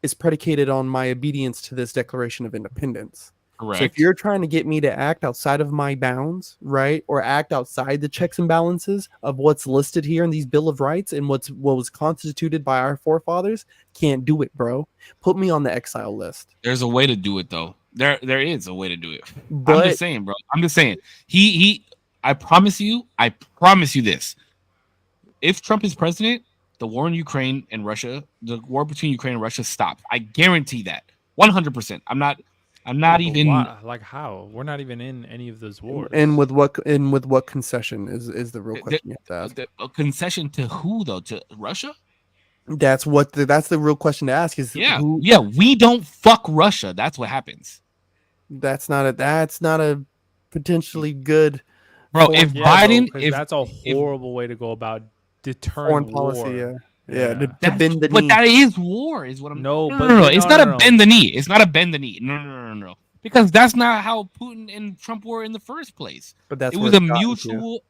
is predicated on my obedience to this Declaration of Independence. Correct. So if you're trying to get me to act outside of my bounds, right, or act outside the checks and balances of what's listed here in these Bill of Rights and what was constituted by our forefathers, can't do it, bro. Put me on the exile list. There's a way to do it, though. There is a way to do it. But I'm just saying, bro. I'm just saying. He. I promise you this. If Trump is president, the war in Ukraine and Russia, the war between Ukraine and Russia stops. I guarantee that. 100%. I'm not even like how? We're not even in any of those wars. and with what concession is the real question you have to ask. a concession to who though? To Russia? That's the real question to ask is who, we don't fuck Russia. That's what happens. that's not a potentially good Bro, if Biden if that's a horrible way to go about deterring foreign war. policy, to That's, bend the but knee. that is war, is what I'm. No, It's not a bend the knee. It's not a bend the knee. No. Because that's not how Putin and Trump were in the first place. But that's it where was a it's gotten mutual.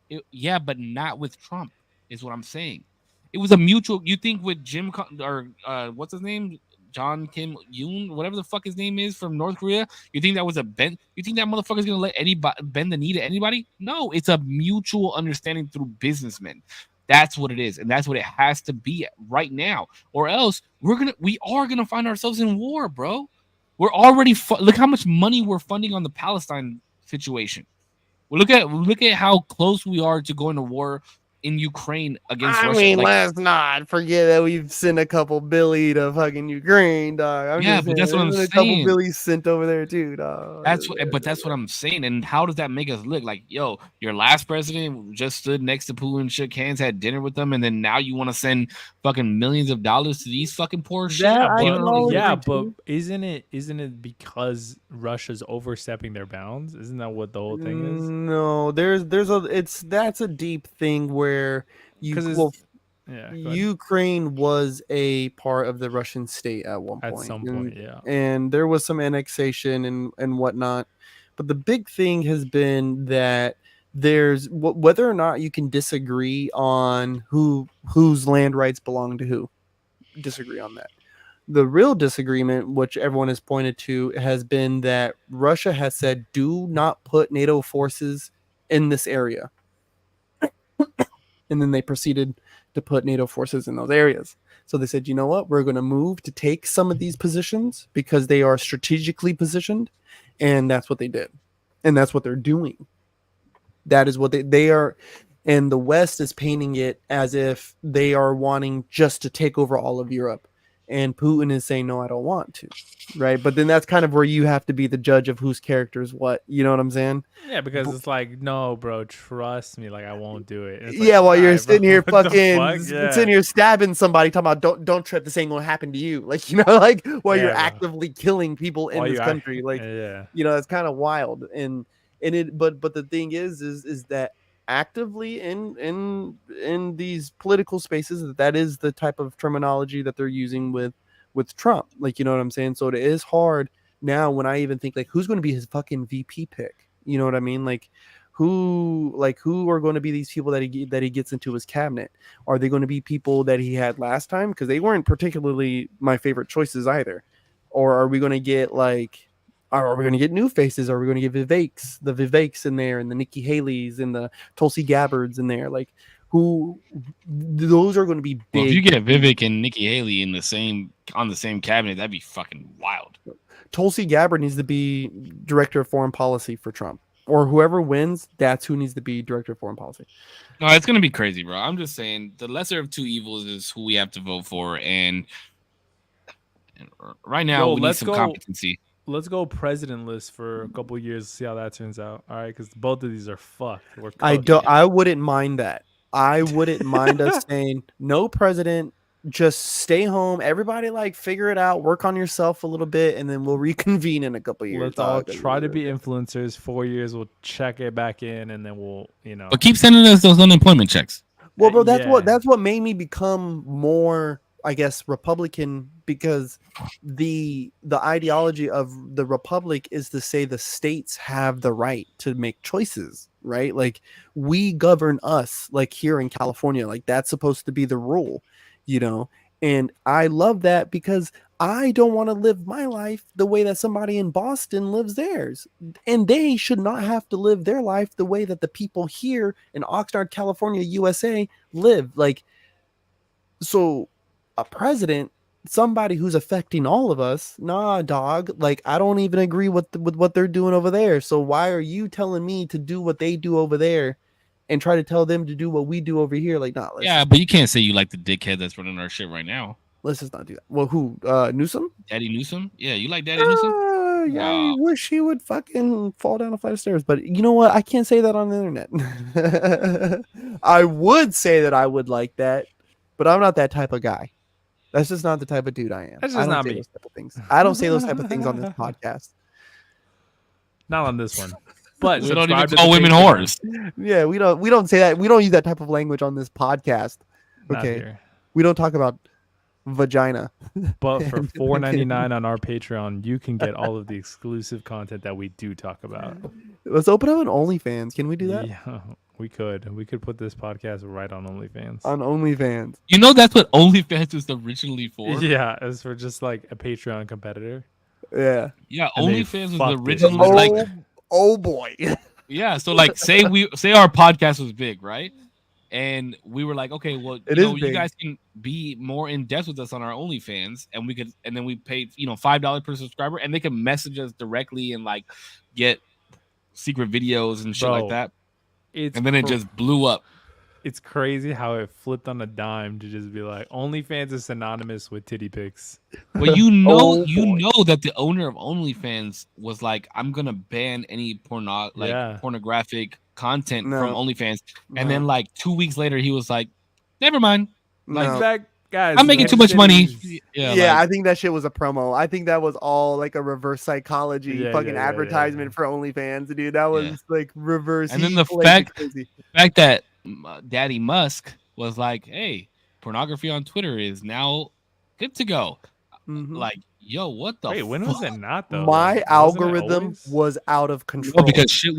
But not with Trump. Is what I'm saying. It was a mutual. You think with Jim or what's his name, John Kim Yoon, whatever the fuck his name is from North Korea. You think that was a bend? You think that motherfucker's gonna let anybody bend the knee to anybody? No, it's a mutual understanding through businessmen. That's what it is, and that's what it has to be right now, or else we are gonna find ourselves in war, bro. We're already look how much money we're funding on the Palestine situation. Well, look at how close we are to going to war in Ukraine against Russia. I mean, let's not forget that we've sent a couple Billy to fucking Ukraine, dog. But that's what I'm saying. A couple Billies sent over there too, dog. That's what I'm saying. And how does that make us look? Like, yo, your last president just stood next to Putin, shook hands, had dinner with them, and then now you want to send fucking millions of dollars to these fucking poor shit? But isn't it because Russia's overstepping their bounds? Isn't that what the whole thing is? No, that's a deep thing where Ukraine was a part of the Russian state at one point. At some point, and there was some annexation and whatnot. But the big thing has been that there's whether or not you can disagree on whose land rights belong to who. Disagree on that. The real disagreement, which everyone has pointed to, has been that Russia has said, do not put NATO forces in this area. And then they proceeded to put NATO forces in those areas. So they said, you know what? We're going to move to take some of these positions because they are strategically positioned. And that's what they did. And that's what they're doing. That is what they are. and the West is painting it as if they are wanting just to take over all of Europe, and Putin is saying, no, I don't want to, right? But then that's kind of where you have to be the judge of whose character is what, you know what I'm saying? Yeah, because it's like, no, bro, trust me, like I won't do it. And it's like, Yeah, while you're alright, bro, sitting here what the fucking fuck? Yeah, sitting here stabbing somebody, talking about don't trip, this ain't gonna happen to you, like, you know, like while you're Yeah, bro. actively killing people in While this you country, like, yeah, you know, it's kind of wild. And it, but the thing is that actively in these political spaces, that is the type of terminology that they're using with Trump, like, you know what I'm saying? So it is hard now when I even think like who's going to be his fucking VP pick, you know what I mean? Who are going to be these people that he gets into his cabinet? Are they going to be people that he had last time, because they weren't particularly my favorite choices either? Or are we going to get like, are we going to get new faces? Are we going to get the Viveks in there, and the Nikki Haley's and the Tulsi Gabbards in there? Like, who? Those are going to be Well, if you big. get Vivek and Nikki Haley in the same cabinet, that'd be fucking wild. Tulsi Gabbard needs to be director of foreign policy for Trump, or whoever wins, that's who needs to be director of foreign policy. No, it's gonna be crazy, bro. I'm just saying the lesser of two evils is who we have to vote for, and right now Yo, we need some competency. Let's go presidentless for a couple years to see how that turns out. All right, because both of these are fucked. We're cooked. I wouldn't mind that. I wouldn't mind us saying no president, just stay home. Everybody like figure it out, work on yourself a little bit, and then we'll reconvene in a couple years. Let's all try to be influencers. 4 years, we'll check it back in, and then we'll, But keep sending us those unemployment checks. Well, bro, that's what made me become more, I guess, Republican, because the ideology of the republic is to say the states have the right to make choices, right? Like, we govern us, like here in California, like that's supposed to be the rule, you know? And I love that, because I don't want to live my life the way that somebody in Boston lives theirs. And they should not have to live their life the way that the people here in Oxnard, California, USA live. Like, so a president, somebody who's affecting all of us, nah, dog. Like, I don't even agree with what they're doing over there. So why are you telling me to do what they do over there and try to tell them to do what we do over here? Like, nah. Yeah, but you can't say you like the dickhead that's running our shit right now. Let's just not do that. Well, who? Newsom? Daddy Newsom? Yeah, you like Daddy Newsom? Yeah, I wish he would fucking fall down a flight of stairs. But you know what? I can't say that on the internet. I would say that I would like that, but I'm not that type of guy. That's just not the type of dude I am. That's I just don't not say me. those type of things. I don't say those type of things on this podcast. Not on this one. But we don't even subscribe to call the women Patreon. whores. Yeah, we don't say that. We don't use that type of language on this podcast. Not Okay, here. we don't talk about vagina. But for $4.99 on our Patreon, you can get all of the exclusive content that we do talk about. Let's open up an OnlyFans. Can we do that? Yeah, we could. We could put this podcast right on OnlyFans. On OnlyFans. You know that's what OnlyFans was originally for? Yeah, as for just like a Patreon competitor. Yeah. Yeah, And they OnlyFans was fucked it. originally like Oh boy. yeah, so like say our podcast was big, right? And we were like, okay, well, you guys can be more in depth with us on our OnlyFans, and then we paid $5 per subscriber, and they can message us directly and like get secret videos and shit like that. And then it just blew up. It's crazy how it flipped on a dime to just be like OnlyFans is synonymous with titty pics. But you know that the owner of OnlyFans was like, I'm gonna ban any pornographic content from OnlyFans, and then like 2 weeks later he was like, never mind. Like, guys, I'm making too much money. Yeah, I think that shit was a promo. I think that was all like a reverse psychology advertisement for OnlyFans, dude. That was like reverse. And then the fact that Daddy Musk was like, hey, pornography on Twitter is now good to go. Like, yo, what the Wait, when was it not though? My algorithm was out of control. No, because shit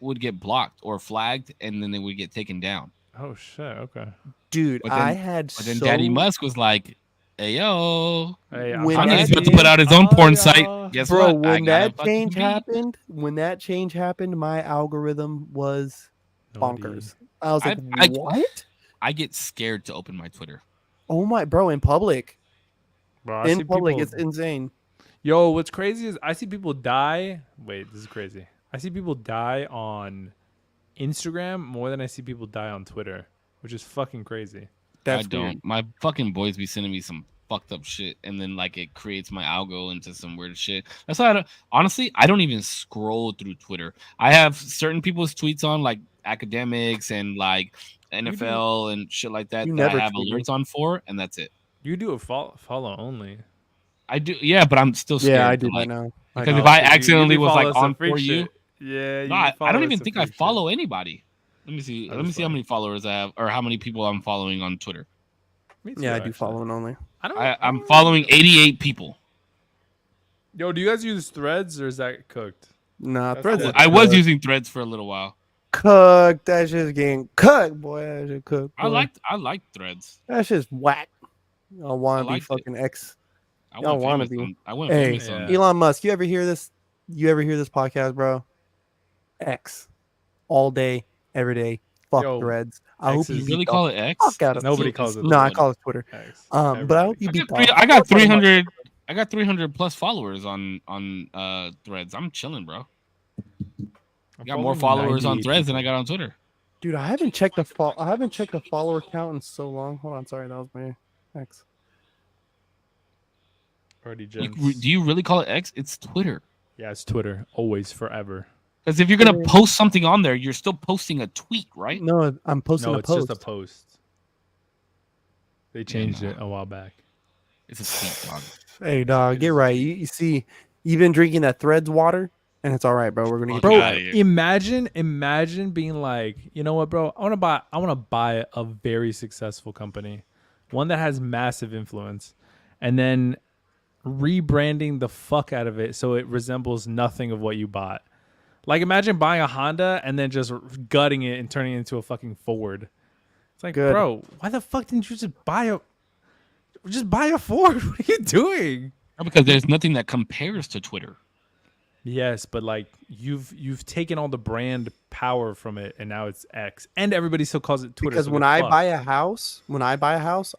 would get blocked or flagged, and then they would get taken down. Oh shit, okay. Dude, but then Daddy Musk was like, hey yo, Kanye's about to put out his own porn site. Guess bro, what? when that change happened, my algorithm was bonkers. I was like, what? I get scared to open my Twitter. Oh my, bro, in public. Bro, in public, it's insane. Yo, what's crazy is I see people die. Wait, this is crazy. I see people die on Instagram more than I see people die on Twitter, which is fucking crazy. That's I don't. weird. My fucking boys be sending me some fucked up shit, and then like it creates my algo into some weird shit. That's why honestly, I don't even scroll through Twitter. I have certain people's tweets on, like academics and like NFL and shit like that, You that I never have tweet me. alerts on for, and that's it. You do a follow only. I do, yeah, but I'm still scared. Yeah, I to, do that like, now. I because do. if I you accidentally be was like following some on freak for you, shit. Yeah, no, you be I don't following even some think I freak shit. follow anybody. Let me see. That Let me is see how funny. many followers I have, or how many people I'm following on Twitter. Me too, Yeah, I do actually. following only. I'm following 88 people. Yo, do you guys use Threads or is that cooked? Nah, That's Threads dead. is I was cooked. using Threads for a little while. Cooked. That shit's getting cooked, boy. That shit cooked. Boy. I liked Threads. That shit's whack. Y'all want I to be liked it. fucking X. I Y'all went wanna famous. be. I went Hey, famous on Yeah. that. Elon Musk, you ever hear this? You ever hear this podcast, bro? X. All day, every day. Fuck Yo, Threads. I X hope you is- You beat really the call it X? fuck out of Nobody It's calls it still No, I Twitter. call it Twitter. X. But I Everybody. hope you I beat got, the I got fuck out of Musk. 300. I got 300 plus followers on Threads. I'm chilling, bro. I got more followers on Threads than I got on Twitter. Dude, I haven't checked the follower count in so long. Hold on, sorry, that was my X. Already Do gents. you really call it X? It's Twitter. Yeah, it's Twitter. Always, forever. Because if you're gonna post something on there, you're still posting a tweet, right? No, I'm posting No, a it's post. just a post. They changed it a while back. It's a tweet, dog. Hey, dog, get right. You see, you've been drinking that Threads water, and it's all right, bro. We're gonna get Fuck you Bro, outta right. here. imagine being like, you know what, bro? I want to buy a very successful company, one that has massive influence, and then rebranding the fuck out of it so it resembles nothing of what you bought. Like, imagine buying a Honda and then just gutting it and turning it into a fucking Ford. It's like, Good. bro, why the fuck didn't you just buy a Ford? What are you doing? No, because there's nothing that compares to Twitter. Yes, but like you've taken all the brand power from it, and now it's X, and everybody still calls it Twitter. Because so when get I fucked. buy a house, I'm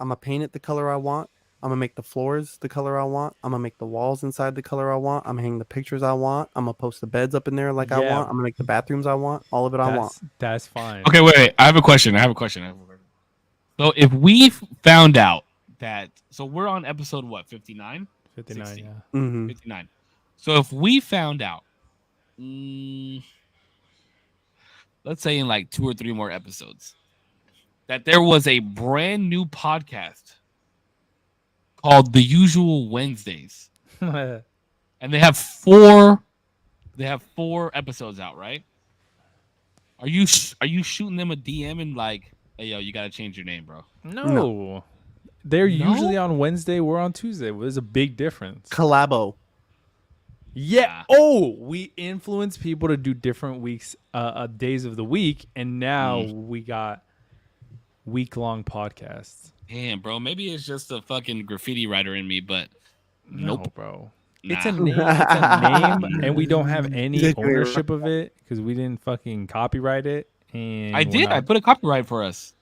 gonna paint it the color I want. I'm gonna make the floors the color I want. I'm gonna make the walls inside the color I want. I'm gonna hang the pictures I want. I'm gonna post the beds up in there like I Yeah. want. I'm gonna make the bathrooms I want. All of it I want. That's fine. Okay, wait. I have a question. So if we found out that, so we're on episode what, 59? 59. 60. Yeah. Mm-hmm. 59. So if we found out, let's say in like 2 or 3 more episodes, that there was a brand new podcast called The Usual Wednesdays, and they have 4 episodes out, right? Are you shooting them a DM and like, hey yo, you gotta change your name, bro? No. They're No? usually on Wednesday. We're on Tuesday. There's a big difference. Collabo. Yeah. Oh, we influence people to do different weeks, days of the week, and now we got week-long podcasts. Damn, bro. Maybe it's just a fucking graffiti writer in me, but No, nope. bro. Nah. It's a name. It's a name, and we don't have any Exactly right. ownership of it because we didn't fucking copyright it. And I we're did. not- I put a copyright for us.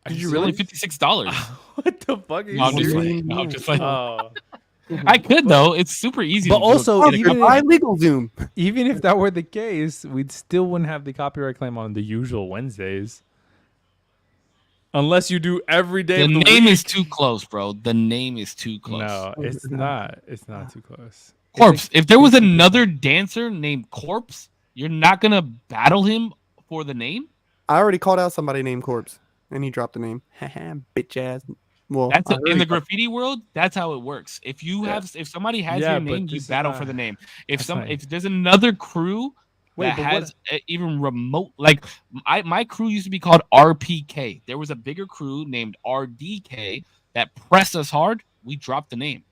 Did you It's really? only $56. What the fuck? Are you No, I'm just serious? playing. No, I'm just playing. Oh. I could though. It's super easy. But to do. also, Oh, even buy if, legal Zoom. even if that were the case, we'd still wouldn't have the copyright claim on The Usual Wednesdays. Unless you do every day the of the name week. is too close, bro. The name is too close. No, it's not. It's not too close. Corpse. If there was another dancer named Corpse, you're not gonna battle him for the name. I already called out somebody named Corpse, and he dropped the name. Bitch ass. Well, That's I in already the graffiti world. That's how it works. If you have, if somebody has Yeah, your but name, you this is battle not- for the name. If that's not- if there's another crew Wait, that but what- has even remote, like my crew used to be called RPK. There was a bigger crew named RDK that pressed us hard. We dropped the name.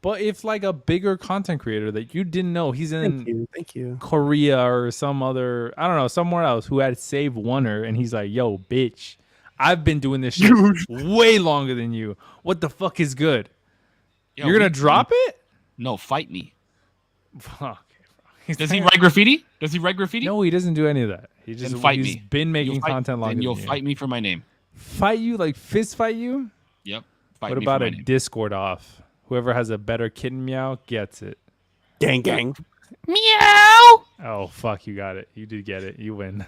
But if like a bigger content creator that you didn't know, he's in Thank you. Korea or some other, I don't know, somewhere else who had Save Oneer, and he's like, yo, bitch, I've been doing this shit way longer than you. What the fuck is good? Yo, You're gonna drop it? No, fight me. Fuck. Does he write graffiti? Does he write graffiti? No, he doesn't do any of that. He just Then fight he's me. been making You'll fight- content longer Then you'll than you. fight me for my name. Fight you, like fist fight you? Yep. Fight What me about for a my name. Discord off? Whoever has a better kitten meow gets it. Gang, gang. Meow. Oh fuck, you got it. You did get it. You win.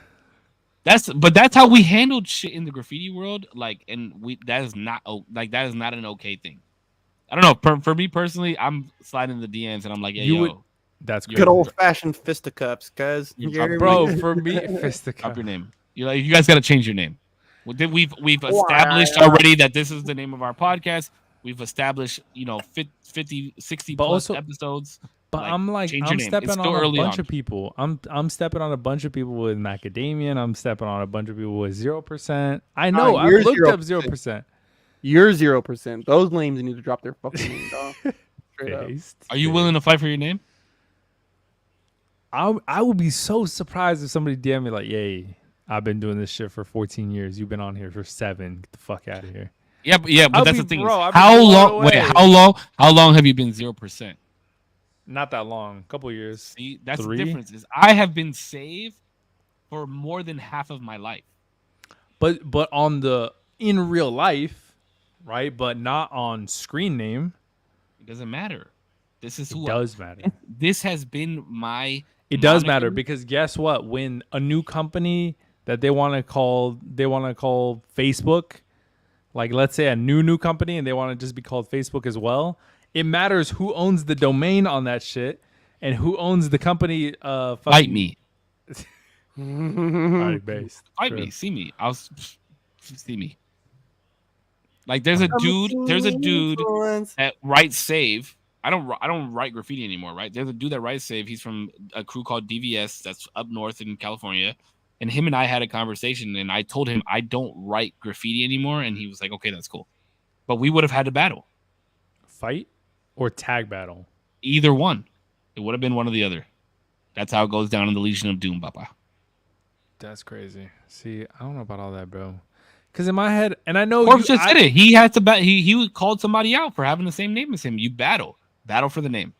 That's how we handled shit in the graffiti world. Like, and that is not that is not an okay thing. I don't know. For me personally, I'm sliding the DMs and I'm like, yeah, You would. yo, That's you're Good crazy. old fashioned fisticuffs, guys. You're You hear Bro, me? for me, drop fisticuff. your name. You're like, you guys got to change your name. We've established Why? already that this is the name of our podcast. We've established, 50, 60 But plus also, episodes. but Like, I'm like, change your I'm name. stepping It's still on a early bunch on. of people. I'm stepping on a bunch of people with macadamia. And I'm stepping on a bunch of people with 0%. I know. I've you're looked up 0%. 0%. You're 0%. Those names need to drop their fucking name, dog. Straight up. Are you willing to fight for your name? I would be so surprised if somebody DM me like, "Yay, I've been doing this shit for 14 years. You've been on here for 7. Get the fuck out of here." Yeah, but I'll that's be- the thing. bro, I'll be How blown long? Wait, away. how long have you been 0%? Not that long. Couple years. See, that's 3? the difference. Is I have been saved for more than half of my life. But on the in real life, right? But not on screen name. It doesn't matter. This is It who does matter. This has been my. It does matter moniker. because guess what? When a new company that they want to call Facebook, like let's say a new company and they want to just be called Facebook as well, it matters who owns the domain on that shit and who owns the company. Fight me. Product based. Fight me. See me. See me. Like there's a dude that writes save. I don't write graffiti anymore, right? There's a dude that writes save. He's from a crew called DVS that's up north in California. And him and I had a conversation and I told him I don't write graffiti anymore. And he was like, okay, that's cool. But we would have had to battle. Fight or tag battle? Either one. It would have been one or the other. That's how it goes down in the Legion of Doom, Papa. That's crazy. See, I don't know about all that, bro. Because in my head, and I know Korpsx just did it. He had to he called somebody out for having the same name as him. You battle for the name.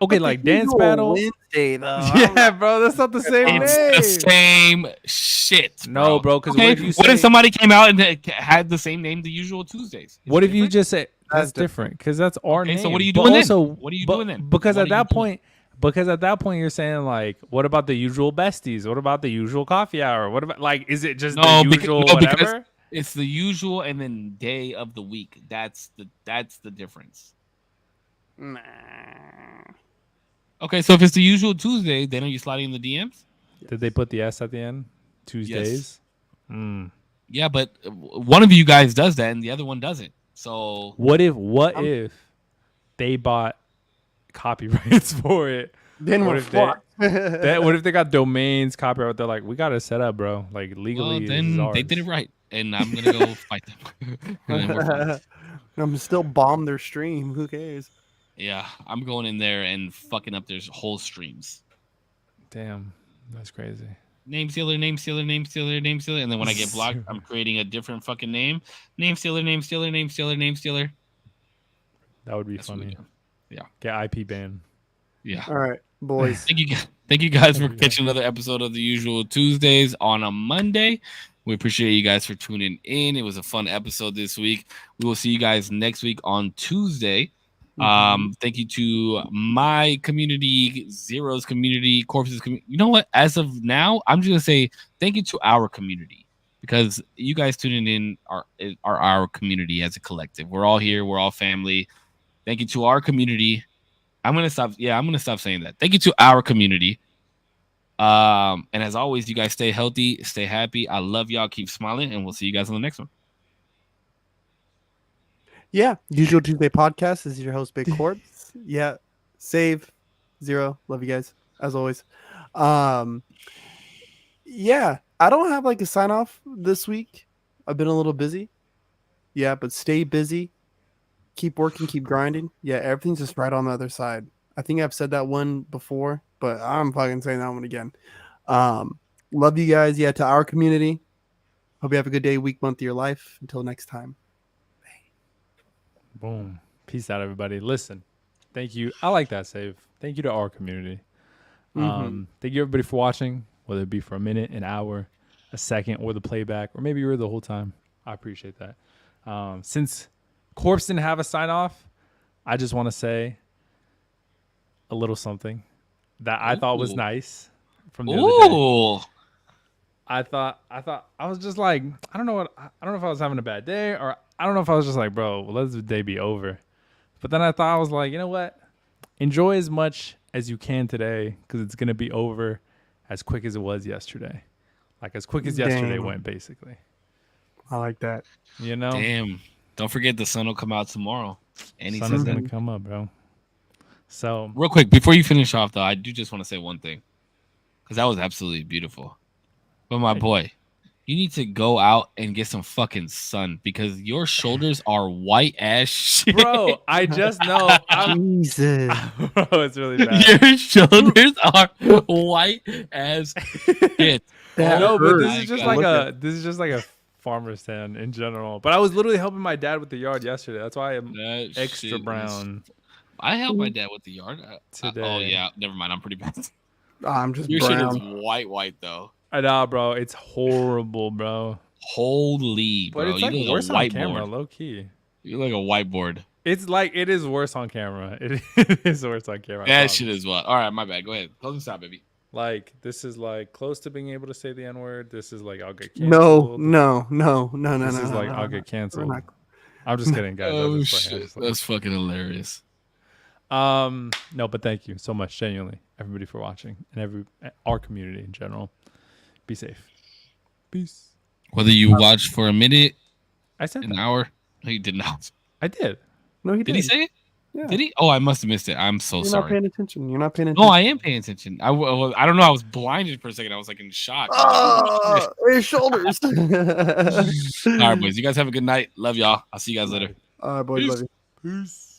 Okay, like dance battle. Wednesday, though. Yeah, bro, that's not the same name. It's the same shit. No, bro. Because okay, what if somebody came out and had the same name, the usual Tuesdays? What if you just say that's different? Because that's our name. So what are you doing then? Also, what are you doing then? Because at that point, you're saying like, what about the usual besties? What about the usual coffee hour? What about like, is it just the usual whatever? Because it's the usual and then day of the week. That's the difference. Nah. Okay, so if it's the usual Tuesday, then are you sliding in the DMs? Did they put the S at the end? Tuesdays. Yes. Yeah, but one of you guys does that and the other one doesn't. So what if they bought copyrights for it? Then what we're if fucked. what if they got domains copyright? They're like, we got to set up, bro. Like legally, well, then they did it right, and I'm gonna go fight them. And then we're fine. I'm still bomb their stream. Who cares? Yeah, I'm going in there and fucking up their whole streams. Damn, that's crazy. Name stealer, name stealer, name stealer, name stealer, and then when I get blocked, I'm creating a different fucking name. Name stealer, name stealer, name stealer, name stealer. That would be funny. Yeah. Get IP ban. Yeah. All right, boys. Thank you guys for catching another episode of the usual Tuesdays on a Monday. We appreciate you guys for tuning in. It was a fun episode this week. We will see you guys next week on Tuesday. Thank you to my community, Zero's community, Korps's community. You know what? As of now, I'm just gonna say thank you to our community because you guys tuning in are our community as a collective. We're all here. We're all family. Thank you to our community. I'm gonna stop saying that. Thank you to our community. And as always, you guys stay healthy, stay happy. I love y'all. Keep smiling, and we'll see you guys on the next one. Yeah, Usual Tuesday podcast. This is your host, Big Korpsx. Yeah, save 0. Love you guys as always. Yeah, I don't have like a sign off this week. I've been a little busy. Yeah, but stay busy. Keep working, keep grinding. Yeah, everything's just right on the other side. I think I've said that one before, but I'm fucking saying that one again. Love you guys. Yeah, to our community. Hope you have a good day, week, month of your life. Until next time. Boom. Peace out, everybody. Listen, thank you. I like that save. Thank you to our community. Thank you, everybody, for watching, whether it be for a minute, an hour, a second, or the playback, or maybe you were the whole time. I appreciate that. Since Korpsx didn't have a sign off, I just want to say a little something. that I thought was Ooh. nice from the other day. Ooh. I was just like, I don't know if I was having a bad day or I don't know if I was just like, bro, let the day be over. But then I thought I was like, you know what? Enjoy as much as you can today because it's gonna be over as quick as it was yesterday. Like as quick as yesterday Dang. went, basically. I like that. You know, Damn. Don't forget the sun will come out tomorrow. And he sun says is that. gonna come up, bro. So Real quick, before you finish off, though, I do just want to say one thing. Because that was absolutely beautiful. But my boy, you need to go out and get some fucking sun because your shoulders are white as shit. bro, I just know Jesus. bro, it's really bad. Your shoulders are white as shit. That No, but this my is just God. like this is just like a farmer's tan in general. But I was literally helping my dad with the yard yesterday. That's why I'm That extra shit is- brown I helped my dad with the yard. today. Oh, yeah. Never mind. I'm pretty bad. I'm just Your shit is brown. white, though. I know, bro. It's horrible, bro. Holy, But bro. it's You like look worse like a on camera, whiteboard. low key. You look like a whiteboard. It's like it is worse on camera. It is worse on camera. I That promise. shit is what. All right, my bad. Go ahead. Close this out, baby. Like this is like close to being able to say the N word. This is like I'll get No, canceled. no. This is no, like no, I'll no. get canceled. not- I'm just kidding, guys. Oh, I'm just playing. I'm shit. just playing. That's fucking hilarious. No, but thank you so much, genuinely, everybody for watching and our community in general. Be safe. Peace. Whether you watch for a minute, I said an that. hour. No, you did not. I did. No, he Did he say it? Yeah. Did he? Oh, I must have missed it. I'm so You're not sorry. paying attention. You're not paying attention. No, I am paying attention. I don't know. I was blinded for a second. I was like in shock. I was His shoulders. like, "Oh, shit." All right, boys. You guys have a good night. Love y'all. I'll see you guys later. All right, boys. Love you. Peace.